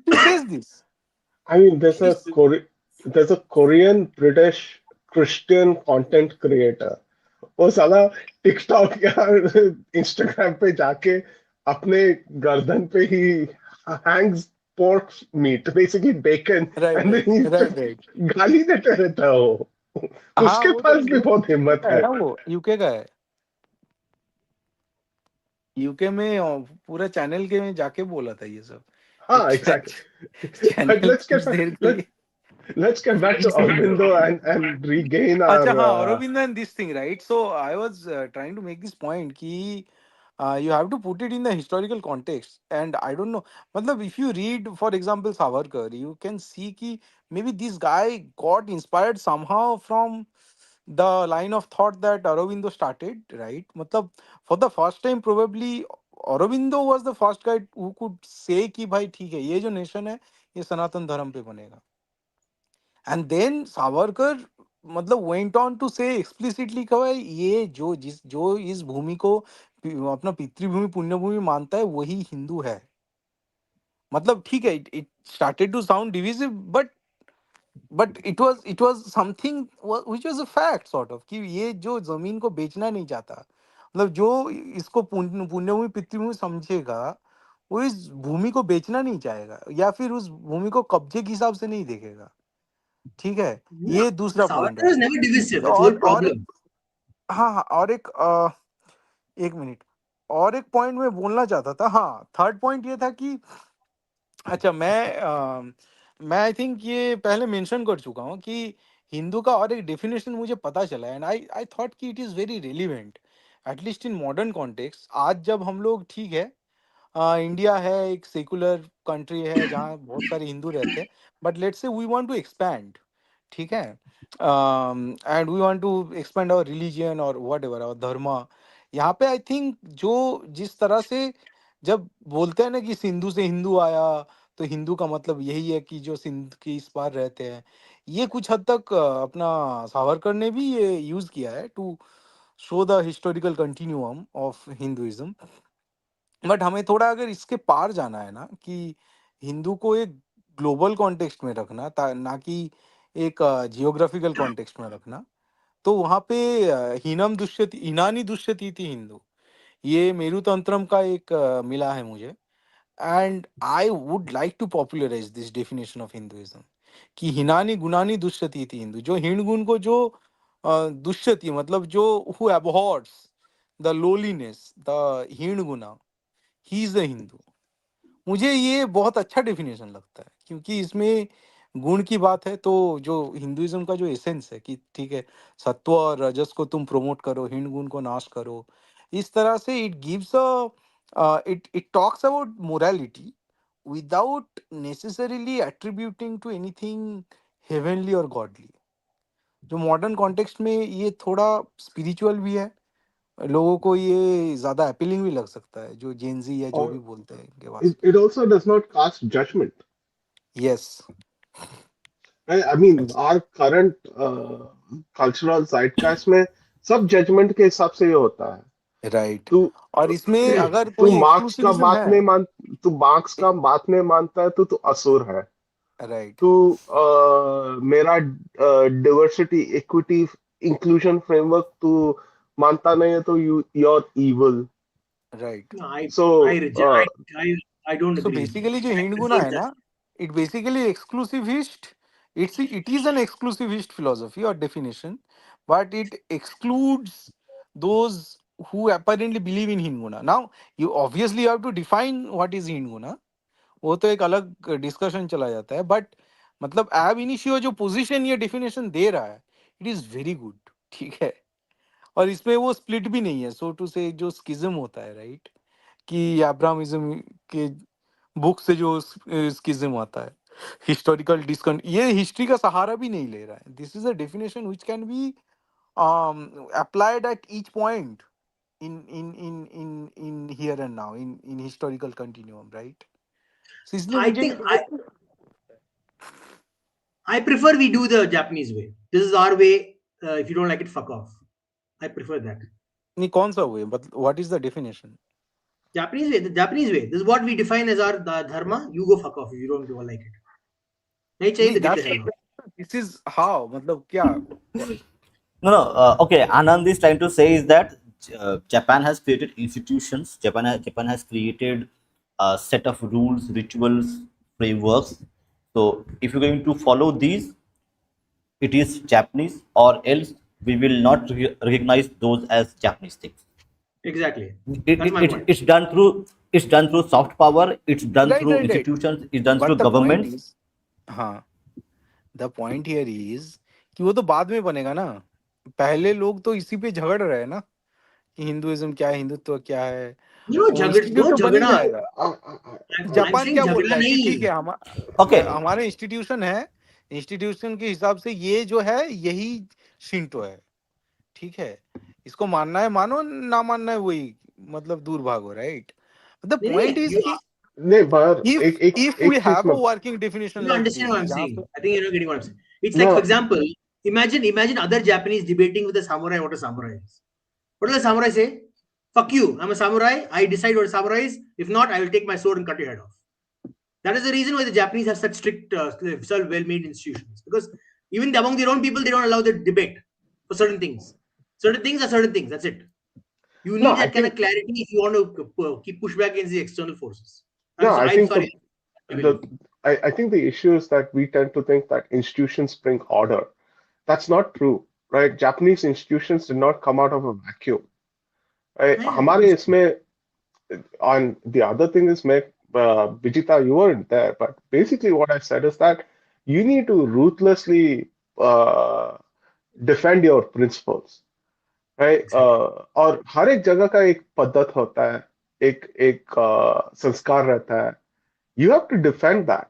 She says this. I mean, She's there's a Korean British Christian content creator. वो साला टिकटॉक या इंस्टाग्राम पे जाके अपने गर्दन पे ही hangs pork meat, basically bacon, right, and then right, he right, right. गाली देते रहता है वो. हाँ उसके वो तो पास भी बहुत यूके हिम्मत का है है. ना, वो यूके का है. यूके में पूरा चैनल के में जाके बोला था ये सब. हाँ, exactly. But चैनल कुछ देर के लिए. let's get back to Aurobindo and regain अच्छा our हाँ, Aurobindo and this thing, right? So I was trying to make this point कि you have to put it in the historical context, and I don't know, मतलब if you read for example Savarkar, you can see कि maybe this guy got inspired somehow from the line of thought that Aurobindo started, right? मतलब for the first time probably Aurobindo was the first guy who could say कि भाई ठीक है ये जो nation है ये सनातन धर्म पे बनेगा. And then Savarkar मतलब went on to say explicitly कि भाई ये जो इस भूमि को अपना पितृभूमि पुण्यभूमि मानता है वही हिंदू है. मतलब ठीक है, it started to sound divisive, but it was something which was a fact sort of कि ये जो जमीन को बेचना नहीं चाहता, मतलब जो इसको पुण्यभूमि पितृभूमि समझेगा वो इस भूमि को बेचना नहीं चाहेगा या फिर उस भूमि को कब्जे के हिसाब से नहीं देखेगा. ठीक है, No, ये दूसरा पॉइंट Savarkar है. was never divisive. तो That's the whole और problem. हाँ हाँ, और एक मिनट, और एक पॉइंट मैं बोलना चाहता था. हाँ, थर्ड पॉइंट ये था कि अच्छा मैं आई थिंक ये पहले मेंशन कर चुका हूँ कि हिंदू का और एक डेफिनेशन मुझे पता चला एंड आई आई थॉट कि it is very relevant at least in modern context. आज जब हम लोग ठीक है, इंडिया है एक सेकुलर कंट्री है जहाँ बहुत सारे हिंदू रहते हैं, but let's say we want to expand, ठीक है, and we want to expand our religion और व्हाट एवर आवर धर्म. यहाँ पे आई थिंक जो जिस तरह से जब बोलते हैं ना कि सिंधु से हिंदू आया तो हिंदू का मतलब यही है कि जो सिंध के इस पार रहते हैं। ये कुछ हद तक अपना सावरकर ने भी ये यूज किया है to show the historical continuum of Hinduism. But हमें थोड़ा अगर इसके पार जाना है ना, कि हिंदू को एक ग्लोबल कॉन्टेक्स्ट में रखना, ना कि एक जियोग्राफिकल कॉन्टेक्स्ट में रखना, तो वहाँ पे हीनम दुष्यति हीनानी दुष्यति थी हिंदू, ये मेरु तंत्रम का एक मिला है मुझे। And I would like to popularize this definition of Hinduism कि हिनानी गुनानी दुष्यति थी हिंदू, जो हिण गुण को जो दुष्यति मतलब जो who abhors the lowliness the हीण गुना, ही इज द हिंदू। मुझे ये बहुत अच्छा डेफिनेशन लगता है, क्योंकि इसमें गुण की बात है, तो जो हिंदुइज्म का जो एसेंस है कि ठीक है, सत्व और रजस को तुम प्रमोट करो, हिंद गुण को नाश करो, इस तरह से it gives a it it talks about morality without necessarily attributing to anything heavenly और गॉडली। जो मॉडर्न कॉन्टेक्स्ट में ये थोड़ा स्पिरिचुअल भी है, लोगों को ये ज्यादा अपीलिंग भी लग सकता है, जो जेनजी या जो भी और बोलते हैं इनके it, वास्ते। it also does not cast judgment. Yes. I mean, our current cultural zeitgeist में सब जजमेंट के हिसाब से ये होता है। राइट। तू और इसमें अगर तू कोई मार्क्स का एक्सक्लूसिविज्म बात है। नहीं मान तू मार्क्स का बात नहीं मानता है तो तू असुर है। राइट। तू मेरा डिवर्सिटी इक्विटी इंक्लूजन फ्रेमवर्क तू मानता नहीं है तो you are evil. Right. No, so I don't so agree. Basically जो I हिंड गुना prefer है that. ना, it basically exclusivist, it is an exclusivist philosophy और definition, but it excludes those who apparently believe in Hind now you obviously have to define what is Hind, वो तो एक अलग डिस्कशन चला जाता है, बट मतलब एब इनिशियो जो पोजीशन ये डेफिनेशन दे रहा है, इट इज वेरी गुड। ठीक है। और इसमें वो स्प्लिट भी नहीं है, सो टू से जो स्किज्म होता है, राइट, कि अब्राहमिज्म के बुक से जो स्किज्म आता है, हिस्टोरिकल डिस्कन, ये हिस्ट्री का सहारा भी नहीं ले रहा है। This is a definition which can be applied at each point in here and now in historical continuum, right? So इसलिए I मुझे think I prefer we do the Japanese way. This is our way. If you don't like it, fuck off. I prefer that. नहीं कौन सा हुए, but what is the definition? Japanese way. The Japanese way. This is what we define as our dharma. You go fuck off if you don't like it. नहीं चाहिए नहीं तो get the that's hell out. this is how, मतलब क्या? No, no. Okay, Anand is trying to say is that Japan has created institutions. Japan has created a set of rules, rituals, frameworks. So if you're going to follow these, it is Japanese, or else we will not recognize those as Japanese things. Exactly. It, That's it, my it, point. it's done through soft power. It's done Right, through right, right. institutions. It's done through But the point governments. is, हाँ, the point here is कि वो तो बाद में बनेगा ना। पहले लोग तो इसी पे झगड़ रहे हैं ना, कि हिंदुइज्म क्या है, हिंदुत्व क्या है, वो इंस्टीट्यूट No तो बन ही झगड़ा. जाएगा। I'm जापान saying क्या बोलता झगड़ा है कि ठीक नहीं. है, Okay, हमारे इंस्टीट्यूशन है, इंस्टीट्यूशन के हिसाब से ये जो है यही शिंटो है। ठीक है, इसको मानना है मानो, ना मानना है वही, मतलब दूर भागो, राइट। द नहीं पॉइंट नहीं. इज कि नहीं पर if we एक चीज have a में working definition You like understand this, what I'm जहाँ saying? पे I think you're not getting what I'm saying. It's like, for ना example, imagine other Japanese debating with a samurai what a samurai is. What does a samurai say? Fuck you, I'm a samurai. I decide what a samurai is. If not, I will take my sword and cut your head off. That is the reason why the Japanese have such strict, well-made institutions. Because even among their own people, they don't allow the debate for certain things. Certain things are certain things. That's it. You no need I that kind of think clarity if you want to keep pushback against the external forces. no I I'm think sorry. I the believe. I think the issue is that we tend to think that institutions bring order. That's not true, right? Japanese institutions did not come out of a vacuum, right? हमारे इसमें, and the other thing is, make Vijita, you weren't there, but basically what I said is that you need to ruthlessly defend your principles, right? Exactly. और हर एक जगह का एक पद्धत होता है, एक एक संस्कार रहता है. You have to defend that.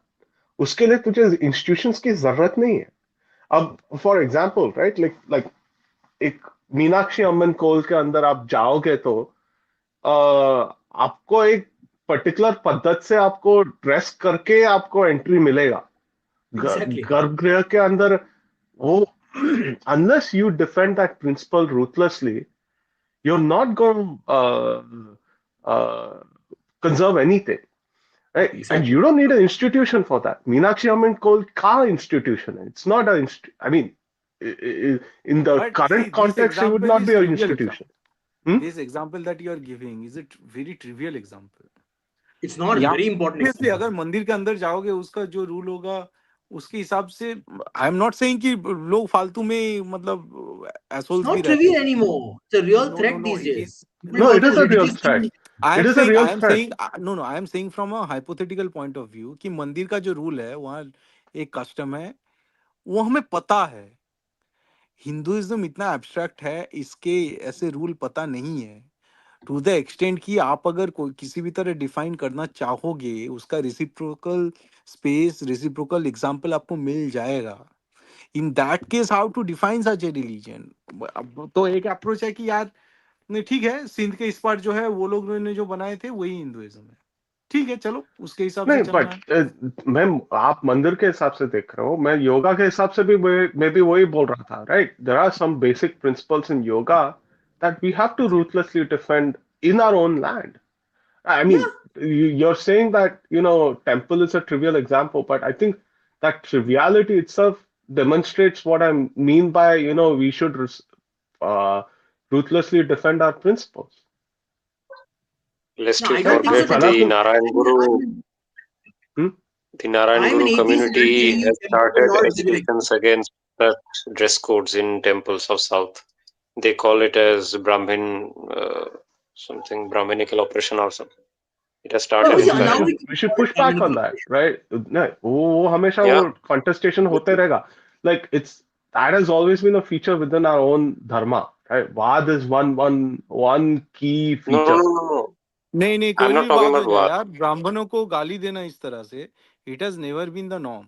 उसके लिए तुझे इंस्टीट्यूशंस की जरूरत नहीं है. अब for example, right, like like एक मीनाक्षी अम्मन कोल के अंदर आप जाओगे तो आपको एक पर्टिकुलर पद्धत से आपको ड्रेस करके आपको एंट्री मिलेगा Exactly. गर्भगृह के अंदर वो unless you defend that principle ruthlessly you're not going to conserve anything. Right? And Exactly. you don't need an institution for that. Meenakshi Amman called car institution. It's not an I mean, in the But see, current this context, it would example not is be an trivial institution. example. This example that you are giving is a very trivial example. It's not a यहाँ very important obviously example. अगर मंदिर के अंदर जाओगे उसका जो rule होगा उसके हिसाब से आई एम नॉट सेइंग कि लोग फालतू में मतलब It's एसोल्स भी not रहते trivial हैं. anymore. It's a real No, no, threat no. these It is days. People No, want it to is a real ridicule threat. things. It is a real threat. I am saying from a hypothetical point of view कि मंदिर का जो rule है वहाँ एक custom है वो हमें पता है. हिंदुइज्म इतना एब्स्ट्रैक्ट है इसके ऐसे रूल पता नहीं है टू द एक्सटेंट कि आप अगर कोई किसी भी तरह डिफाइन करना चाहोगे उसका रेसिप्रोकल स्पेस रेसिप्रोकल एग्जांपल आपको मिल जाएगा. In that case how to define such a religion. तो एक अप्रोच है कि यार नहीं ठीक है सिंध के इस पार जो है वो लोग ने जो बनाए थे वही हिंदुइज्म है. ठीक है चलो उसके हिसाब से नहीं चलना है. बट मैं आप मंदिर के हिसाब से देख रहे हो मैं योगा के हिसाब से भी मैं भी वही बोल रहा था right there are some basic principles in yoga that we have to ruthlessly defend in our own land. I mean, Yeah. you're saying that, temple is a trivial example, but I think that triviality itself demonstrates what I mean by, we should uh, ruthlessly defend our principles. Lest No, we I don't think so. forget That the Sanatana, Narayan Guru, hmm? the Narayan I'm an Guru atheist and I'm community telling you, has temples are started not trivial agitations against such dress codes in temples of South. They call it as something Brahminical oppression or something. It has No, started No, in see, we now fact. should we can we should call it push back on Brahminical that, operation. right? No, वो हमेशा वो Yeah, contestation होते रहेगा. Like that has always been a feature within our own dharma, right? Vad is one key no, no, feature. no, no, no. नहीं नहीं I'm कोई not भी talking बात हो about जाए war. यार ब्राह्मणों को गाली देना इस तरह से it has never been the norm.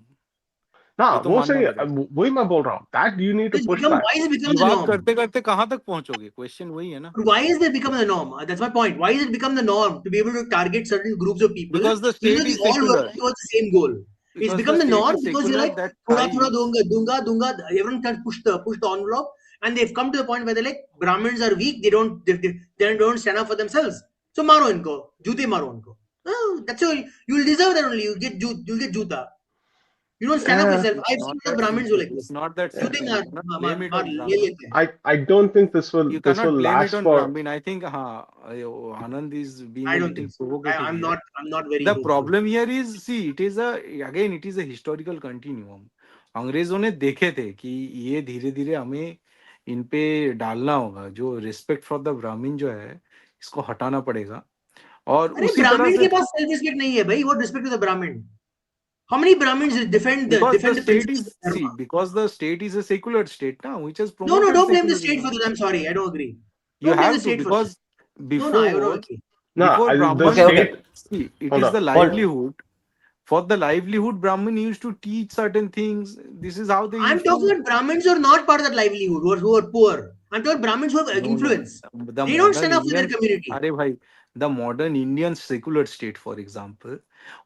ना ये तो वो मानना सही है पड़ेगा. वही मैं बोल रहा हूँ. That you need to push back. Why has it become the विवाद norm? करते करते कहाँ तक पहुंचोगे क्वेश्चन वही है ना. Why has it become the norm? That's my point. Why has it become the norm to be able to target certain groups of people, Because the even state though they is all work secular. towards the same goal? It's Because the become the state norm is because you're secular like, that thoda thoda ties. dunga. Everyone can push the envelope, and they've come to the point where they're like, Brahmins are weak. They don't stand up for themselves. So maro inko, jute maro inko. Oh, that's all. You'll deserve that only. You'll get juta. You don't stand up for Eh, yourself. It's I've not seen a lot of that Brahmins who simple. like this. It's not that Jute simple. You cannot blame it on le Brahmin. lete hain. I don't think You this will cannot blame it last on for. Brahmin. I think Anand is being I a don't little think so. provocative I'm here. not. I'm not very The hopeful. problem here is see it is a historical continuum. अंग्रेजों ने देखे थे कि ये धीरे धीरे हमें इन पे डालना होगा जो रिस्पेक्ट फॉर द ब्राह्मण जो है इसको हटाना पड़ेगा और अरे उसी तरह ब्राह्मण से के पास सेल्फ रिस्पेक्ट नहीं है भाई. What respect to the Brahmin? How many Brahmins defend because the the state principles is of dharma? because the state is a secular state now which has No, promoted don't blame the state for secularism. that. I'm sorry, I don't agree. You Don't blame the have to state for that. because No, I don't before agree. No, before the Okay, Brahman okay. state. see it Hold is on. the Hold. livelihood. For the livelihood, Brahmin used to teach certain things. This is how they I'm used talking to. about Brahmins who are not part of that livelihood, who are poor. I'm talking Brahmins who have No, no. influence. The They don't modern stand up for their Indian, community. अरे भाई, the modern Indian secular state, for example,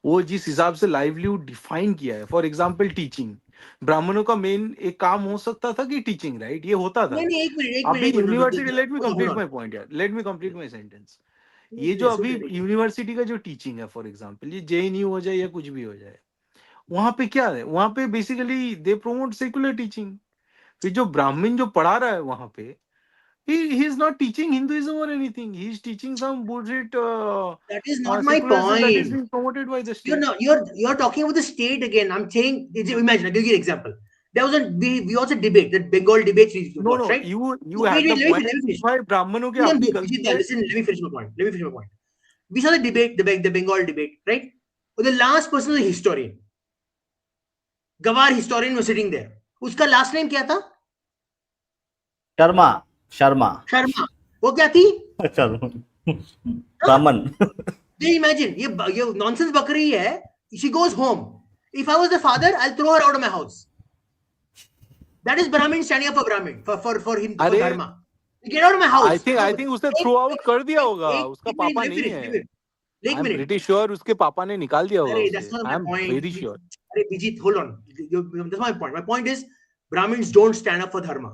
वो जिस हिसाब से livelihood define किया है, for example, teaching. ब्राह्मणों का मेन एक काम हो सकता था कि टीचिंग राइट ये होता था. नहीं, अभी एक minute. University let me Hold complete on. My point यार let me complete my sentence. ये जो It's अभी okay. यूनिवर्सिटी का जो टीचिंग है फॉर एग्जांपल ये जेएनयू हो जाए या कुछ भी हो जाए वहां पे क्या है वहां पे basically they promote secular teaching. फिर जो ब्राह्मण जो पढ़ा रहा है वहां पे he is not teaching Hinduism or anything. He is teaching some bullshit That is not my secularism that is point. being promoted by the You're state. not. You're talking about the state again. I'm saying. Imagine. I'll give you an example. There was we also debate that Bengal debate we No, watched, no, right? you Wait, had the let me point. finish. Let me finish. भाई ब्राह्मणों की We can अपनी both. गलती है. Listen, let me finish my point. We saw the debate, the Bengal debate, right? But the last person was a historian. Gawar historian was sitting there. उसका last name क्या था? शर्मा. शर्मा. शर्मा. वो क्या थी? शर्मा. ब्राह्मण. Do you imagine? ये nonsense बकरी है. She goes home. If I was the father, I'll throw her out of my house. That is Brahmin standing up for Brahmin, for him, for अरे dharma. Get out of my house. I think उसने through out कर दिया होगा उसका एक पापा minute, नहीं है. एक I'm मिनट. pretty sure उसके पापा ने निकाल दिया होगा Arey, उसे. that's not my I'm point. very sure. Arey, Vijit, hold on. That's my point. My point is Brahmins don't stand up for dharma.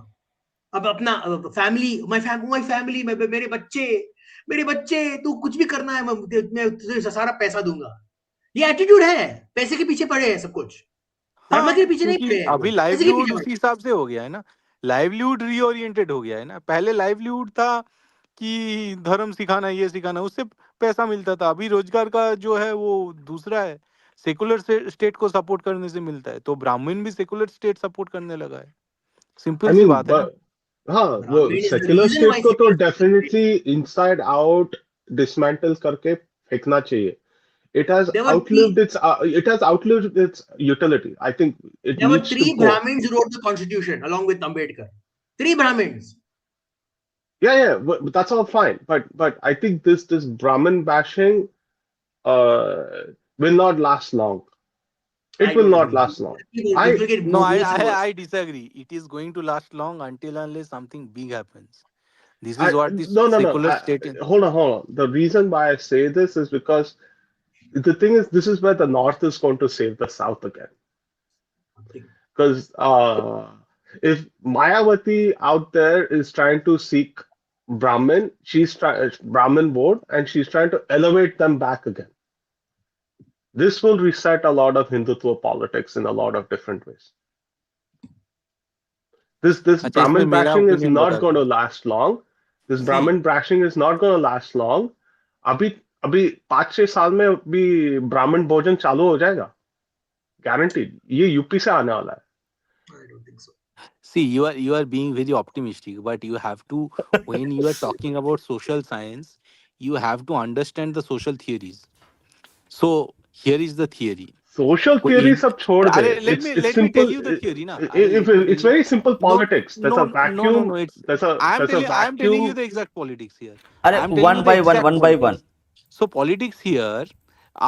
अब अपना फैमिली, माय फैमिली, मेरे बच्चे, तू कुछ भी करना है, मैं तुझे सारा पैसा दूंगा. ये एटीट्यूड है. पैसे के पीछे पड़े हैं सब कुछ. धर्म के हाँ, पीछे नहीं क्योंकि पड़े हैं अभी लोग, पैसे के लाइवलीहुड पीछे उसी पड़े. हिसाब से हो गया है ना. लाइवलीहुड रीओरिएंटेड हो गया है ना. पहले लाइवलीहुड था कि धर्म सिखाना, ये सिखाना, उससे पैसा मिलता था. अभी रोजगार का जो है वो दूसरा है. सेकुलर स्टेट को सपोर्ट करने से मिलता है, तो ब्राह्मण भी सेकुलर स्टेट सपोर्ट करने लगा है. I सिंपल सी mean, बात है ना. हाँ, वो Brahmin is the secular reason state why को तो secular definitely inside out dismantle करके फेंकना चाहिए. there were three It has outlived its utility. I think it there were needs to three go. Brahmins who wrote the constitution along with Ambedkar. Three Brahmins. Yeah, but that's all fine. But I think this Brahmin bashing uh will not last long. It I will don't not agree. last long. It I will get No, I, worse and I worse. I disagree. It is going to last long until unless something big happens. This is I what this no. secular state is. Hold on. The reason why I say this is because the thing is, this is where the North is going to save the South again. Because if Mayawati out there is trying to seek Brahmin, she's trying Brahmin vote, and she's trying to elevate them back again. This will reset a lot of Hindutva politics in a lot of different ways. This अच्छा, इसमें Brahmin मेरा bashing is opinion not बता going दो. to last long. This See, Brahmin bashing is not going to last long. अभी अभी 5-6 साल में भी ब्राह्मण भोजन चालू हो जाएगा, गारंटीड. ये यूपी से आने वाला है. I don't think so. see, you are being very optimistic, but you have to, when you are talking about social science, you have to understand the social theories. So here is the theory. Social कोई theory इन सब छोड़ दे. अरे let me It's let me tell simple. you the theory ना. अरे If let me tell it's you. very simple No, politics. There's a no, no, no, vacuum. no. It's There's a I am telling you vacuum. the exact politics here. अरे I am telling you one the by one, exact one by one. politics. So politics here,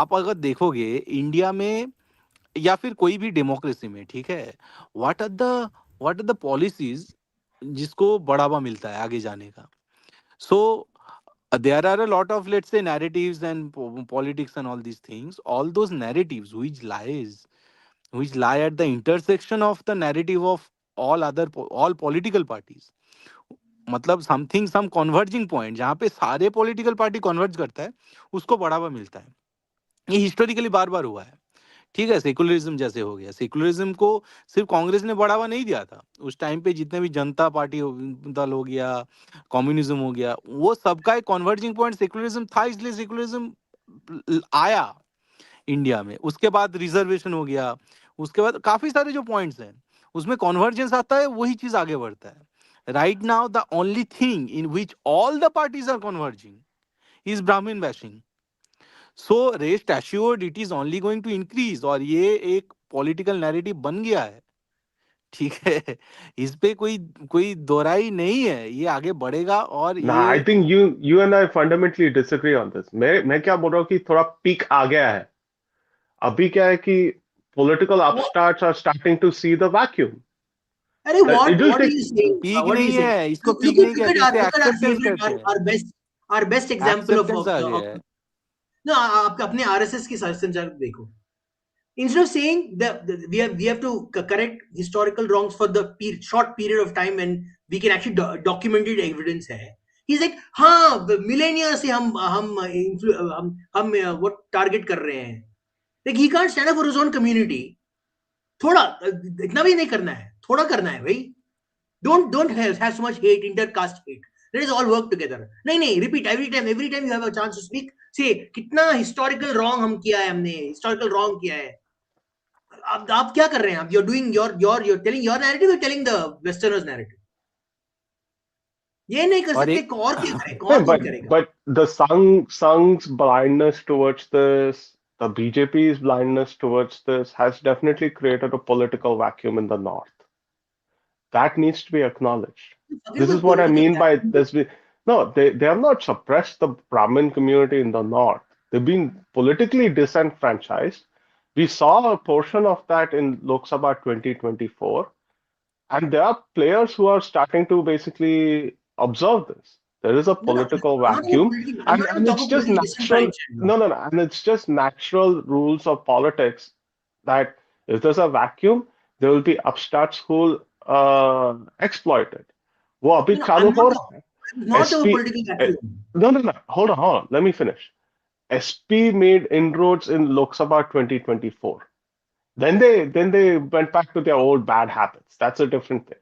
आप अगर देखोगे India में या फिर कोई भी democracy में, ठीक है, व्हाट आर द पॉलिसीज जिसको बढ़ावा मिलता है आगे जाने का. सो there are a lot of, let's say, narratives and politics and all these things. All those narratives which lie at the intersection of the narrative of all political parties. मतलब something some converging point जहाँ पे सारे political party converge करता है, उसको बढ़ावा मिलता है. ये हिस्टोरिकली बार बार हुआ है. ठीक है, सेकुलरिज्म जैसे हो गया. सेकुलरिज्म को सिर्फ कांग्रेस ने बढ़ावा नहीं दिया था. उस टाइम पे जितने भी जनता पार्टी दल हो गया, कम्युनिज्म हो गया, वो सबका एक कन्वर्जिंग पॉइंट सेकुलरिज्म था. इसलिए सेकुलरिज्म आया इंडिया में. उसके बाद रिजर्वेशन हो गया. उसके बाद काफी सारे जो पॉइंट्स हैं उसमें कॉन्वर्जेंस आता है, वही चीज आगे बढ़ता है. Right now the only thing in which all the parties are converging is Brahmin bashing. So rest assured it is only going to increase. और ये एक पॉलिटिकल नैरेटिव बन गया है, ठीक है. इस पे कोई कोई दोहराई नहीं है. ये आगे बढ़ेगा और Nah, I ये think you and I fundamentally disagree on this. मैं क्या बोल रहा हूँ कि थोड़ा पीक आ गया है. अभी क्या है कि political What? upstarts are starting to see the vacuum. Arey, It will what are take. you saying? Peak What are you नहीं saying? है, इसको पीक Look नहीं कहते, इसे look at our acceptance favorite, कहते हैं. our best example एक्सेप्टेंस आ गया of है. no, आप अपने RSS की संचालक देखो. Instead of saying that we have to correct historical wrongs for the short period of time when we can actually documented evidence है. He's like, हाँ, millennia से हम what target कर रहे हैं. Like he can't stand up for his own community. थोड़ा इतना भी नहीं करना है, थोड़ा करना है भाई. Don't have so much hate, intercaste hate. Let us all work together. नहीं, repeat every time you have a chance to speak, say कितना historical wrong हम किया है, हमने historical wrong किया है. आप क्या कर रहे हैं? आप you're telling your narrative, you're telling the westerners narrative. ये नहीं कर और सकते. एक और क्या करे, Yeah, कौन करेगा? but the Sang's blindness towards this, the BJP's blindness towards this, has definitely created a political vacuum in the North. That needs to be acknowledged. Forget This is about what I political mean by vacuum. this. No, they have not suppressed the Brahmin community in the North. They've been politically disenfranchised. We saw a portion of that in Lok Sabha 2024. And there are players who are starting to basically observe this. There is a No, no, political I'm not about vacuum, political. I'm not and about talk it's about just political natural. disenfranchisement. No, and it's just natural rules of politics that if there's a vacuum, there will be upstarts who will exploit it. वो अभी No, no, चालू हो रहा है. I'm not about SP, political vacuum. no. Hold on. Let me finish. SP made inroads in Lok Sabha 2024. Then they went back to their old bad habits. That's a different thing.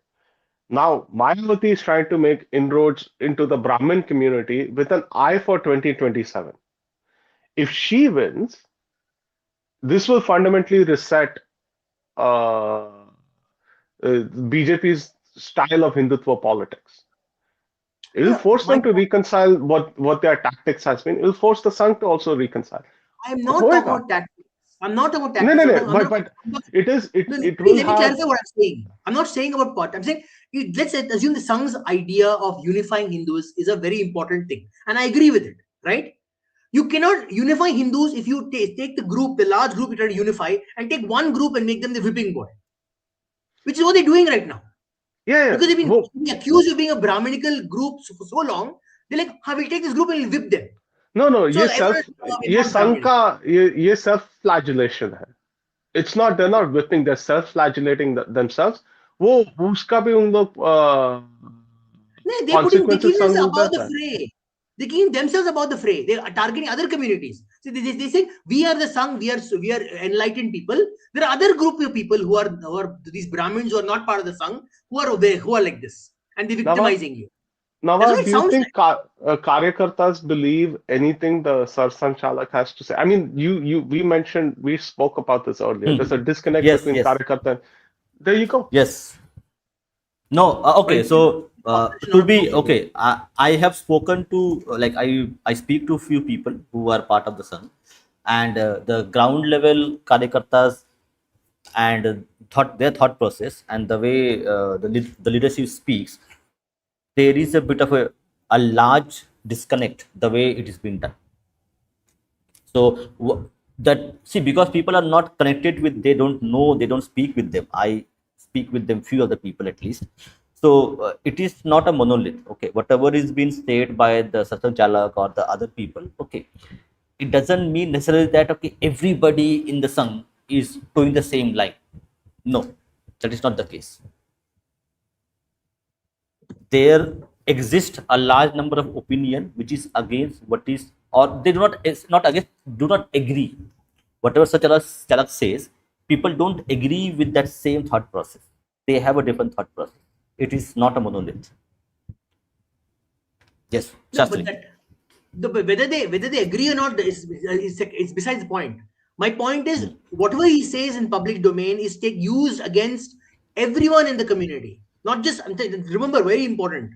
Now, Mayawati is trying to make inroads into the Brahmin community with an eye for 2027. If she wins, this will fundamentally reset BJP's style of Hindutva politics. It will No, force my them to reconcile what their tactics has been. It will force the Sangh to also reconcile. I am not talking होएगा. about tactics. I'm not talking about No, tactics. no, I'm, no. talking, I'm not. But I'm not it is no, it will let me have. clarify what I'm saying. I'm not saying about pot. I'm saying let's assume the Sangh's idea of unifying Hindus is a very important thing, and I agree with it. Right? You cannot unify Hindus if you take the group, the large group you try to unify, and take one group and make them the whipping boy, which is what they're doing right now. Yeah. Because they've been वो- accused of being a Brahminical group for so long. They're like, we'll take this group and we'll whip them. No. So everyone is we're ये not संघ Brahminical. का ये self flagellation है. It's not they're not whipping, they're self-flagellating themselves. वो उसका भी उन लोग No, they're consequences keeping संग themselves above भुगता the है. fray. They're keeping themselves above the fray. They are targeting other communities. So they say we are the Sangh, we are enlightened people. There are other group of people who are these Brahmins who are not part of the Sangh who are like this, and they're Nava, victimizing you. That's what Nava, it do you sounds think like. Karyakartas believe anything the Sarsanchalak has to say? I mean, we spoke about this earlier. There's a disconnect Yes, between yes, Karyakarta and there you go. yes. No, okay. Well, So to not be possible. okay, I have spoken to like I speak to few people who are part of the Sun, and the ground level karyakartas and their thought process and the way the leadership speaks, there is a bit of a large disconnect the way it is being done. So that see, because people are not connected with, they don't know, they don't speak with them. I speak with them, few other people at least. So it is not a monolith. Okay, whatever is being said by the Sasan Chalak or the other people, okay, it doesn't mean necessarily that okay everybody in the Sangh is doing the same line. No, that is not the case. There exists a large number of opinion which is against what is, or they do not, is not against, do not agree whatever such Chalak says. People don't agree with that same thought process. They have a different thought process. It is not a monolith. Yes, No, but Shastri. that whether they agree or not is besides the point. My point is whatever he says in public domain is used against everyone in the community, not just. Remember, very important.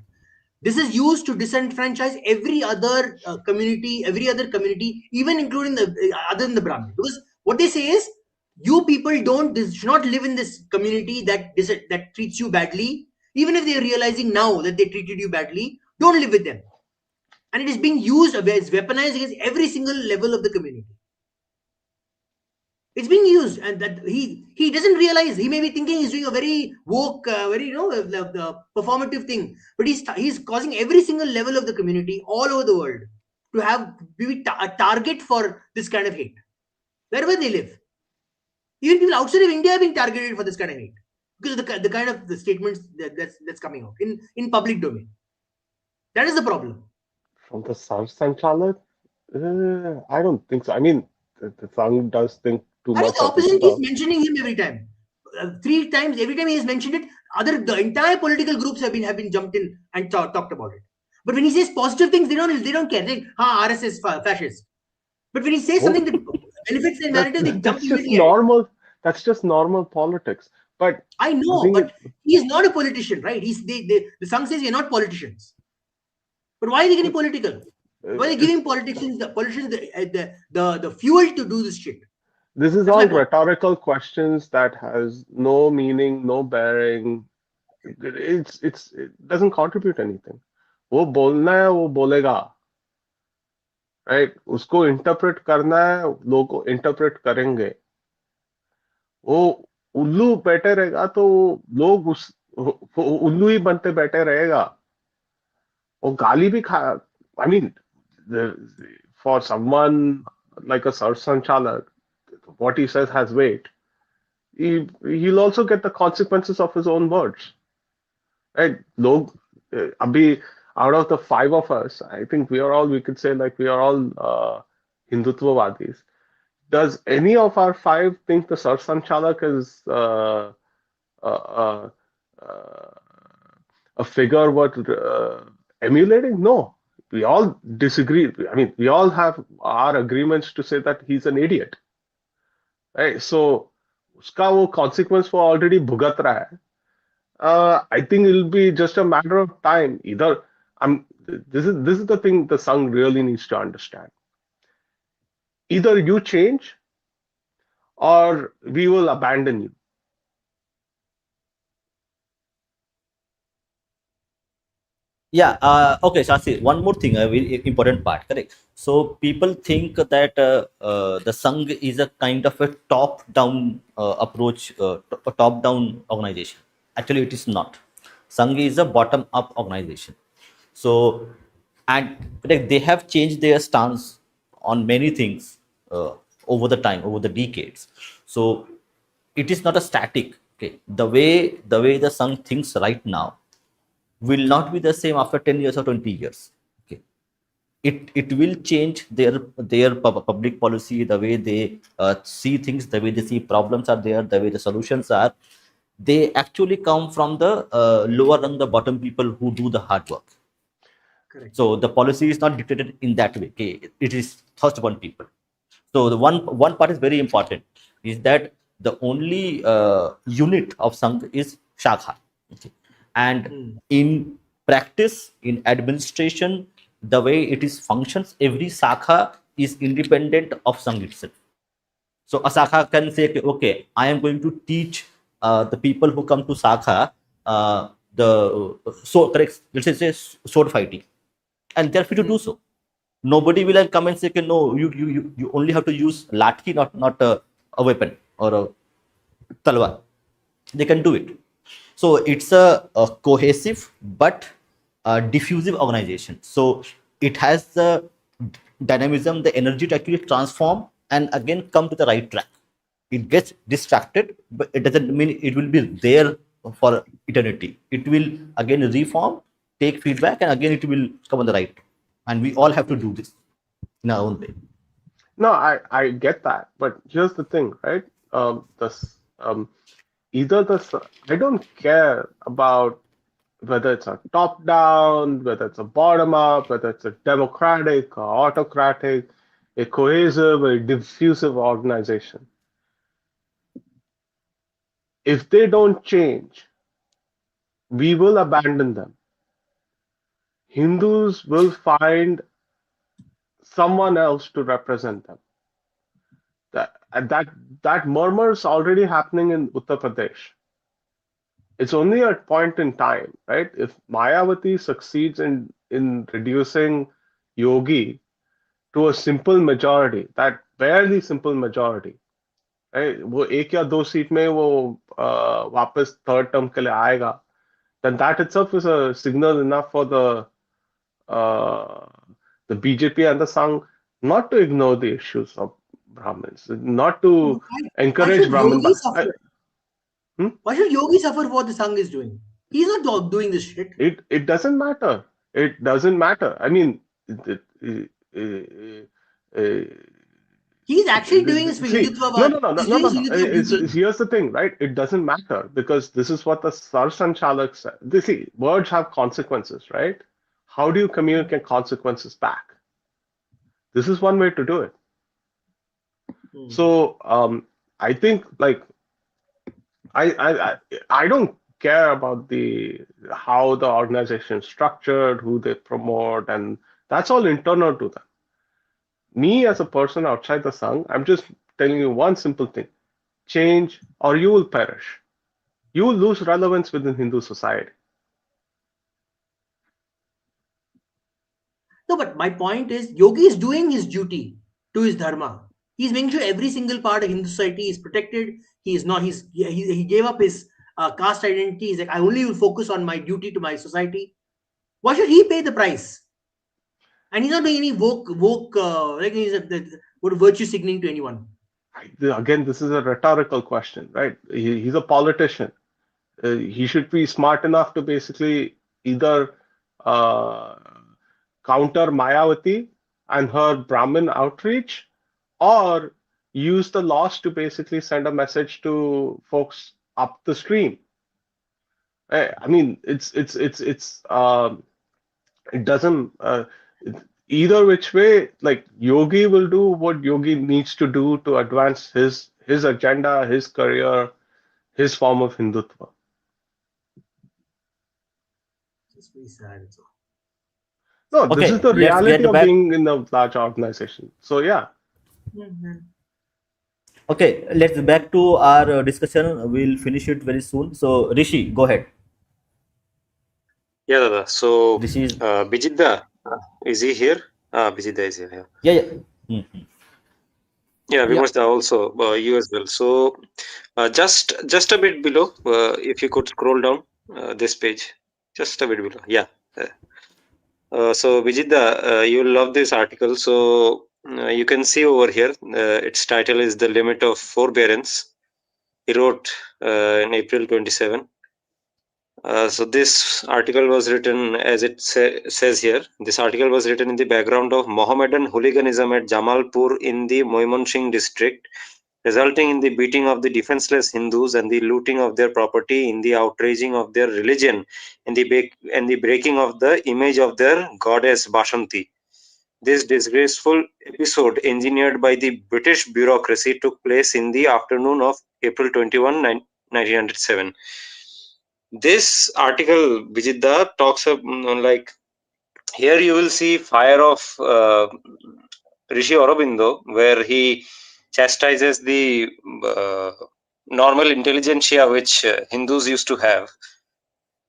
This is used to disenfranchise every other community, even including the other than the Brahmin. Because what they say is, you people should not live in this community that treats you badly. Even if they are realizing now that they treated you badly, don't live with them, and it is being used as weaponized against every single level of the community. It's being used, and that he doesn't realize. He may be thinking he's doing a very woke, very the performative thing, but he's causing every single level of the community all over the world to have be a target for this kind of hate wherever they live. Even people outside of India are being targeted for this kind of hate because of the kind of the statements that's coming out in public domain. That is the problem. From the Sarsanchalak, I don't think so. I mean, the Sangh does think too I mean, much the of opposition keeps itself. mentioning him every time. 3 times, every time he has mentioned it, the entire political groups have been jumped in and talked about it. But when he says positive things, they don't care. They RSS fascist. But when he says Oh, something that benefits their that, narrative, they jump that's just immediately at it. normal. That's just normal politics. But I the know, thing is, but he is not a politician, right? The Sangh says we are not politicians. But why are they getting political? Why are they it's giving politicians the fuel to do this shit? this is That's my all point. rhetorical questions that has no meaning, no bearing. It doesn't contribute anything. वो बोलना है वो बोलेगा, right? उसको interpret करना है, लोग interpret करेंगे. वो उल्लू बैठे रहेगा तो लोग उस वो उल्लू ही बनते बैठे रहेगा. वो गाली भी खा I mean, the, for someone like a Sar Sanchalak, what he says has weight. He'll also get the consequences of his own words, right? Log, abhi, out of the five of us, I think we could say like we are all Hindutvavadis. Does any of our five think the Sar Sanchalak is uh, uh, a figure worth emulating? No, we all disagree. I mean, we all have our agreements to say that he's an idiot, right? So, उसका वो consequence वो already भुगत रहा है. I think it'll be just a matter of time. Either this is the thing the Sangh really needs to understand. Either you change or we will abandon you. Yeah. Okay, Shasi. One more thing, a very important part. Correct. So people think that the Sangh is a kind of a top-down approach, a top-down organization. Actually, it is not. Sangh is a bottom-up organization. So, and like, they have changed their stance on many things over the time, over the decades. So it is not a static. Okay, the way the Sangh thinks right now will not be the same after 10 years or 20 years. Okay, it will change their public policy, the way they see things, the way they see problems are there, the way the solutions are. They actually come from the lower and the bottom people who do the hard work. Correct. So the policy is not dictated in that way. Okay, it is thrust upon people. So the one part is very important, is that the only unit of Sangh is Shakha. Okay. And in practice, in administration, the way it is functions, every Sakha is independent of Sangh itself. So a Sakha can say, okay, I am going to teach the people who come to Sakha the so correct, let's say sword fighting, and they're free to do so. Nobody will come and say, okay, no, you only have to use latki, not a weapon or a talwar. They can do it. So it's a cohesive but diffusive organization. So it has the dynamism, the energy to actually transform and again come to the right track. It gets distracted, but it doesn't mean it will be there for eternity. It will again reform, take feedback, and again it will come on the right. And we all have to do this in our own way. No, I get that, but here's the thing, right? This either this I don't care about whether it's a top down, whether it's a bottom up, whether it's a democratic or autocratic, a cohesive or a diffusive organization. If they don't change, we will abandon them. Hindus will find someone else to represent them. That murmur is already happening in Uttar Pradesh. It's only a point in time, right? If Mayawati succeeds in reducing Yogi to a simple majority, that barely simple majority, right? वो एक या दो seat में वो वापस third term के लिए आएगा, then that itself is a signal enough for uh, the BJP and the Sangh not to ignore the issues of Brahmins, not to Why encourage should Brahmin. Yogi suffer? Why should Yogi suffer for what the Sangh is doing? He's not doing this shit. It doesn't matter. It doesn't matter. I mean, He's actually doing this for see, Hindutva. no. He's doing this Hindutva beauty. Here's the thing, right? It doesn't matter because this is what the Sar Sanchalak said. See, words have consequences, right? How do you communicate consequences back? This is one way to do it. So I think like I don't care about the how the organization is structured, who they promote, and that's all internal to them. Me as a person outside the Sangh, I'm just telling you one simple thing: change or you will perish. You will lose relevance within Hindu society. No, but my point is, Yogi is doing his duty to his dharma. He's making sure every single part of Hindu society is protected. He is not. He gave up his caste identity. He's like, I only will focus on my duty to my society. Why should he pay the price? And he's not doing any woke like what virtue signaling to anyone. Again, this is a rhetorical question, right? He's a politician. He should be smart enough to basically either uh, counter Mayawati and her Brahmin outreach, or use the laws to basically send a message to folks up the stream. I mean, it doesn't either which way. Like Yogi will do what Yogi needs to do to advance his agenda, his career, his form of Hindutva. It's very sad. So, No, this is Okay, the let's reality get of back. being in a large organization. So yeah, Mhm. Okay, let's back to our discussion. We'll finish it very soon. So, Rishi, go ahead. Yeah, Dada. So, Rishi is, Bijidda, is he here? Bijidda is here. Yeah, yeah, yeah. Hmm. yeah, we Yeah. must also you as well. So, just a bit below, if you could scroll down this page, just a bit below. Yeah. uh, so Vijida, you'll love this article. So you can see over here, its title is "The Limit of Forbearance." He wrote in April 27. So this article was written, as it says here. This article was written in the background of Mohammedan hooliganism at Jamalpur in the Moimansingh district, resulting in the beating of the defenseless Hindus and the looting of their property, in the outraging of their religion, and the breaking of the image of their goddess Bashanti. This disgraceful episode, engineered by the British bureaucracy, took place in the afternoon of April 21, 1907. This article, Vijidda, talks of like here you will see fire of Rishi Aurobindo, where he chastises the uh, normal intelligentsia which Hindus used to have,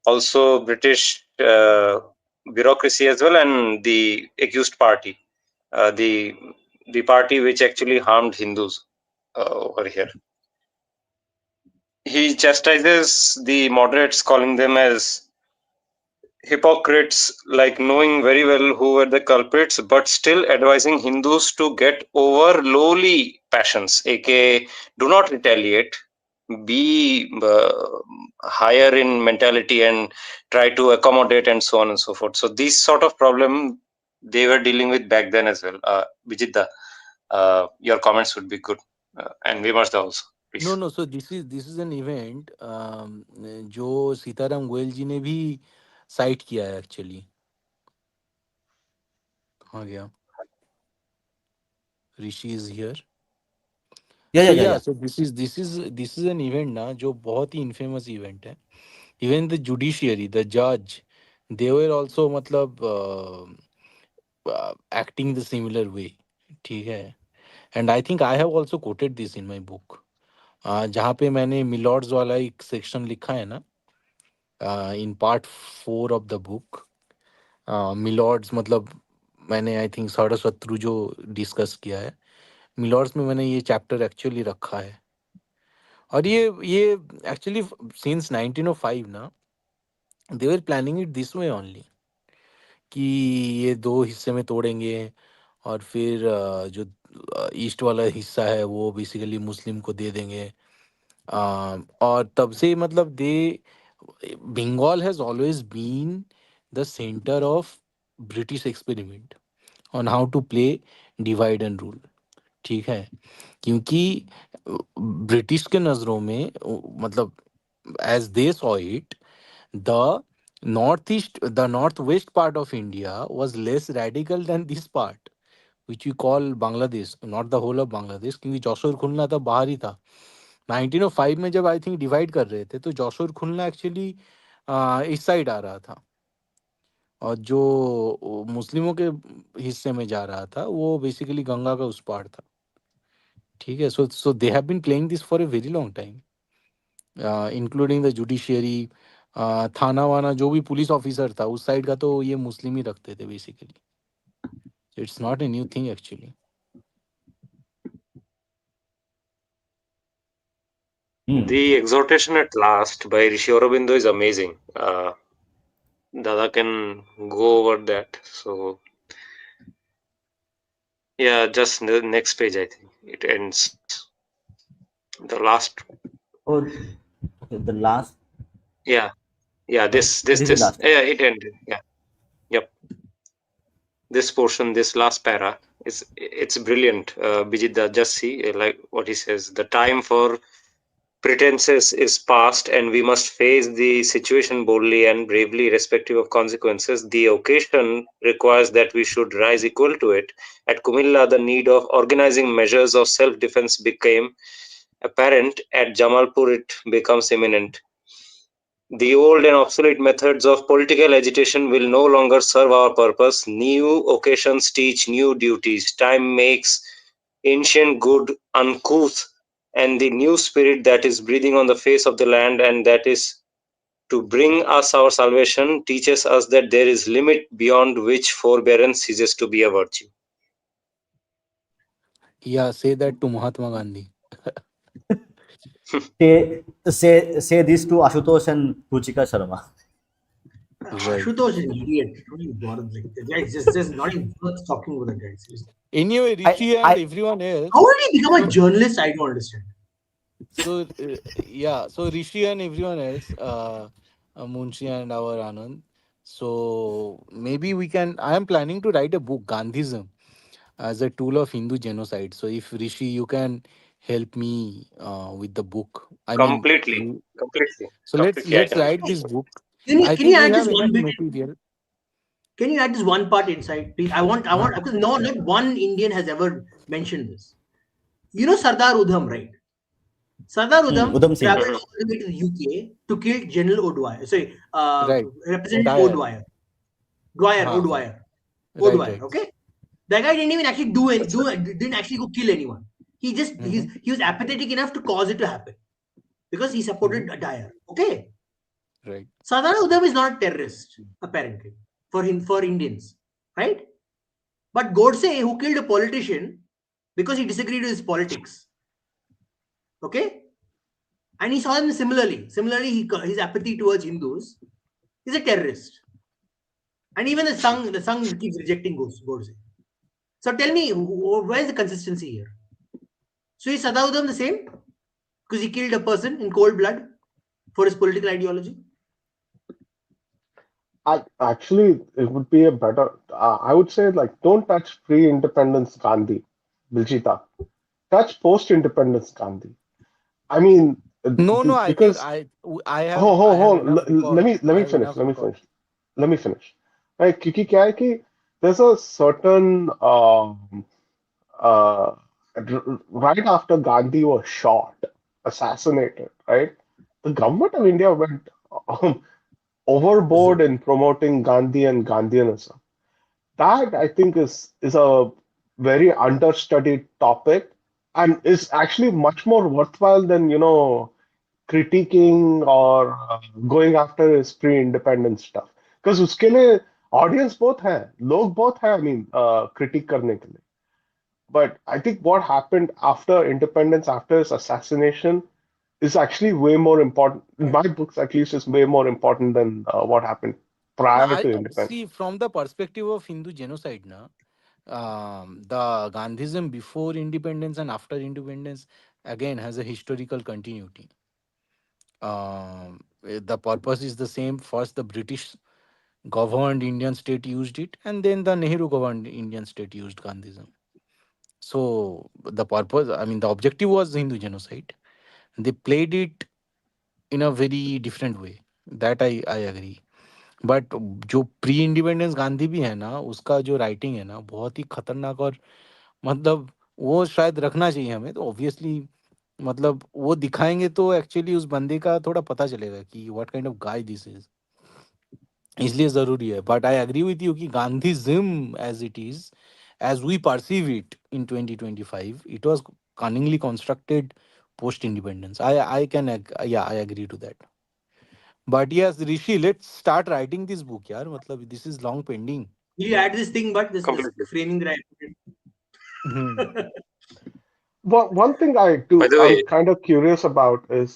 also British bureaucracy as well, and the accused party, uh, the the party which actually harmed Hindus over here. He chastises the moderates, calling them as hypocrites, like knowing very well who were the culprits, but still advising Hindus to get over lowly passions, aka do not retaliate, be higher in mentality and try to accommodate and so on and so forth. So these sort of problem they were dealing with back then as well. Vijitda, your comments would be good, and we must also, No, please. no. So this is an event जो सीताराम गोयल जी ने भी site किया है actually. हाँ गया. Rishi is here. Yeah, yeah, So yeah, yeah, yeah. so this is an event ना जो बहुत ही infamous event है. Even the judiciary, the judge, they were also मतलब acting the similar way. ठीक है. And I think I have also quoted this in my book. जहाँ पे मैंने मिलॉर्ड्स वाला एक सेक्शन लिखा है ना, in part 4 of the book. Milords मतलब मैंने आई थिंक शत्रु जो डिस्कस किया है, मिलॉर्ड्स में मैंने ये चैप्टर एक्चुअली रखा है. और ये एक्चुअली सिंस 1905 ना, they were planning it this way only कि ये दो हिस्से में तोड़ेंगे और फिर जो ईस्ट वाला हिस्सा है वो बेसिकली मुस्लिम को दे देंगे. और तब से मतलब they Bengal has always been the centre of British experiment on how to play divide and rule. ठीक है. क्योंकि ब्रिटिश के नज़रों में मतलब as they saw it, the north west part of India was less radical than this part which we call Bangladesh, not the whole of Bangladesh, क्योंकि जौसर खुलना था बाहर ही था. 1905 में जब आई थिंक डिवाइड कर रहे थे तो जौसर खुलना एक्चुअली इस साइड आ रहा था, और जो मुस्लिमों के हिस्से में जा रहा था वो बेसिकली गंगा का उस पार था. ठीक है. So they have been playing this for a very long time, including the judiciary. थाना वाना जो भी पुलिस ऑफिसर था उस साइड का तो ये मुस्लिम ही रखते थे basically. It's not a new thing actually. Hmm. The exhortation at last by Rishi Aurobindo is amazing. Dada can go over that. So yeah, just the next page. I think it ends. The last. Oh, okay, the last. Yeah, yeah. Okay, this is the last. Yeah, it ended. Yeah, yep. This portion, this last para, it's brilliant. Bijit, just see like what he says. The time for pretenses is past, and we must face the situation boldly and bravely, irrespective of consequences. The occasion requires that we should rise equal to it. At Kumilla, the need of organizing measures of self defense became apparent. At Jamalpur, it becomes imminent. The old and obsolete methods of political agitation will no longer serve our purpose. New occasions teach new duties. Time makes ancient good uncouth, and the new spirit that is breathing on the face of the land and that is to bring us our salvation teaches us that there is limit beyond which forbearance ceases to be a virtue. Yeah, say that to Mahatma Gandhi. Say this to Ashutosh and Ruchika Sharma. Right. Ashutosh is an idiot. Don't even bother. Like, the guy is just not even worth talking about the guy. Seriously. Anyway, I Rishi and I everyone How else. did he become a So, journalist? I don't understand. yeah, so Rishi and everyone else, Munshi and our Anand. So maybe we can. I am planning to write a book, Gandhism, as a tool of Hindu genocide. So if Rishi, you can help me with the book. I mean, completely, you. completely, So completely. I let's can. write this book. I Can you think we add have this enough one bit? material. Can you add this one part inside, please? I Huh. want because no, not one Indian has ever mentioned this. You know Sardar Udham, right? Sardar Udham Udham Singh. traveled Mhm. all the way to the UK to kill General O'Dwyer. Sorry, Right. Representative Dyer. O'Dwyer. Dwyer, Huh. O'Dwyer, Right. O'Dwyer. Right. Okay, that guy didn't even actually do it. That's it. Didn't actually go kill anyone. Mm-hmm. He was apathetic enough to cause it to happen because he Mm-hmm. supported Dyer. Okay, Right. Sardar Udham is not a terrorist apparently for him for Indians, right? But Godse, who killed a politician because he disagreed with his politics, okay, and he saw him similarly. Similarly, his apathy towards Hindus is a terrorist. And even the Sangh keeps rejecting Godse. So tell me, where is the consistency here? So is Sadaudam the same? Because he killed a person in cold blood for his political ideology? Actually, it would be a better. I would say like don't touch pre-independence Gandhi, Biljita. Touch post-independence Gandhi. I mean, No, no. I think because I have hold, enough record. let I me have finish. enough Let me record. finish. Let me finish. Right? क्योंकि क्या है कि there's a certain uh, right after Gandhi was shot, assassinated, right? The government of India went um, overboard Berserk. in promoting Gandhi and Gandhianism. That I think is a very understudied topic and is actually much more worthwhile than critiquing or going after his pre-independence stuff. Because उसके लिए audience both है, लोग both है, I mean, critique करने के लिए. But I think what happened after independence, after his assassination, is actually way more important. In my books, at least, is way more important than what happened Now, prior I to independence. see from the perspective of Hindu genocide. Now, the Gandhism before independence and after independence again has a historical continuity. The purpose is the same. First, the British governed Indian state used it, and then the Nehru governed Indian state used Gandhism. So the purpose, I mean, the objective was Hindu genocide. They played it in a very different way. That I agree. But जो pre independence Gandhi भी है ना, उसका जो writing है ना, बहुत ही खतरनाक और मतलब वो शायद रखना चाहिए हमें। तो ऑब्वियसली मतलब वो दिखाएंगे तो एक्चुअली उस बंदे का थोड़ा पता चलेगा कि what kind of guy this is. इसलिए ज़रूरी है। But I agree with you कि Gandhism as it is, as we perceive it in 2025, it was cunningly constructed post independence. I can या I agree to that. But yes Rishi, let's start writing this book यार, मतलब this is long pending. You add this thing, but this Completely. framing that hmm. I Well, one thing By the I'm way, kind of curious about is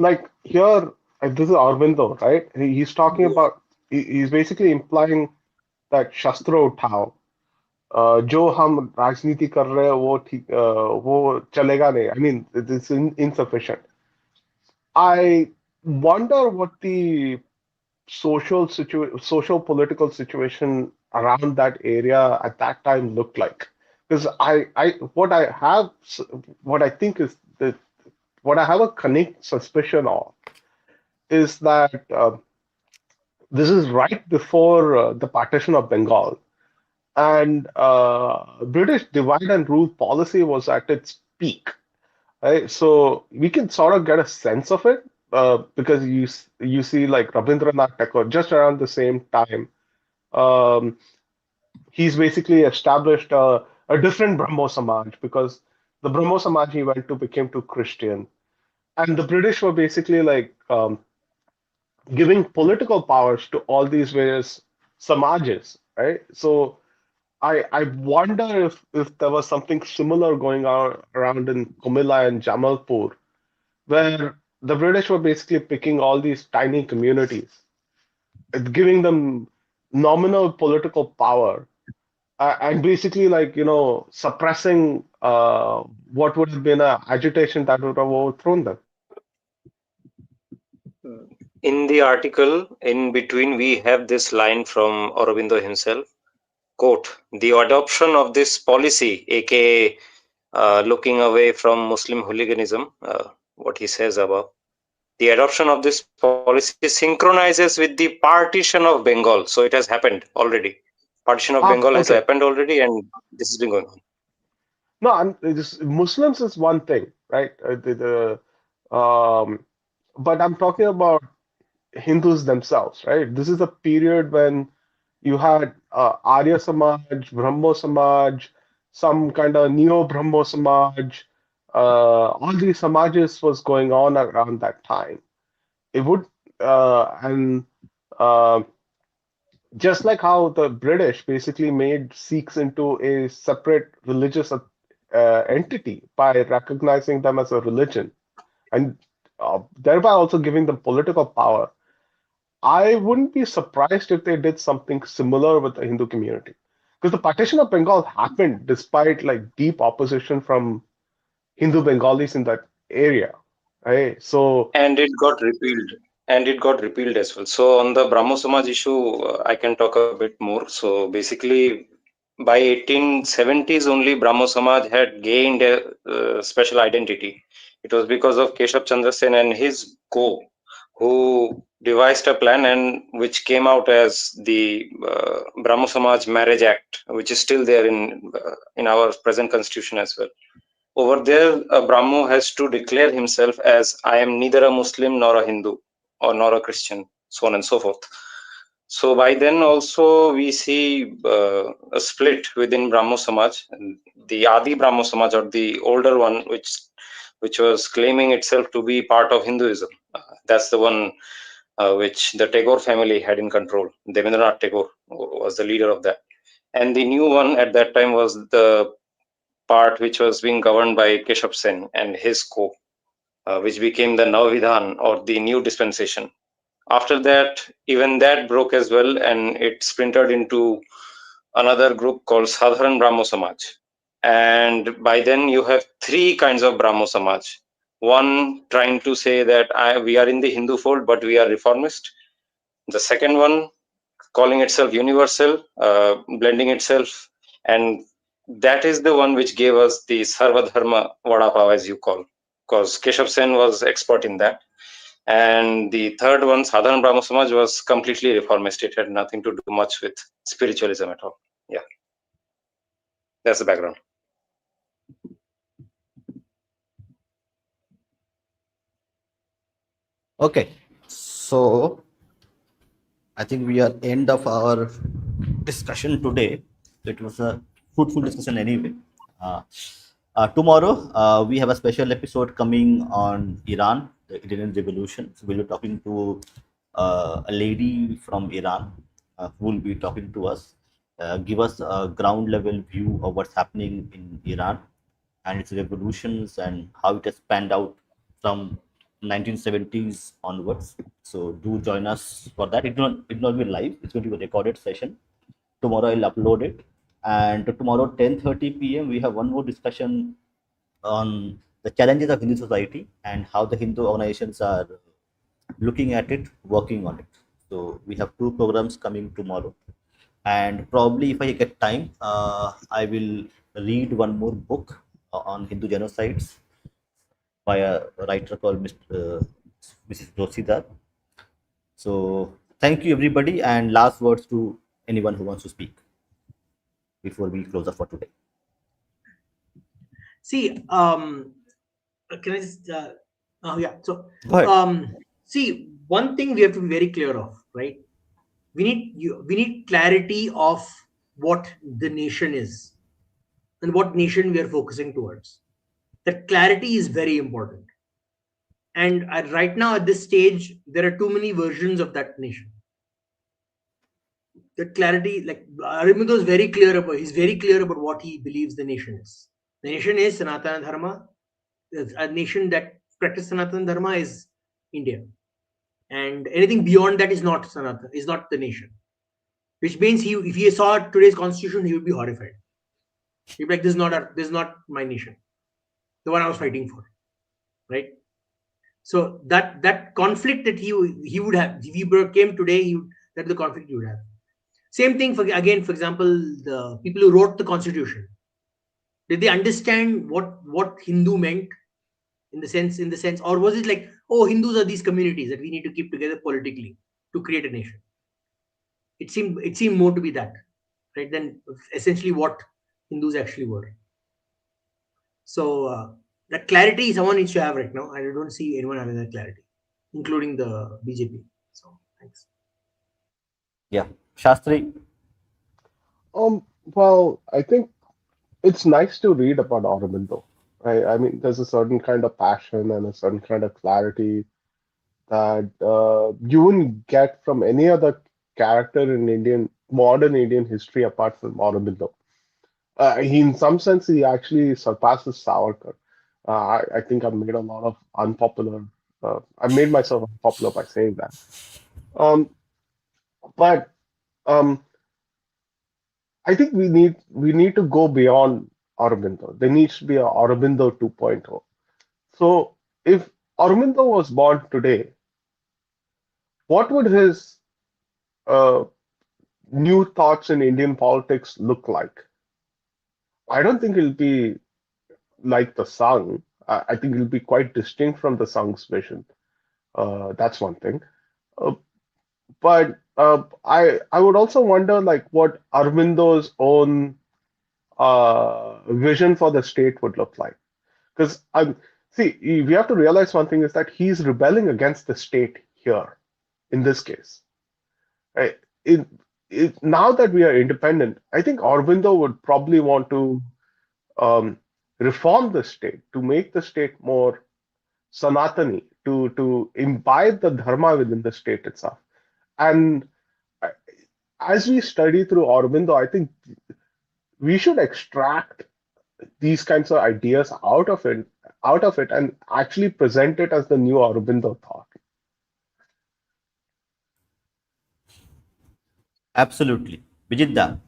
like here, this is Aurobindo, right? He's talking yeah. about. he's basically implying that शस्त्र उठाओ, जो हम राजनीति कर रहे हैं वो ठीक, वो चलेगा नहीं. I mean, it is insufficient. I wonder what the social political situation around that area at that time looked like. Because what I think is that what I have a connect suspicion of is that this is right before the partition of Bengal, and British divide and rule policy was at its peak. Right? So we can sort of get a sense of it because you see like Rabindranath Tagore just around the same time. Um, he's basically established a different Brahmo Samaj because the Brahmo Samaj he went to became too Christian, and the British were basically like giving political powers to all these various Samajas, right? So I wonder if there was something similar going on around in Kumila and Jamalpur where the British were basically picking all these tiny communities, giving them nominal political power, and basically like suppressing what would have been a agitation that would have overthrown them. In the article, in between, we have this line from Aurobindo himself, quote, "The adoption of this policy, aka looking away from Muslim hooliganism," what he says above, "the adoption of this policy synchronizes with the partition of Bengal." So it has happened already. Partition of Bengal has Okay. happened already, and this has been going on. No, Muslims is one thing, right? But I'm talking about Hindus themselves, right? This is a period when you had Arya Samaj, Brahmo Samaj, some kind of Neo Brahmo Samaj. All these Samajas was going on around that time. It would and uh, just like how the British basically made Sikhs into a separate religious entity by recognizing them as a religion and thereby also giving them political power. I wouldn't be surprised if they did something similar with the Hindu community. Because the partition of Bengal happened despite like deep opposition from Hindu Bengalis in that area. Right? So And it got repealed. And it got repealed as well. So on the Brahmo Samaj issue, I can talk a bit more. So basically, by 1870s only, Brahmo Samaj had gained a special identity. It was because of Keshav Chandra Sen and his co, who devised a plan and which came out as the Brahmo Samaj Marriage Act, which is still there in our present constitution as well. Over there, a Brahmo has to declare himself as, "I am neither a Muslim nor a Hindu or nor a Christian," so on and so forth. So by then also we see a split within Brahmo Samaj, the Adi Brahmo Samaj, or the older one, which was claiming itself to be part of Hinduism. That's the one which the Tagore family had in control. Devendranath Tagore was the leader of that. And the new one at that time was the part which was being governed by Keshav Sen and his co, which became the Navavidhan, or the new dispensation. After that, even that broke as well, and it splintered into another group called Sadharan Brahmo Samaj. And by then, you have three kinds of Brahmo Samaj. One trying to say that we are in the Hindu fold, but we are reformist. The second one calling itself universal, blending itself, and that is the one which gave us the Sarvadharma Vadapav, as you call, because Keshav Sen was expert in that. And the third one, Sadharan Brahmo Samaj, was completely reformist. It had nothing to do much with spiritualism at all. Yeah, that's the background. Okay, so I think we are end of our discussion today. It was a fruitful discussion anyway. Uh, Tomorrow we have a special episode coming on Iran, the Iranian Revolution. So we'll be talking to a lady from Iran who will be talking to us, give us a ground level view of what's happening in Iran and its revolutions and how it has panned out from 1970s onwards. So do join us for that. It will not be live. It's going to be a recorded session. Tomorrow I'll upload it, and tomorrow 10:30 p.m. we have one more discussion on the challenges of Hindu society and how the Hindu organizations are looking at it, working on it. So we have two programs coming tomorrow, and probably if I get time, I will read one more book on Hindu genocides by a writer called Mrs. Dosidar. So thank you everybody, and last words to anyone who wants to speak before we close up for today. See, can I just? Oh yeah. So, Go ahead. see, one thing we have to be very clear of, right? We need clarity of what the nation is and what nation we are focusing towards. That clarity is very important. And right now, at this stage, there are too many versions of that nation. That clarity, like Aurobindo is very clear about, he's very clear about what he believes the nation is. The nation is Sanatana Dharma. A nation that practices Sanatana Dharma is India, and anything beyond that is not Sanatana, is not the nation. Which means if he saw today's constitution, he would be horrified. He'd be like, this is not my nation, the one I was fighting for, right? So that conflict that he would have, if he came today, that's the conflict he would have. Same thing for example, the people who wrote the constitution. Did they understand what Hindu meant in the sense, or was it like, oh, Hindus are these communities that we need to keep together politically to create a nation? It seemed more to be that, right, than essentially what Hindus actually were. So that clarity someone needs to have right now. I don't see anyone having that clarity, including the BJP. So thanks. Yeah, Shastri. Well, I think it's nice to read about Aurobindo. I mean, there's a certain kind of passion and a certain kind of clarity that you wouldn't get from any other character in modern Indian history apart from Aurobindo. In some sense, he actually surpasses Savarkar. I think I've made a lot of unpopular. I made myself unpopular by saying that. Um, but um, I think we need to go beyond Aurobindo. There needs to be a Aurobindo 2.0. So if Aurobindo was born today, what would his uh, new thoughts in Indian politics look like? I don't think it'll be like the Sangh. I think it'll be quite distinct from the Sangh's vision. That's one thing. Uh, but I would also wonder like what Arvindo's own vision for the state would look like. Because I'm see, we have to realize one thing is that he's rebelling against the state here in this case. Right? Now that we are independent, I think Aurobindo would probably want to um, reform the state to make the state more Sanatani, to imbibe the dharma within the state itself. And uh, as we study through Aurobindo, I think we should extract these kinds of ideas out of it, and actually present it as the new Aurobindo thought. Absolutely. Vijitda.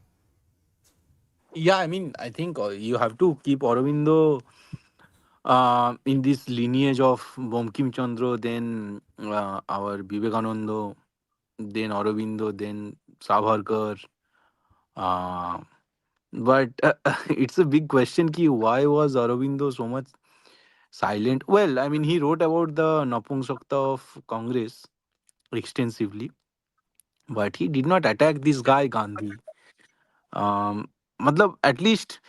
Yeah, I mean, I think you have to keep Aurobindo in this lineage of Bankim Chandra, then our Vivekananda, then Aurobindo, then Savarkar. Uh, but it's a big question ki why was Aurobindo so much silent? Well, I mean, he wrote about the Napungsakta of Congress extensively, but he did not attack this guy Gandhi. Matlab, at least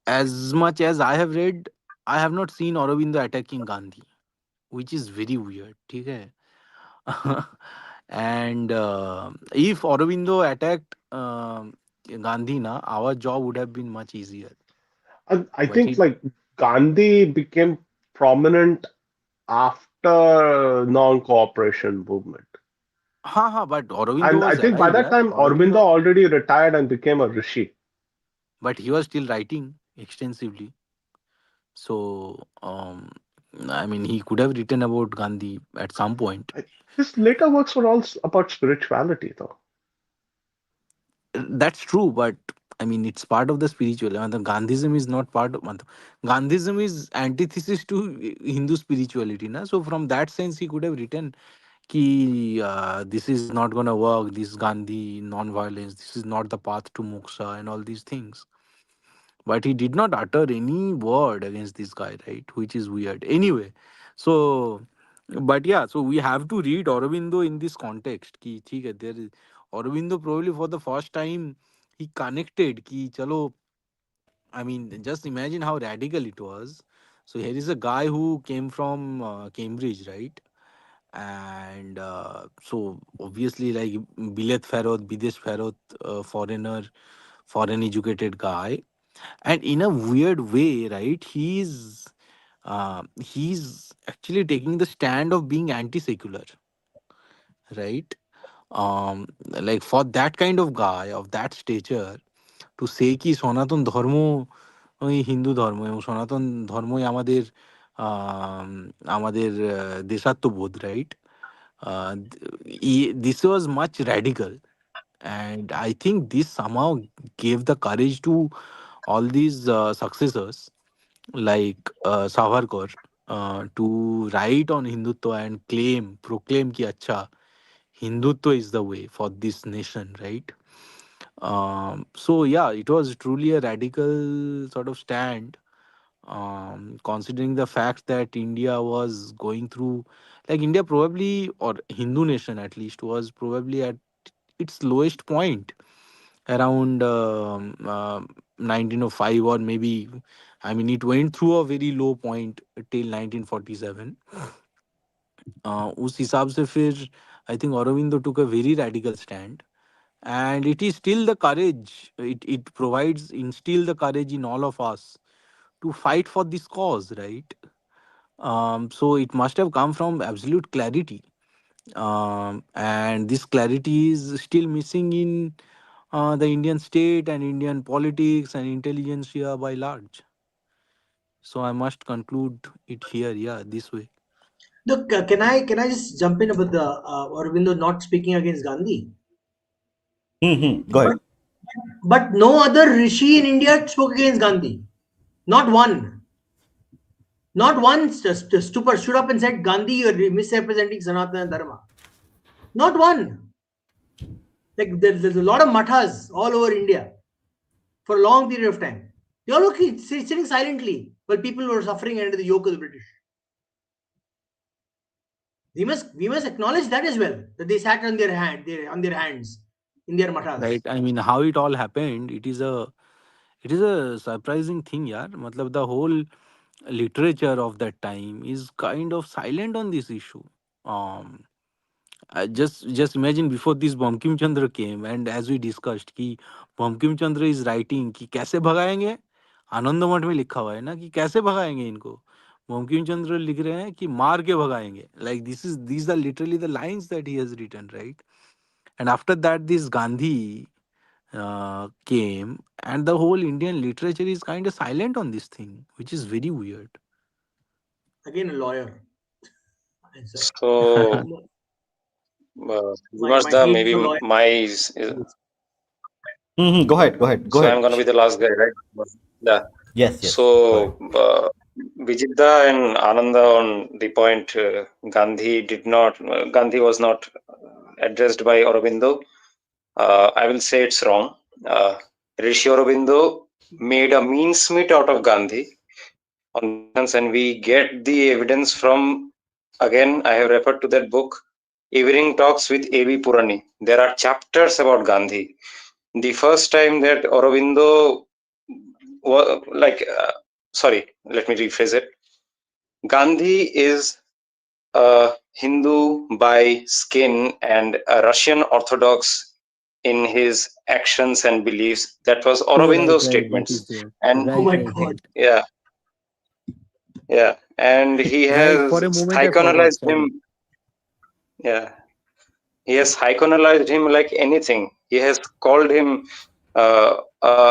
as much as I have read, I have not seen Aurobindo attacking Gandhi, which is very weird. ठीक है? And if Aurobindo attacked Gandhi, na, our job would have been much easier. I But think he, like Gandhi became prominent after non-cooperation movement. but Aurobindo And I was think by alive, that yeah. time, Aurobindo Aurobindo, already retired and became a rishi. but he was still writing extensively. So I mean, he could have written about Gandhi at some point. His later works were all about spirituality, though. That's true, but I mean, it's part of the spiritual. Gandhism is not part of. Gandhism is antithesis to Hindu spirituality, na. So from that sense, he could have written ki this is not gonna work. This Gandhi non-violence. This is not the path to moksha and all these things. But he did not utter any word against this guy, right? Which is weird. Anyway, so but yeah, so we have to read Aurobindo in this context. Ki, theek hai, there is Aurobindo probably for the first time he connected ki chalo. I mean, just imagine how radical it was. So here is a guy who came from Cambridge, right? And so obviously like Bilet Ferot, Bidesh Ferot, foreigner, foreign educated guy, and in a weird way, right, he's actually taking the stand of being anti-secular, right? Like for that kind of guy of that stature to say কি সনাতন ধর্ম ওই হিন্দু ধর্ম এবং সনাতন ধর্মই আমাদের আম, আমাদের দেশাত্মবোধ, right? This was much radical, and I think this somehow gave the courage to all these successors like Savarkar to write on Hindutva and proclaim ki acha Hindutva is the way for this nation, right? So yeah, it was truly a radical sort of stand, considering the fact that India was going through, like India probably, or Hindu nation at least, was probably at its lowest point around 1905, or maybe, I mean, it went through a very low point till 1947. उस हिसाब से फिर I think Aurobindo took a very radical stand, and it is still the courage it provides instill the courage in all of us to fight for this cause, right? So it must have come from absolute clarity, and this clarity is still missing in the Indian state and Indian politics and intelligence here by large. So I must conclude it here, yeah, this way. Look, can I just jump in about the Aurobindo not speaking against Gandhi? Go But ahead. no other rishi in India spoke against Gandhi. Not one. Not one stood up and said, Gandhi, you're misrepresenting Sanatana Dharma. Not one. Like there's a lot of mathas all over India for a long period of time. They all sitting silently while people were suffering under the yoke of the British. We must acknowledge that as well, that they sat on their hands in their Right, mathas. I mean, how it all happened, it is a surprising thing, yeah. Matlab, the whole literature of that time is kind of silent on this issue. Um, just imagine before this Bankim Chandra came, and as we discussed, कि Bankim Chandra is writing कि कैसे भगाएंगे, आनंद मठ में लिखा हुआ है ना कि कैसे भगाएंगे इनको. बंकिम चंद्र लिख रहे हैं कि मार के भगाएंगे. Like these are literally the lines that he has written, right? And after that, this Gandhi came, and the whole Indian literature is kind of silent on this thing, which is very weird. Again, a lawyer. Sorry. So, My Vimarsda, hate maybe for lawyers. Go ahead. Go ahead. Go So I'm ahead. gonna be the last guy, right? Yeah. Yes. Yes. Go ahead. So, Vijitda and Ananda on the point, Gandhi was not addressed by Aurobindo. I will say it's wrong. Rishi Aurobindo made a mincemeat out of Gandhi on the sense, and we get the evidence from, again, I have referred to that book, Evening Talks with A.V. Purani. There are chapters about Gandhi. The first time that Aurobindo sorry, let me rephrase it. Gandhi is a Hindu by skin and a Russian Orthodox in his actions and beliefs. That was Oh, right, Aurobindo's right. That statements. is there. And Oh Right, my right, God. right. yeah, yeah. And he Right. has For a moment, I forgot. psychoanalyzed Sorry. him. Yeah, he has psychoanalyzed him like anything. He has called him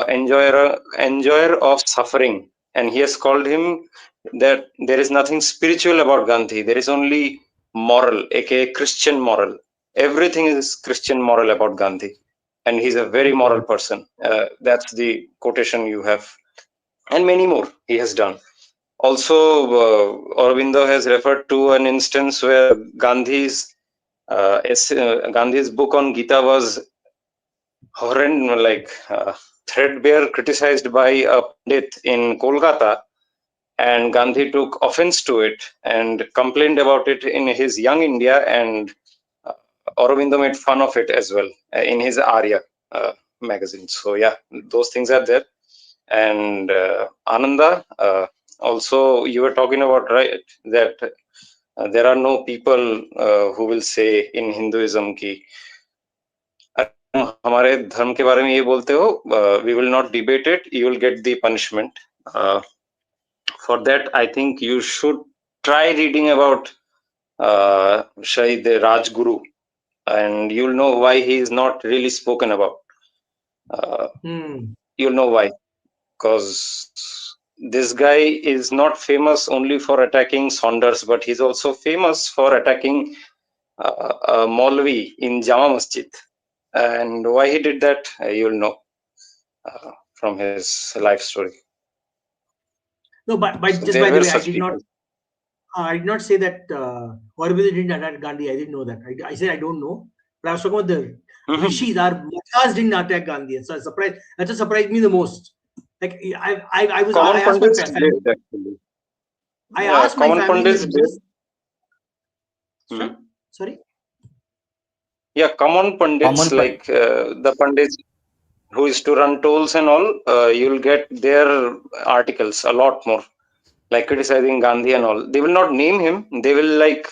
enjoyer of suffering, and he has called him that there is nothing spiritual about Gandhi. There is only moral, aka Christian moral. Everything is Christian moral about Gandhi, and he's a very moral person. That's the quotation you have, and many more he has done. Also, Aurobindo has referred to an instance where Gandhi's book on Gita was horrend, like threadbare, criticized by a pandit in Kolkata, and Gandhi took offense to it and complained about it in his Young India, and uh, Aurobindo made fun of it as well in his Arya magazine. So yeah, those things are there. And Ananda, also you were talking about, right, that there are no people who will say in Hinduism ki हमारे धर्म के बारे में ये बोलते हो, we will not debate it, you will get the punishment. For that, I think you should try reading about Shahid Rajguru, and you'll know why he is not really spoken about. You'll know why, because this guy is not famous only for attacking Saunders, but he's also famous for attacking Maulvi in Jama Masjid. And why he did that, you'll know from his life story. No, but So just there by the were way, such people. I did not say that Aurobindo didn't attack Gandhi. I didn't know that. I said I don't know. But I was talking about the Mhm. rishis. Our matas didn't attack Gandhi. So I surprised. That's what surprised me the most. Like I Common asked my pundits family. did, actually. I Yeah, asked my common family pundits did. members. Hmm. Sorry. Yeah, common pundits, Common pun- like the pundits who is to run tolls and all, you'll get their articles a lot more, like criticizing Gandhi and all. They will not name him. They will like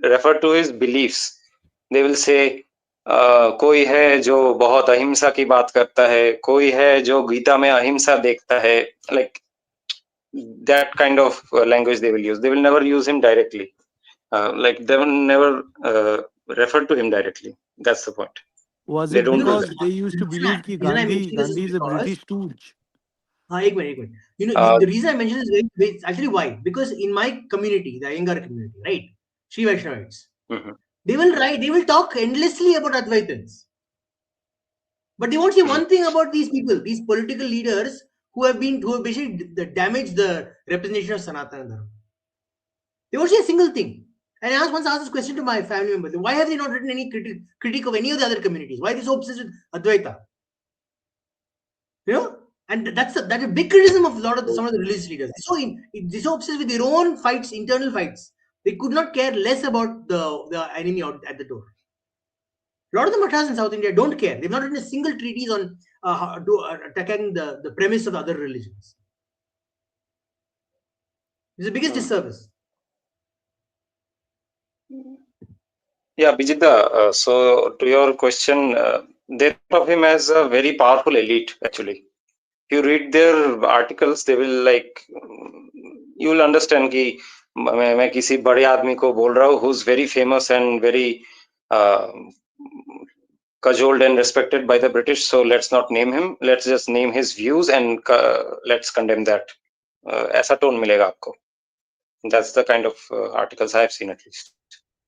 refer to his beliefs. They will say, कोई है जो बहुत अहिंसा की बात करता है, कोई है जो गीता में अहिंसा देखता है, like that kind of language they will use. They will never use him directly. Like they will never refer to him directly. That's the point. Was They it don't do because that. they used to believe that Reason I Gandhi mentioned this is Gandhi is a because British stooge? एक minute. Uh, The reason I mentioned this is actually why, because in my community, the Iyengar community, right, Sri Vaishnavites, mhm. they will talk endlessly about Advaitins, but they won't say one thing about these people, these political leaders who have basically damaged the representation of Sanatana Dharma. They won't say a single thing. And I once asked this question to my family members: why have they not written any critique of any of the other communities? Why are they so obsessed with Advaita? You know, and that's a big criticism of a lot of some of the religious leaders. They're so obsessed with their own fights, internal fights. They could not care less about the enemy out at the door. A lot of the matas in South India don't care. They've not written a single treatise on attacking the premise of other religions. It's the biggest disservice. Yeah, Bijita. So to your question, they thought of him as a very powerful elite. Actually, if you read their articles, they will like you will understand कि मैं किसी बड़े आदमी को बोल रहा हूँ who's very famous and very uh, cajoled and respected by the British. So let's not name him. Let's just name his views and let's condemn that. ऐसा tone मिलेगा आपको. That's the kind of articles I have seen at least.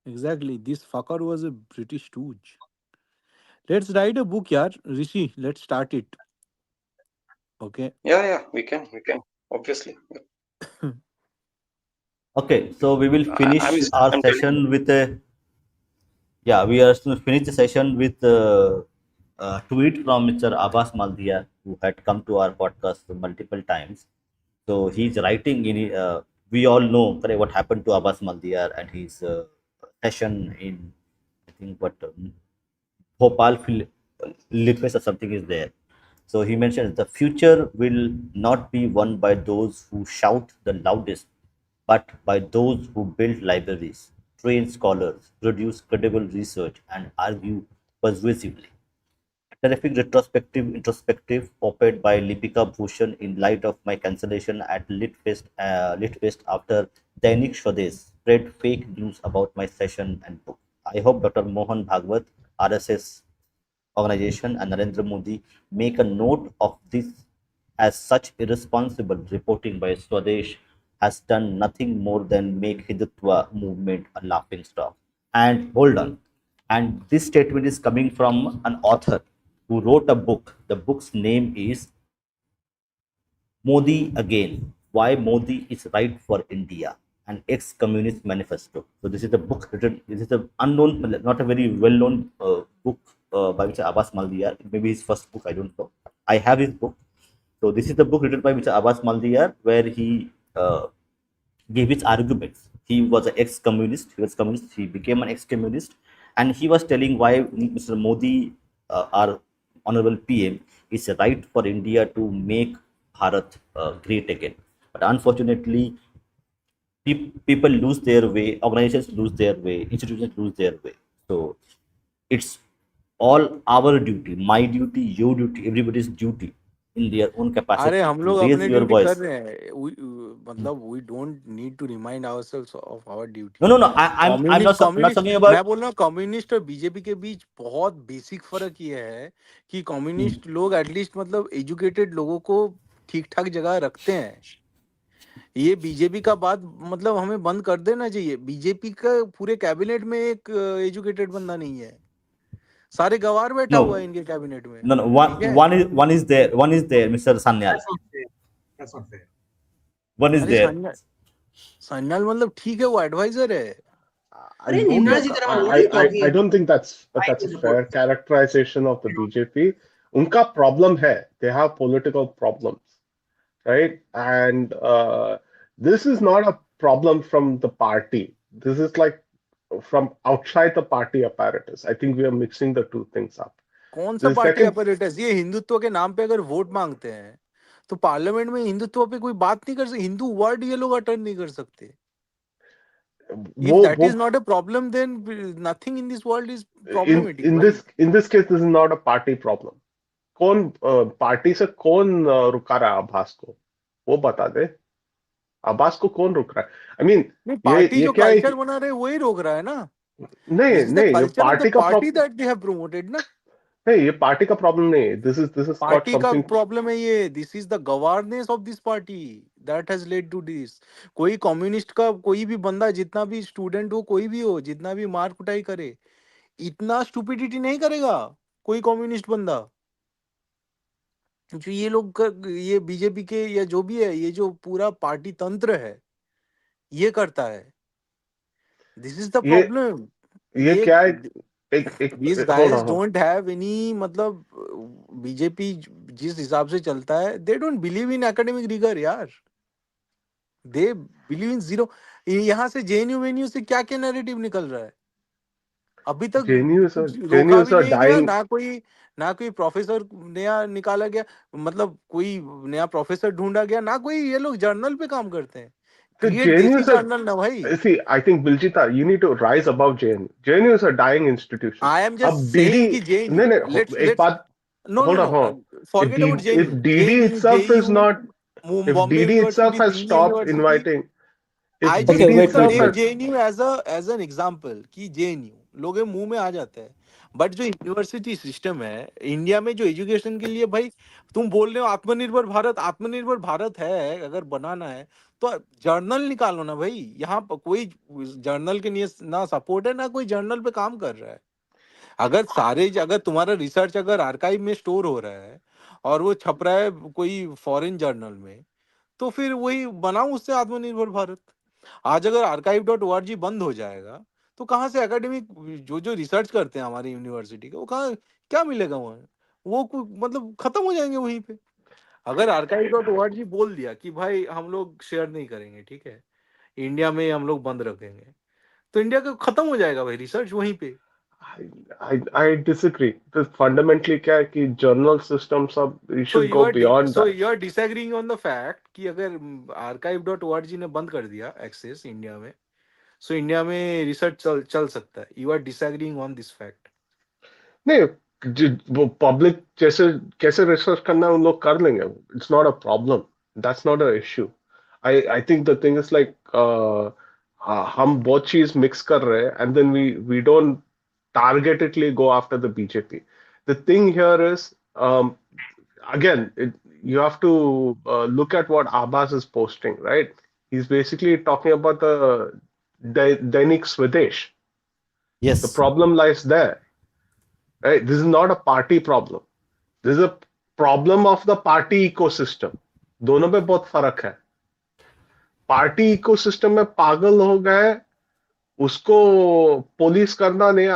Exactly. This fucker was a British stooge. Let's write a book, yaar. Rishi, let's start it. Okay. Yeah, we can, obviously. okay, so we will I'm finish our I'm telling you. session with a yeah, we are to finish the session with a tweet from Mr. Abbas Maldia, who had come to our podcast multiple times. So he's writing in. We all know correct, what happened to Abbas Maldia and his session in, I think, what Bhopal Literature or something is there. So he mentions the future will not be won by those who shout the loudest, but by those who build libraries, train scholars, produce credible research, and argue persuasively. Terrific introspective op-ed by Lipika Bhushan in light of my cancellation at Litfest after Dainik Swadesh spread fake news about my session and book. I hope Dr. Mohan Bhagwat, RSS organization, and Narendra Modi make a note of this as such irresponsible reporting by Swadesh has done nothing more than make Hindutva movement a laughing stock. And hold on. And this statement is coming from an author who wrote a book. The book's name is Modi Again, Why Modi is Right for India, an ex-communist manifesto. So this is a book written, this is an unknown, not a very well-known book by Mr. Abbas Maldiyar. Maybe his first book, I don't know. I have his book. So this is the book written by Mr. Abbas Maldiyar, where he gave his arguments. He was an ex-communist. He was communist. He became an ex-communist, and he was telling why Mr. Modi, our honorable PM, is right for India to make Bharat great again. But unfortunately, people lose their way, organizations lose their way, institutions lose their way. So it's all our duty, my duty, your duty, everybody's duty in their own अरे capacity हम to लोग raise अपने your duty कर voice. रहे हैं मतलब we don't need to remind ourselves of our No, duty no, no. I'm communist not communist talking about. मैं बोल रहा हूँ कम्युनिस्ट और बीजेपी के बीच बहुत बेसिक फर्क ये है कि Hmm. कम्युनिस्ट लोग एटलीस्ट मतलब एजुकेटेड लोगों को ठीक ठाक जगह रखते हैं ये बीजेपी का बात मतलब हमें बंद कर देना चाहिए बीजेपी का पूरे कैबिनेट में एक एजुकेटेड बंदा नहीं है सारे गवार बैठा हुआ है No, इनके कैबिनेट में no, no. ठीक है One is there. One is there, Mr. Sanyal. That's not fair. That's not fair. One is अरे there. सन्याल मतलब ठीक है वो एडवाइजर है I अरे हो निम्रा गया Sitharaman, what are you I talking don't about? think I that's a can support fair characterization of the BJP. उनका problem है, they have political problems, right? And this is not a problem from the party. This is like from outside the party apparatus. I think we are mixing the two things up. कौन सा The party second, apparatus ये हिंदुत्व के नाम पे अगर vote मांगते हैं तो पार्लियामेंट में हिंदुत्व पे कोई बात नहीं कर सकते हिंदू वर्ड ये लोग अटेंड नहीं कर सकते इफ दैट वो is not a problem then nothing in this world is problematic भाई in this case, this is not a party problem. कौन पार्टी से कौन रुका रहा है अब्बास को वो बता दे अब्बास को कौन रुक रहा है आई मीन नहीं पार्टी ये जो क्या है कल्चर बना रहे वही रोक रहा है ना नहीं दिस इज द नहीं ये कल्चर ऑफ द पार्टी का party problem that they have promoted ना नहीं ये पार्टी का प्रॉब्लम नहीं है दिस इज गॉट पार्टी का समथिंग प्रॉब्लम है ये this is the governance of this party that has led to this कोई कम्युनिस्ट का कोई भी बंदा जितना भी स्टूडेंट हो कोई भी हो जितना भी मार कुटाई करे इतना स्टूपिडिटी नहीं करेगा कोई कम्युनिस्ट बंदा जो ये लोग ये बीजेपी के या जो भी है ये जो पूरा पार्टी तंत्र है ये करता है दिस इज द ये प्रॉब्लम ये ये क्या है एक these hold guys on don't have any मतलब बीजेपी जिस हिसाब से चलता है they don't believe in academic rigor यार they believe in zero यहाँ से जेएनयू वेन्यू से क्या क्या नैरेटिव निकल रहा है अभी तक कुछ रोका जेन्यूज भी आर नहीं गया डाइंग ना कोई प्रोफेसर नया निकाला गया मतलब कोई नया प्रोफेसर ढूंढा गया ना कोई ये लोग जर्नल पे काम करते हैं तो क्रिएट देसी जेन्यूज जर्नल ना भाई see I think Biljita you need to rise above JNU is a dying institution I am just अब डीडी सेइंग कि नहीं जेएनयू नहीं लेट्स एक लेट्स बात no no hold on no hold on forget about if JNU DD JNU itself is JU not if Bombay DD itself university has Delhi stopped university inviting if I Okay, just DD use wait, the wait, itself name has wait. JNU as an example कि JNU लोग के मुंह में आ जाता है but जो university system है India में जो एजुकेशन के लिए भाई तुम बोल रहे हो आत्मनिर्भर भारत है अगर बनाना है तो जर्नल निकालो ना भाई यहाँ पर कोई जर्नल के लिए ना सपोर्ट है ना कोई जर्नल पे काम कर रहा है अगर तुम्हारा रिसर्च अगर आर्काइव में स्टोर हो रहा है और वो छप रहा है कोई फॉरेन जर्नल में तो फिर वही बनाओ उससे आत्मनिर्भर भारत आज अगर archive.org बंद हो जाएगा तो कहाँ से एकेडमिक जो जो रिसर्च करते हैं हमारी यूनिवर्सिटी के वो कहाँ क्या मिलेगा वहाँ वो मतलब खत्म हो जाएंगे वहीं पे अगर archive.org बोल दिया कि भाई हम लोग शेयर नहीं करेंगे ठीक है इंडिया में हम लोग बंद रखेंगे तो इंडिया का खत्म हो जाएगा भाई रिसर्च वहीं पे I disagree तो fundamentally क्या है कि journal system सब you so should you go are beyond so that you are disagreeing on the fact कि अगर archive.org ने बंद कर दिया एक्सेस इंडिया में सो इंडिया में रिसर्च चल सकता है you are disagreeing on this fact नहीं वो पब्लिक जैसे कैसे रिसर्च करना है उन लोग कर लेंगे it's not a problem that's not a issue I think the thing is like हम बहुत चीज मिक्स कर रहे हैं and then we don't targetedly go after the BJP. The thing here is, again, you have to look at what Abbas is posting, right? He's basically talking about the Dainik Swadesh. The Yes. problem lies there. Right? This is not a party problem. This is a problem of the party ecosystem. दोनों में बहुत फर्क है. Party ecosystem में पागल हो गए, उसको पुलिस करना नहीं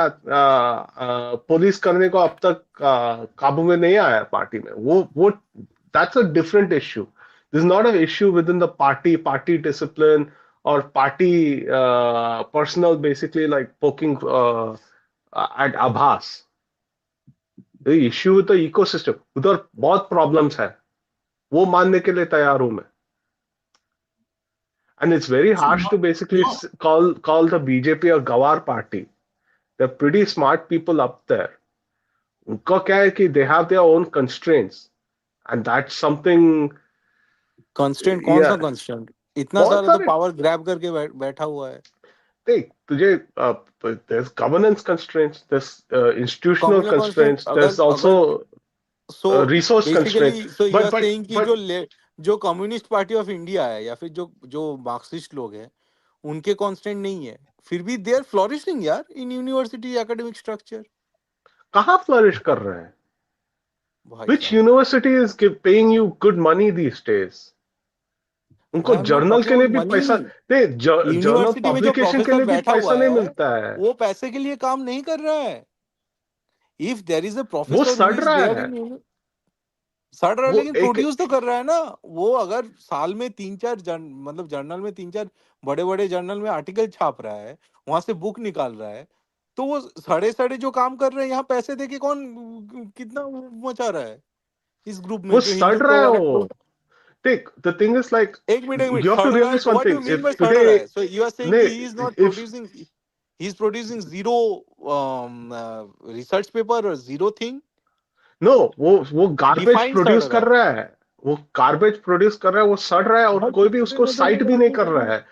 पुलिस करने को अब तक काबू में नहीं आया पार्टी में. वो that's a different issue. This is not an issue within the party discipline or party personal, basically like poking at Abbas. The issue with the ecosystem, उधर बहुत problems है, वो मानने के लिए तैयार हूं मैं. And it's very harsh to basically call the BJP a gawar party. They're pretty smart people up there. उनका क्या है कि they have their own constraints, and that's something. Constant कौन सा Yeah, कंस्टेंट? इतना बहुत सारा तो सारे. पावर ग्रैब करके बैठा हुआ है. देख तुझे there's governance constraints, there's institutional communal constraints, constant there's अगर also अगर so resource basically constraints. So you are But saying कि but जो कम्युनिस्ट पार्टी ऑफ इंडिया है या फिर जो जो मार्क्सिस्ट लोग हैं उनके कांस्टेंट नहीं है, फिर भी दे आर फ्लोरिशिंग यार इन यूनिवर्सिटी एकेडमिक स्ट्रक्चर. कहाँ flourish कर रहे हैं? भाई Which साहब, university is paying you good money these days? उनको भाई आई एम नॉट जर्नल टॉकिंग के लिए अबाउट भी मनी. पैसा दे, जर्नल यूनिवर्सिटी में जो पब्लिकेशन के प्रोफेसर लिए भी बैठा पैसा हुआ नहीं है मिलता है. वो पैसे के लिए काम नहीं कर रहा है. इफ देयर इज अ वो प्रोफेसर हु सड़ इज रहा देयर है. इन सड़ रहा है, वो लेकिन एक प्रोड्यूस तो कर रहा है ना. वो अगर साल में 3-4 मतलब जर्नल में 3-4 बड़े बड़े जर्नल में आर्टिकल छाप रहा है, वहां से बुक निकाल रहा है, तो वो सड़े सड़े जो काम कर रहे हैं यहाँ पैसे देके कौन कितना मचा रहा है इस ग्रुप वो में जो सड़ रहा हिंदुत्व है वाले वो. लोग. देख, the thing is like, एक मिनट you have to सड़ रहा है. realize one what you thing. Mean If by सड़ रहा today, है? So you are saying ne, कि ही इज नॉट if प्रोड्यूसिंग, he is producing zero research paper और जीरो थिंग. no, वो गार्बेज डिफाइन सड़ प्रोड्यूस रहा कर है. रहा है. वो गार्बेज प्रोड्यूस कर रहा है, वो सड़ रहा है, और भाई कोई भी कितने उसको में साइट चलेगा भी नहीं वो? कर रहा है.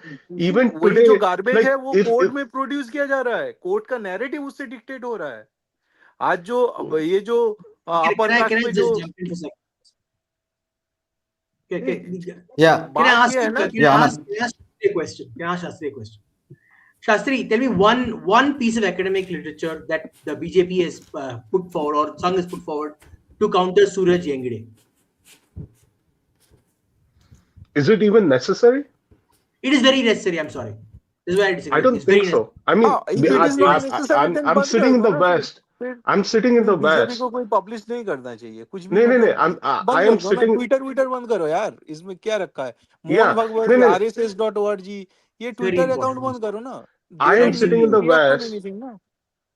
इवन वही टुडे, जो गार्बेज है like वो if कोर्ट में प्रोड्यूस किया जा रहा है. कोर्ट का नैरेटिव उससे डिक्टेट हो रहा है. आज जो अब ये जो अपर Can कास्ट I में जो just jump in for a second? Yeah. Can I बात ask ये है you? ना. Yeah, Anand. Can I ask Shastri a question? Can I ask Shastri a question? Shastri, tell me one piece of academic literature that the BJP has put forward or Sangh has put forward to counter Suraj Yengde. is it even necessary? It is very necessary. I'm sorry. This is where I I disagree. don't It's very think necessary. so. I mean, हाँ, if it is not necessary then I'm बंद कर sitting in दो the ना. West. फिर I'm sitting in फिर the BJP West. को कोई publish नहीं करना चाहिए कुछ भी. नहीं नहीं नहीं, मतलब I बंद am कर दो ना. sitting. ट्विटर ट्विटर बंद करो यार. इसमें क्या रखा है? मोहन Yeah, भगवत नहीं नहीं, RSS.org ये It's very Twitter account important. बंद करो ना. I they am don't sitting in the free up from West. Anything ना.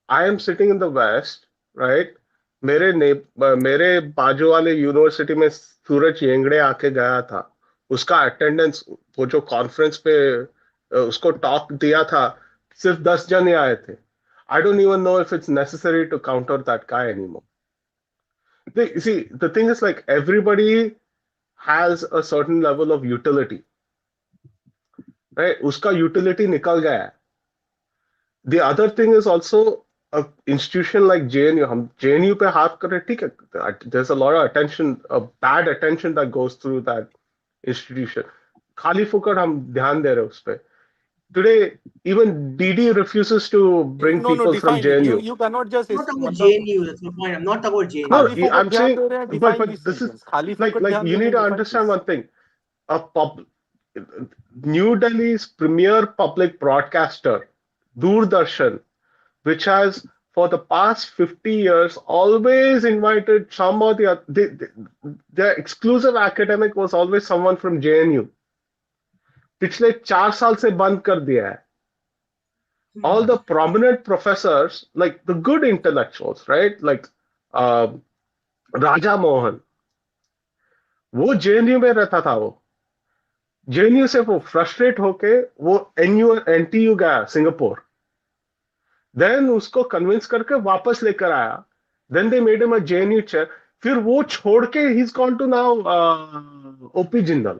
I am sitting in the West, right? मेरे बाजू वाले यूनिवर्सिटी में सूरज येंगड़े आके गया था. उसका अटेंडेंस, वो जो कॉन्फ्रेंस पे उसको टॉक दिया था, सिर्फ 10 जन ही आए थे. I don't even know if it's necessary to counter that guy anymore. See, the thing is like everybody has a certain level of utility, right? उसका utility निकल गया है. The other thing is also a institution like JNU. हम JNU पे हाथ कर रहे हैं, ठीक है. There's a lot of attention, a bad attention that goes through that institution. खाली फुकट हम ध्यान दे रहे हैं उस पे. Today, even DD refuses to bring no people from define इट. JNU. You can not I'm not just talking about मतलब JNU. That's my point. I'm not talking about No, JNU. खाली फोकट I'm ध्यान saying, दे रहे हैं. but define but this this is sentence. खाली like फोकट ध्यान you दे रहे need हैं. to define understand this. one thing. A New Delhi's premier public broadcaster, Doordarshan, which has for the past 50 years always invited some or the other. Their exclusive academic was always someone from JNU. पिछले 4 साल से बंद कर दिया है. All the prominent professors, like the good intellectuals, right? Like Raja Mohan, वो JNU में रहता था. वो JNU से वो फ्रस्ट्रेट होके वो NTU गया सिंगापुर. देन उसको कन्विंस करके वापस लेकर आया. Then they made him a JNU chair. फिर वो छोड़ के he is gone to now OP Jindal.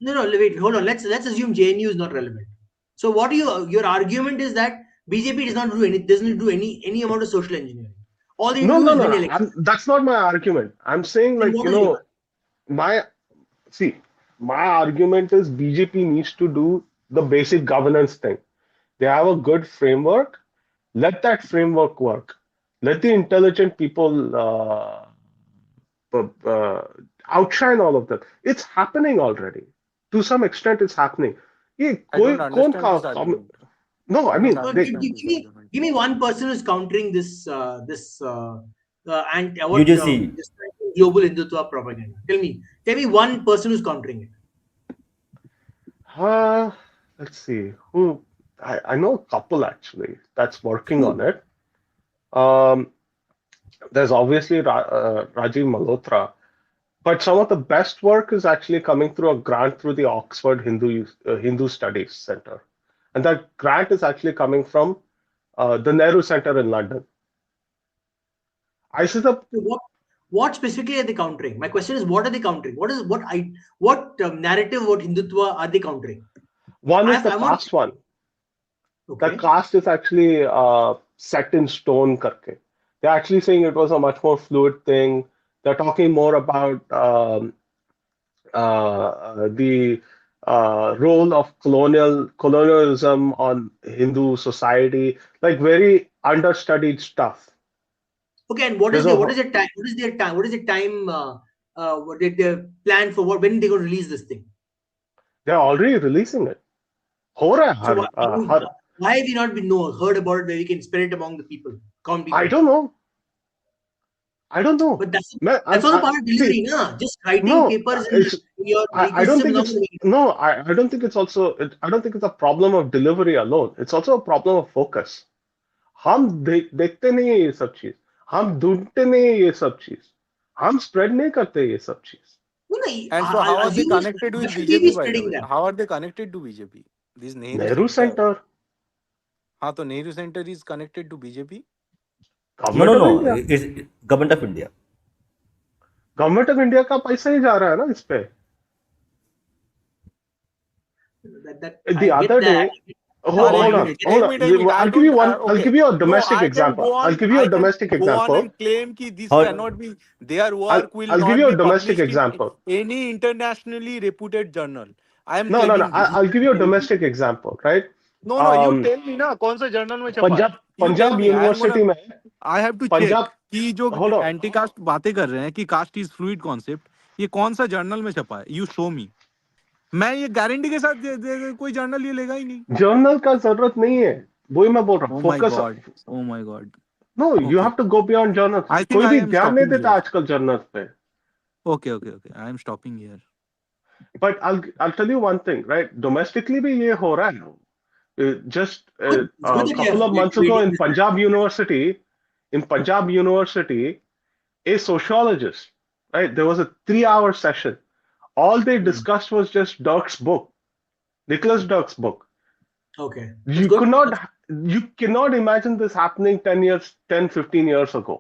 No, wait, hold on. Let's assume JNU is not relevant. So what your argument is that BJP doesn't do any amount of social engineering. All they No, do no, is no, win no. elections. That's not my argument. I'm saying, Then like, what is yours? my see, My argument is BJP needs to do the basic governance thing. They have a good framework. Let that framework work. Let the intelligent people outshine all of that. It's happening already. To some extent, it's happening. ये I don't कौन understand this argument. No, I I don't mean, So understand this argument. give me one person who's countering and UGC. this global Hindutva propaganda. Tell me one person who's countering it. let's see. Who I know a couple actually that's working on Who? it. Um, there's obviously Rajiv Malhotra, but some of the best work is actually coming through a grant through the Oxford Hindu Studies Center, and that grant is actually coming from the Nehru Center in London. I see the So what specifically are they countering? My question is, what are they countering? What narrative about Hindutva are they countering? one is the I want. caste one. The Okay. caste is actually set in stone. Karke. They're actually saying it was a much more fluid thing. They're talking more about the role of colonialism on Hindu society, like very understudied stuff. Okay, and what is There's the a what is the time? What is their time? What is the time? What did they plan for? When they going to release this thing? they're already releasing it. हो रहा है So her why have we not been heard about it where we can spread it among the people, common people? I don't know. I don't know. But that's Man, also part of delivery, see, na? Just writing no, papers in it's your I don't ecosystem think not it's going to make it. no, I don't think it's also I don't think it's a problem of delivery alone. It's also a problem of focus. हम देखते नहीं है ये सब चीज हम ढूंढते नहीं है ये सब चीज हम स्प्रेड नहीं करते ये सब चीज No, no, And so, how I'll are they assume connected why with should we be BJP? By the spreading way, that? how are they connected to BJP? This Nehru Nehru Center. Centre हाँ तो Nehru Center is connected to BJP. No, no, government of no. India It's government of India. Government of India का पैसा ही जा रहा है ना इस पे That the I other get that. day Or hold on take me. I'll give you one I'll Okay. give you a No, domestic I can example go I'll on. give you I a can domestic go on example and claim that this How cannot be. Their I'll, work will I'll give not you a be domestic published in example any internationally reputed journal. I am no telling you. I'll give you a domestic example right No. You um tell me ना कौन सा journal में छपा है? Punjab You tell Punjab me. I am university gonna. में I have to check Punjab कि जो hold on anti cast बातें कर रहे हैं कि कास्ट इज फ्लूइड कॉन्सेप्ट ये कौन सा जर्नल में छपा है यू शो मी मैं ये गारंटी के साथ कोई जर्नल ये लेगा ही नहीं जर्नल का जरूरत नहीं है वही मैं बोल रहा हूँ oh my focus god oh my god no you okay have to go beyond journal I think कोई आई भी एम ध्यान नहीं स्टॉपिंग देता हियर आजकल जर्नल पे okay okay okay I am stopping here but I'll tell you one thing right domestically भी ये हो रहा है just Good. It's a good that couple of you're months ago creating this. In Punjab University, a sociologist, right? There was a 3 hour session. All they discussed was just Dirk's book, Nicholas Dirk's book. Okay. That's You good. could not, you cannot imagine this happening 15 years ago.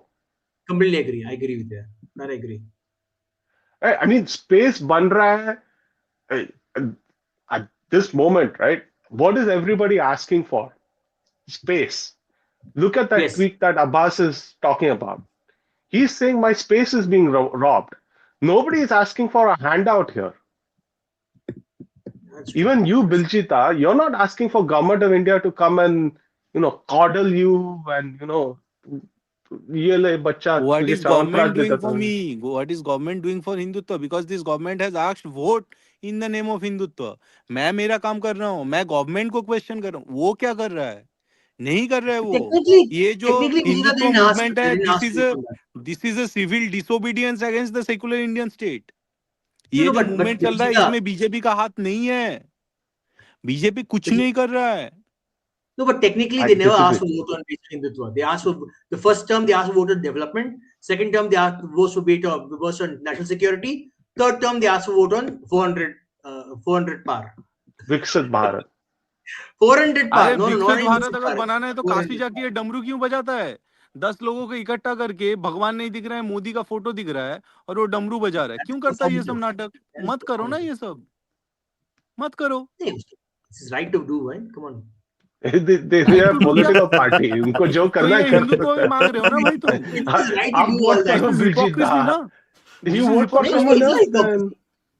Completely agree. I agree with that. I agree. Right? I mean, space ban raha hai, at this moment, right? What is everybody asking for? Space. Look at that Yes. tweet that Abbas is talking about. He's saying my space is being robbed. Nobody is asking for a handout here. That's true. Even you, Biljita, you're not asking for government of India to come and coddle you and ये ले बच्चा What तुझे is chyawanprash government देता doing for था me? What is government doing for Hindutva? Because this government has asked vote in the name of Hindutva. मैं मेरा काम कर रहा हूँ मैं गवर्नमेंट को क्वेश्चन कर रहा हूँ वो क्या कर रहा है नहीं कर रहा है वो ये जो Technically, हिंदुत्व मूवमेंट है they didn't ask you for that. This is a civil disobedience against the secular Indian state No, ये no, जो but मूवमेंट चल रहा है Biljita, इसमें बीजेपी का हाथ नहीं है बीजेपी कुछ नहीं कर रहा है no, but technically I they never asked disagree. for vote on basic Hindutva. They asked for the first term they asked for vote on development. Second term they asked for vote on national security. Third term they asked for vote on 400 par. विकसित Bharat 400 par. अरे No, not विकसित even Bharat Viksit अगर Bharat. बनाना है तो 400 काशी जाके ये डमरू क्यों बजाता है 10 लोगों को इकट्ठा करके भगवान नहीं दिख रहा है मोदी का फोटो दिख रहा है और वो डमरू बजा रहा है That क्यों is करता है ये सब performative. नाटक That is मत करो ना performative. ये सब मत करो This is right to do, right? Come on. they right are to do क्या political party उनको जो तो करना ये है हिंदुत्व भी मांग रहे हो ना भाई तुम It is right to आप do vote all that. This करो इज बिलजीत हिपोक्रेसी ना you this is vote for No, hypocrisy someone it's not else hypocrisy. then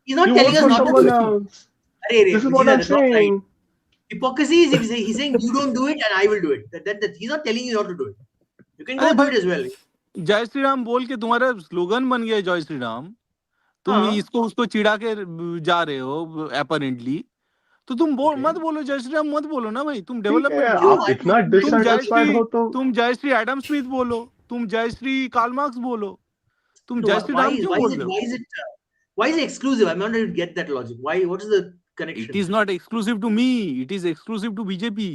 He's not You telling vote us for not to do someone it. else. Arey, This is see, what I'm that's not right. saying. Hypocrisy is if he's saying you don't do it and I will do it. He's not telling you not to do it. You can अरे go do भाई it as well. जय श्री राम बोल के तुम्हारा slogan बन गया है जय श्री राम, तुम हाँ इसको उसको चिढ़ा के जा रहे हो अपेरेंटली, तो तुम okay. मत बोलो जय श्री राम, मत बोलो ना भाई, तुम ठीक है, डेवलपमेंट क्यों? बोलो, आप इतना तुम जय डिससेटिस्फाइड श्री हो तो तुम जय श्री एडम स्मिथ बोलो, तुम जय श्री कार्ल मार्क्स बोलो, तुम No, जय श्री राम क्यों बोल रहे हो? why is it exclusive? I'm not able to get that logic. Why? What is the it connection? Is not exclusive to me, it is exclusive to BJP.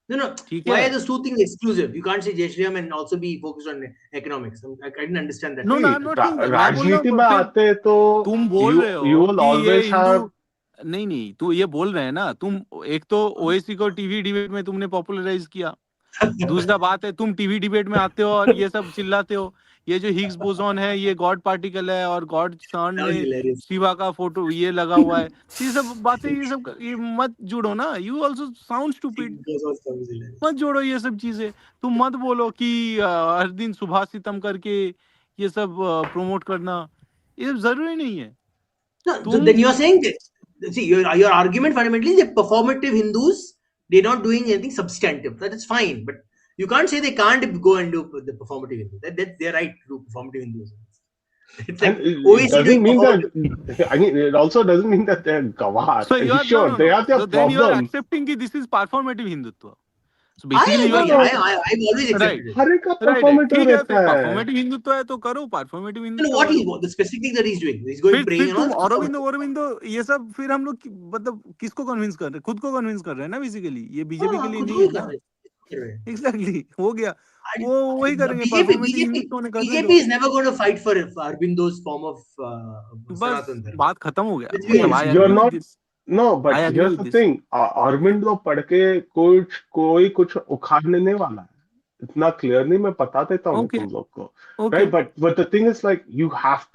No. ठीक Why है. are those two things exclusive? You can't say Jai Shri Ram and also be focused on economics. I didn't understand that. No no, नहीं, I am not saying that. मैं बोल रहा राजनीति हूँ में फिर आते तो तुम बोल रहे you हो will कि ये always हिंदू, have. नहीं नहीं, तो ये बोल रहे हैं ना तुम, एक तो ओएसी को टीवी डिबेट में तुमने पॉपुलराइज किया, दूसरा बात है तुम टीवी डिबेट में आते हो और ये सब चिल्लाते हो, ये जो हिग्स बोसॉन है ये गॉड पार्टिकल है और गॉड सन That was में hilarious. शिवा का फोटो ये लगा हुआ है, तो ये सब बातें, ये मत जुड़ो ना, you also sound stupid, That was hilarious. मत जोड़ो ये सब चीजें. तुम मत बोलो कि हर दिन सुभाषितम करके ये सब प्रमोट करना, ये जरूरी नहीं है. No, so तुम then you're saying that, see, your argument fundamentally is that performative Hindus, they're not doing anything substantive. That is fine, but you can't say they can't go and do the performative Hindus. They're right to do performative Hindus. It's like And it OAC doesn't doing mean performative. that, I mean, it also doesn't mean that they're gawar. so you are Sure, no they no have their so then you are problems. accepting that this is performative Hindutva. So I basically you are No, saying, I've always accepted right, it. हर एक का right है, performative ठीक है, रहता फिर है. Performative Hindutva है तो करो परफॉर्मेटिव And हिंदुत्व what करो. the specific thing that he's doing? He's going फिर praying and all. तुम That's औरबिंदो performative. औरबिंदो ये सब फिर हम लोग मतलब किसको कन्विंस कर रहे हैं? खुद को कन्विंस कर रहे हैं ना बेसिकली, ये बीजेपी के हाँ, लिए खुद को नहीं ही है कर ना. रहे हैं. एग्जैक्टली हो गया, I- वो वही करेंगे, BJP, परफॉर्मेटिव BJP, हिंदुत्व ने करने BJP दो, is never going to fight for Arbindo's form of बस Sanatan Dharma. बात खत्म हो गया. Let's be मतलब honest. I You're agree with not. This, No, but I agree here's with the this. thing. Arvind पढ़ के कोई कुछ उखाड़ने नहीं वाला है. इतना क्लियरली मैं बता देता हूँ ओके तुम लोग को, okay, right? But the thing is, like, you have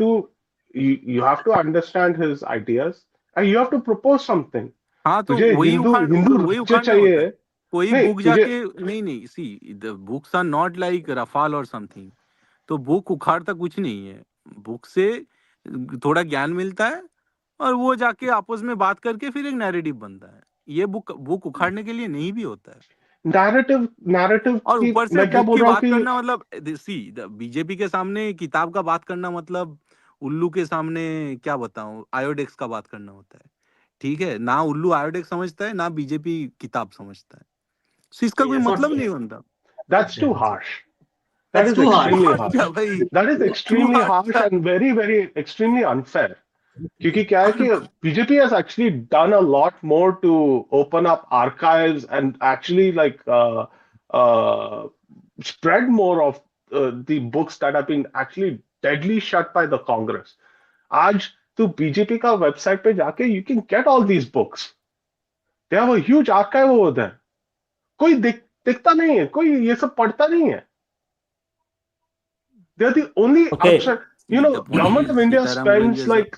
to understand his ideas and you have to propose something. हाँ तो तुझे वही हिंदू उखाड़, हिंदू वही राज्य उखाड़ना होता है. चाहिए. कोई नहीं बुक तुझे. जाके, नहीं नहीं, see the books are not like Rafale और समथिंग, तो बुक उखाड़ता कुछ नहीं है, बुक से थोड़ा ज्ञान मिलता है और वो जाके आपस में बात करके फिर एक नैरेटिव बनता है. ये बुक उखाड़ने के लिए नहीं भी होता है. नैरेटिव और की ऊपर से मैं क्या बुक बोल की रहा हूँ बात कि करना मतलब, सी बीजेपी के सामने किताब का बात करना मतलब उल्लू के सामने क्या बताऊं आयोडेक्स का बात करना होता है. ठीक है ना, उल्लू आयोडेक्स समझता है ना बीजेपी किताब समझता है, तो इसका कोई That's not मतलब fair. नहीं बनता. that's too That's harsh. That That's is too hard. extremely What harsh. क्या भाई, That is to extremely harsh hard. and very, very extremely unfair. क्योंकि क्या है कि BJP has actually done a lot more to open up archives and actually uh, spread more of the books that have been actually deadly shut by the Congress. आज तो BJP का website पे जाके you can get all these books. They have a huge archive over there. कोई दिखता नहीं है, कोई ये सब पढ़ता नहीं है. They are the only Okay. outside. You the know, point government is of India Sitaram Goyal spends जैसा, like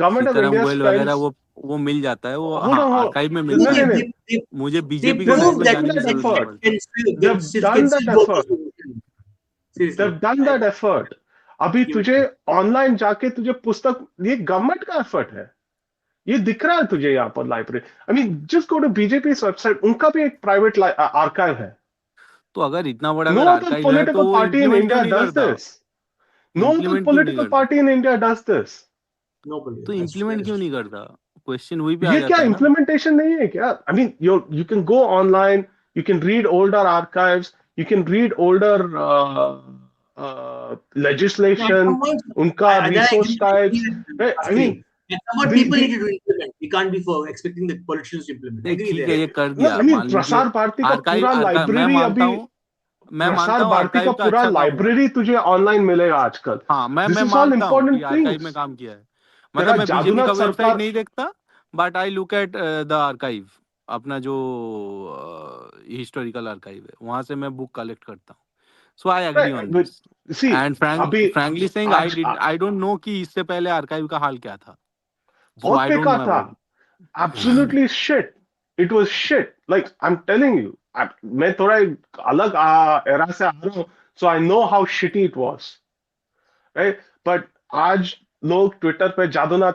government of Sitaram India Goyal वगैरह spends. वो मिल जाता है, वो Hold हाँ on, hold on. आर्काइव में No, मिलता no, है. no. मुझे they बीजेपी के prove साइड में that They've जाने done की that जरूरत नहीं effort. पड़ती. can They've still done that go effort. through. Seriously. They've done that effort. अभी Give it तुझे to ऑनलाइन जाके तुझे पुस्तक, ये गवर्नमेंट का एफर्ट है. ये दिख रहा है तुझे यहाँ पर library. I mean just go to BJP website, उनका भी एक प्राइवेट आर्काइव है. तो अगर इतना बड़ा No अगर other आर्काइव है तो political वो party in इम्प्लीमेंट क्यों India नहीं does करता, this. No other इम्प्लीमेंट क्यों नहीं political करता, party in India does this. No, believe. तो That इम्प्लीमेंट is क्यों true. नहीं करता, क्वेश्चन वही पे आ ये क्या जाता है ना. इम्प्लीमेंटेशन नहीं है क्या? I mean you can go online, you can read older archives, you can read older No, at legislation, some point, उनका then I resource agree types, with right? I mean, Shastri. At some point, the people the need to implement. We can't be for expecting the politicians to implement. I नहीं agree ठीक है, there. ये कर no, दिया I mean मान लीजिए. प्रसार भारती का archive पूरा आर्काइव मैं लाइब्रेरी मानता अभी, हूँ, मैं प्रसार मानता हूँ भारती का आर्काइव का पूरा अच्छा काम हुआ है. लाइब्रेरी तुझे ऑनलाइन मिलेगा आजकल. हाँ This मैं is all मानता हूँ कि important आर्काइव में things. काम किया है. तेरा मतलब मैं बीजेपी का जादूनाथ वेबसाइट सरकार. नहीं देखता, but I look at the archive, अपना जो हिस्टोरिकल आर्काइव है वहां से मैं बुक कलेक्ट करता हूँ. So I agree Right, on but this. see, and अभी फ्रैंकली सेइंग आज आई डोंट नो कि इससे पहले आर्काइव का हाल क्या था, सो बहुत आई डोंट नो बेकार था. About. Absolutely shit. It was shit. Like I'm telling you, मैं थोड़ा एक अलग era से आ रहा हूँ, so I know how shitty it was, right? But आज लोग ट्विटर पे जादूनाथ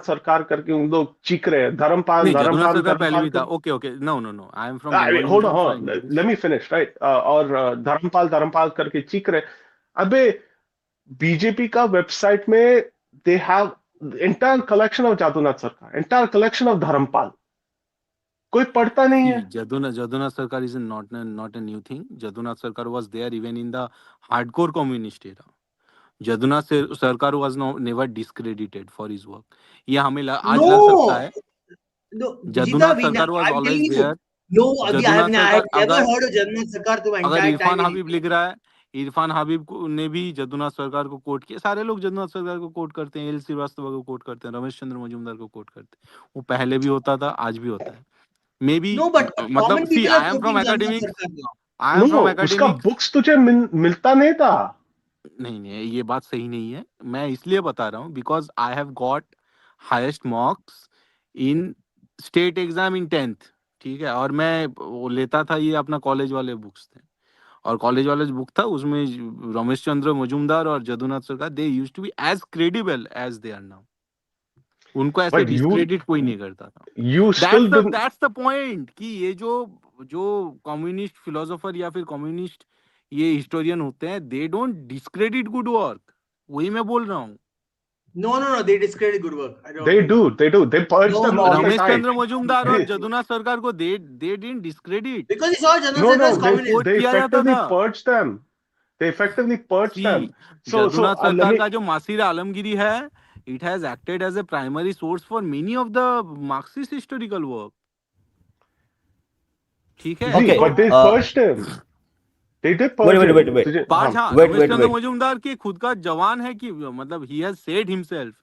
सरकार करके उन लोग चीख रहे हैं, धर्मपाल नहीं, जदुनाथ धर्मपाल सरकार पहले धर्मपाल भी था। कर। Okay okay, no no no, I am from Bengali hold medium, so I on, no let this. Me finish, right. और धर्मपाल धर्मपाल करके चीख रहे। अबे बीजेपी का वेबसाइट में they have entire collection of Jadunath सरकार, entire collection of धर्मपाल, कोई पढ़ता नहीं है। See, Jadunath Sarkar is not a new thing. Jadunath Sarkar was there even in the hardcore communist era. Sarkar was never discredited for his work. ये हमें आज लग सकता No, है। no, Vijita, जदुनाथ सरकार was I'm telling always you. there. No, Abhi, Jadunath I have सरकार never अगर heard of Jagannath Sarkar to my अगर entire time Irfan in Habib India. लिख रहा है, इरफान हबीब ने भी जदुनाथ सरकार को कोट किया। सारे लोग जदुनाथ सरकार को कोट करते हैं, एल श्रीवास्तव को कोट करते हैं, रमेश चंद्र मजूमदार को कोट करते हैं। वो पहले भी होता था, आज भी होता है। मे बी No, but मतलब common see people are I am from quoting Jagannath academics, Sarkar now. I am no, from उसका एकेडमिक्स। बुक्स तुझे मिलता नहीं था। नहीं नहीं, ये बात सही नहीं है। मैं इसलिए बता रहा हूँ because I have got highest marks in state exam in 10th, ठीक है। और मैं वो लेता था, ये अपना कॉलेज वाले बुक्स थे, और कॉलेज वाले बुक था, उसमें रमेश चंद्र मजूमदार और Jadunath Sarkar they used to be as credible as they are now. उनको ऐसे बट डिस्क्रेडिट कोई नहीं करता था। You still didn't. That's the point कि ये जो जो कम्युनिस्ट फिलोसोफर या फिर कम्युनिस्ट ये हिस्टोरियन होते हैं, they don't discredit good work. वही मैं बोल रहा हूँ। No, they discredit good work. I don't They agree. do, they purge No, them no, all they the Ramesh time। चंद्र मजूमदार और they, जदुनाथ सरकार को they didn't discredit. because he saw Jagannath no Sarkar no as उनको they communist. Coat they किया जाता effectively था। purge them, they effectively purge C, them। so Jadunath let सरकार me, का जो मासिर आलमगिरी है, it has acted as a primary source for many of the Marxist historical work, ठीक है। see, Okay. तो but they purged him, they did Wait, purge wait, him। wait, wait, तुझे हाँ, पांच, हाँ, wait, रमेश wait, चंद्र wait. मजूमदार के खुद का जवान है कि मतलब ही हैज सेड हिमसेल्फ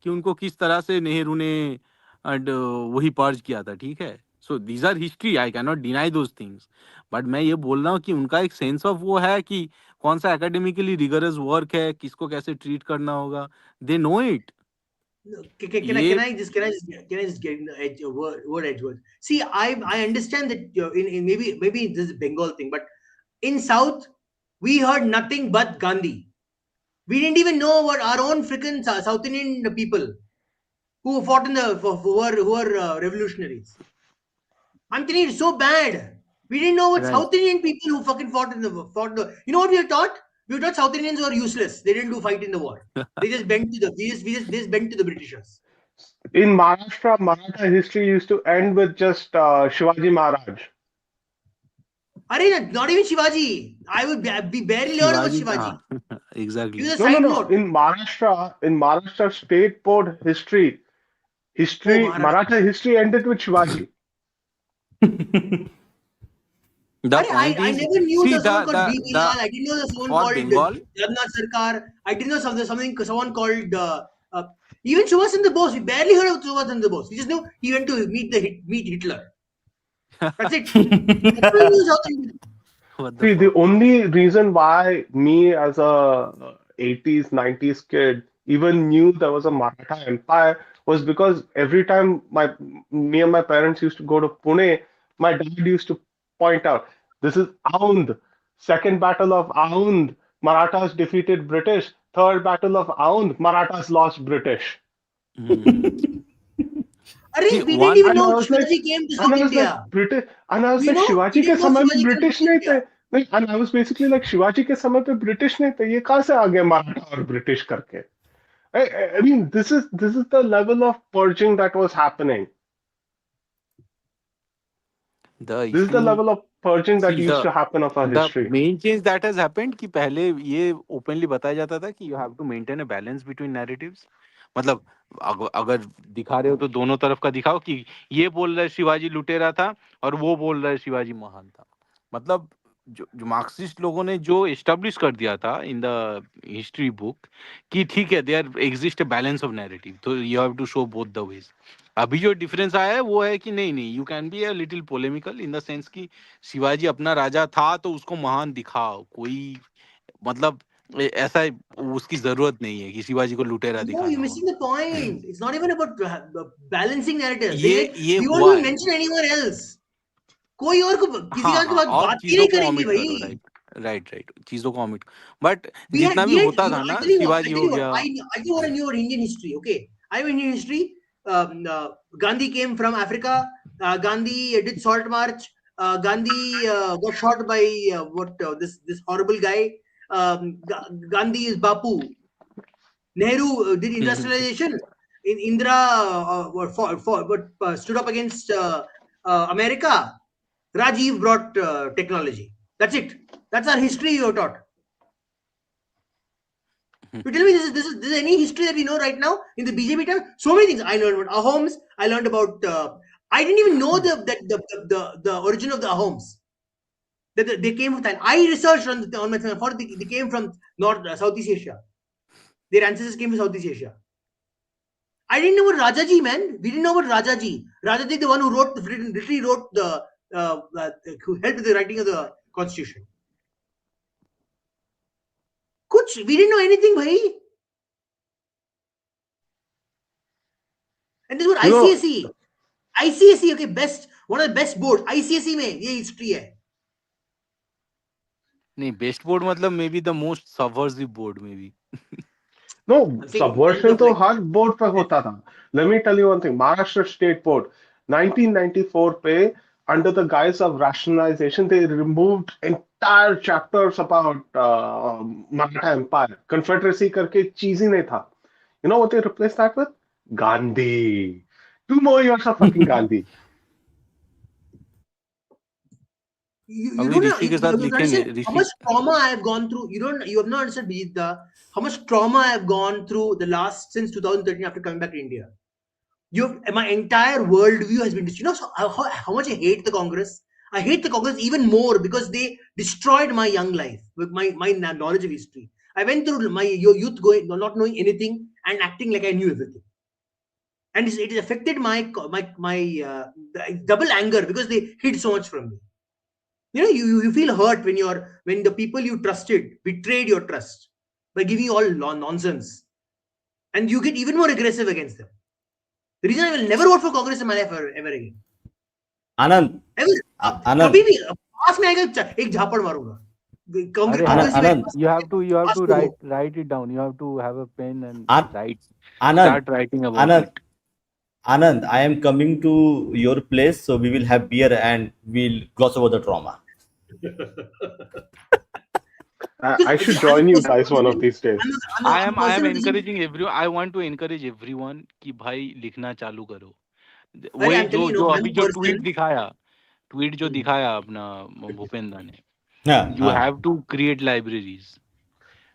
कि उनको किस तरह से नेहरू ने वही पर्ज किया था, ठीक है। So these our history, I can not deny those things. But मैं ये बोल रहा हूँ कि उनका एक सेंस ऑफ वो है कि कौन सा एकेडमिकली रिगरस वर्क है, किसको कैसे ट्रीट करना होगा, they know it. No, Can ये I just get in the word edge word? See, I understand that in maybe this is Bengal thing, but in South we heard nothing but Gandhi. We didn't even know what our own freaking South Indian people who fought in the who are revolutionaries. I'm telling you, it's so bad. We didn't know what right, South Indian people who fucking fought the. You know what we were taught? We were taught South Indians were useless. They didn't do fight in the war. They just bent to the they just bent to the Britishers. in Maharashtra, Maratha history used to end with just Shivaji Maharaj। Not even Shivaji. I would be barely heard about Shivaji, Shivaji. हाँ He exactly. was a No, no, side no, note. in Maharashtra state board Oh, history, Maharashtra. Maratha history ended with Shivaji। The point I is, never knew see there was someone called B. the Bilal. I didn't know there was someone for called Bengal, Jagannath Sarkar. I didn't know someone called even Subhash Chandra Bose. We barely heard of Subhash Chandra Bose. We just knew he went to meet Hitler. That's it. That's all we knew South Indian. what the See, the fuck. only reason why me as a 80s, 90s kid even knew there was a Maratha Empire was because every time me and my parents used to go to Pune, my dad used to point out, this is Aund, Second Battle of Aund, Marathas defeated British. Third Battle of Aund, Marathas lost British. Hmm. See, We didn't one, even And I know was like, Shivaji came to and South I was like India. British, and I was We like know we Shivaji के didn't know समय में Shivaji came to British South नहीं थे। India. नहीं, and I was basically like Shivaji के समय पे British नहीं थे, ये कहाँ से आ गए मराठा और ब्रिटिश करके। I mean, this is the level of purging that was happening. the This is the issue, level of purging that see used to happen of our the history. main change that has happened कि पहले ये openly बताया जाता था कि you have to maintain a balance between narratives. मतलब अगर दिखा रहे हो तो दोनों तरफ का दिखाओ कि ये बोल रहा है शिवाजी लुटेरा था और वो बोल रहा है शिवाजी महान था। मतलब जो मार्क्सिस्ट लोगों ने जो एस्टेब्लिश कर दिया था इन द हिस्ट्री बुक कि ठीक है, there exist a balance of narrative, तो you have to show both the ways. अभी जो डिफरेंस आया है वो है कि नहीं नहीं, you can be a little polemical in the sense कि शिवाजी अपना राजा था तो उसको महान दिखाओ, कोई मतलब ऐसा उसकी जरूरत नहीं है कि शिवाजी को लुटेरा No, दिखाना you're हो। missing the point. It's not even about balancing narratives. ये We won't हुआ even है। mention anyone else. कोई और को किसी हाँ का हाँ, और बात ही चीजों नहीं को करेंगे ऑमिट भाई. करो, राइट राइट, चीजों को omit, बट जितना भी we had, होता था I ना, tell you what, शिवाजी हो गया. I tell you what I knew about Indian history. Okay, I know Indian history. Gandhi came from Africa. Gandhi did salt march. Gandhi got shot by this horrible guy. Gandhi is Bapu. Nehru did industrialization. In Indira stood up against America. Rajiv brought technology. That's it. That's our history you are taught. You tell me this is any history that we know right now in the BJP time? So many things I learned about Ahoms. I learned about. I didn't even know the origin of the Ahoms. That they came from Thailand. I researched on my phone. I thought they came from North Southeast Asia. Their ancestors came from Southeast Asia. I didn't know about Rajaji, man. We didn't know about Rajaji. Rajaji, the one who literally wrote who helped with the writing of the constitution. Kuch, we didn't know anything, bhai. And this was You know, ICSE. ICSE, okay, best, one of the best boards. ICSE में ये history है. नहीं, best board मतलब may be the most subversive board may be. no, I'm saying in terms subversion of तो like, हर board पर होता था. Let me tell you one thing. Maharashtra State Board, 1994 पे, under the guise of rationalization, they removed entire chapters about Maratha Empire. Confederacy करके चीज ही नहीं था. You know what they replaced that with? Gandhi. 2 more years of fucking Gandhi. you अभी don't know, ऋषि के you साथ don't लिखेंगे. understand how Rishi much trauma I have gone through. You have not understood Bijita, how much trauma I have gone through since 2013 after coming back to India. My entire worldview has been, so how much I hate the Congress. I hate the Congress even more because they destroyed my young life with my knowledge of history. I went through my youth going not knowing anything and acting like I knew everything, and it has affected my double anger because they hid so much from me. You feel hurt when the people you trusted betrayed your trust by giving you all nonsense, and you get even more aggressive against them. The reason I will never vote for Congress in my life ever again. Anand, Ever. Anand, कभी भी पास में आएगा एक झापड़ मारूंगा. अरे Anand, Congress में Anand, you have to पास में हो. write it down. You have to have a pen and An- write, Anand, start writing about Anand, it. Anand, I am coming to your place, so we will have beer and we'll gloss over the trauma. I should I'm a join you person. guys one of these days. I'm a I am person who doesn't. encouraging everyone. I want to encourage everyone कि भाई लिखना चालू करो. अरे वही I'm जो telling you, जो I'm अभी a जो person. ट्वीट जो दिखाया अपना भूपेंद्र ने. Yeah, You have to create libraries.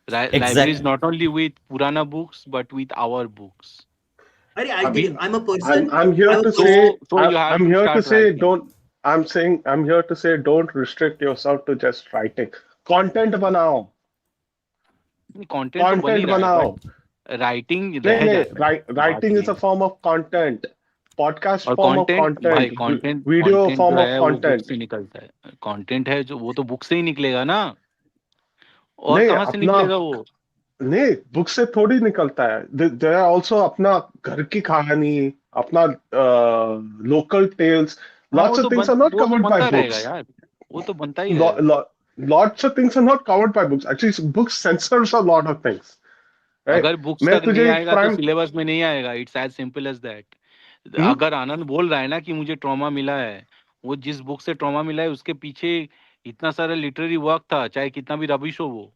Libraries exactly. not only with Purana books but with our books. अरे I'll tell अभी you, I'm a I'm person. I'm here I'm a to person. say so you have I'm to here to start say writing. don't I'm here to say don't restrict yourself to just writing. Content बनाओ. Content तो बन ही Content रहा है बनाओ. But writing नहीं रह नहीं जाता है, बात writing ये is a है. form of content. Podcast और form of कंटेंट भाई content. Content Video content form जो of है वो बुक content. से निकलता है. कंटेंट है जो वो तो बुक से ही निकलेगा ना. और नहीं कहाँ से अपना निकलेगा वो. नहीं बुक से थोड़ी निकलता है. There are also अपना घर की कहानी, अपना local tales. हाँ Lots of things are not वो तो covered by बनता रहेगा books. यार. वो तो बनता ही Lo- रहेगा. lo- Lots of things are not covered by books. Actually, books censors a lot of things. Right? अगर बुक्स मैं तक नहीं तुझे एक आएगा तो प्राइम सिलेबस में नहीं आएगा. It's as simple as that. अगर आनंद बोल रहा है ना कि मुझे ट्रॉमा मिला है, वो जिस बुक से ट्रॉमा मिला है उसके पीछे इतना सारा लिटरेरी वर्क था, चाहे कितना भी रबिश हो वो.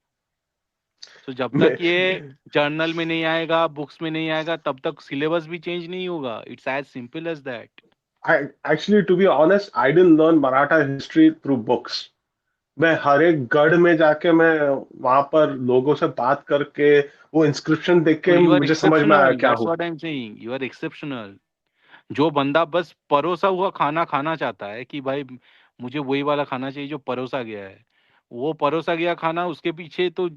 तो जब तक ये जर्नल में नहीं आएगा, बुक्स में नहीं आएगा, तब तक सिलेबस भी चेंज नहीं होगा. It's as simple as that. actually, to be honest, I didn't learn Maratha history through books. मैं हर एक गढ़ में जाके मैं वहां पर लोगों से बात करके वो इंस्क्रिप्शन देख तो के यू आर मुझे समझ में आया एक्सेप्शनल, क्या दैट्स हुआ. What I am saying. You are exceptional. जो बंदा बस परोसा हुआ खाना खाना चाहता है कि भाई मुझे वही वाला खाना चाहिए जो परोसा गया है, वो परोसा गया खाना, उसके पीछे तो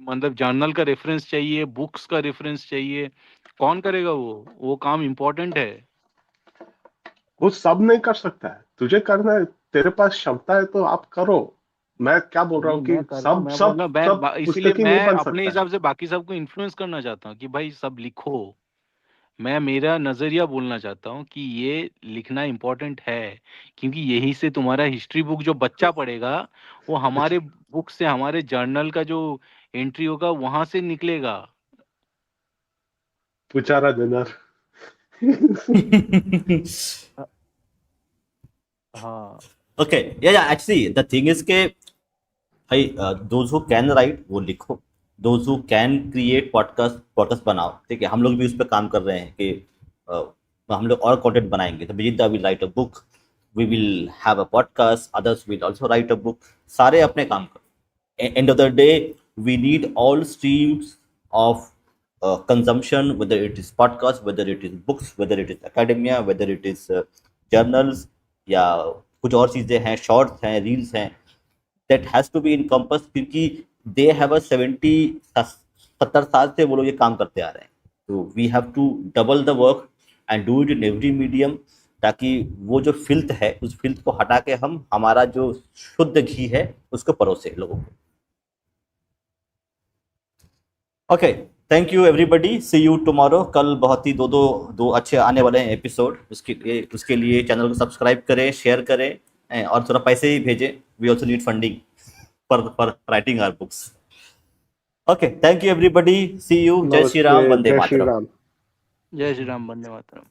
मतलब जर्नल का रेफरेंस चाहिए, बुक्स का रेफरेंस चाहिए. कौन करेगा वो काम इम्पोर्टेंट है. वो सब नहीं कर सकता है. तुझे करना है, तेरे पास क्षमता है तो आप करो. मैं क्या बोल रहा नहीं हूँ कि मैं कर रहा हूँ, सब मैं बोल सब रहा हूँ, सब इसीलिए पुस्तकी मैं नहीं बन अपने सकता है. हिसाब से बाकी सबको इन्फ्लुएंस करना चाहता हूँ कि भाई सब लिखो. मैं मेरा नजरिया बोलना चाहता हूँ कि ये लिखना इम्पोर्टेंट है, क्योंकि यही से तुम्हारा हिस्ट्री बुक जो बच्चा पढ़ेगा वो हमारे बुक से हमारे जर्नल का जो एंट्री होगा वहां से निकलेगा। पुचारा जनर। हाँ ओके, या एक्चुअली द थिंग इज के भाई, दोज हु कैन राइट वो लिखो, those who can create podcast podcast बनाओ, ठीक है। हम लोग भी उस पर काम कर रहे हैं कि uh, हम लोग और कंटेंट बनाएंगे। तो Vijita will write a book, we will have a podcast, others will also write a book. सारे अपने काम कर, end of the day we need all streams of consumption, whether it is podcast, whether it is books, whether it is academia, whether it is journals, या कुछ और चीज़ें हैं, shorts हैं, रील्स हैं, that has to be encompassed, क्योंकि they have a 70 70 साल से वो लोग ये काम करते आ रहे हैं। तो we have to double the work and do it in every medium, ताकि वो जो फिल्थ है उस फिल्थ को हटा के हम हमारा जो शुद्ध घी है उसको परोसे लोगों को। Okay, thank you everybody, see you tomorrow. कल बहुत ही दो अच्छे आने वाले हैं एपिसोड, उसके लिए चैनल को सब्सक्राइब करें, शेयर करें, और थोड़ा पैसे ही भेजें। We also need funding for writing our books. Okay, thank you everybody, see you. जय श्री राम, नमस्ते, वंदे जय श्री मातरम। राम। जय श्री राम, वंदे मातरम।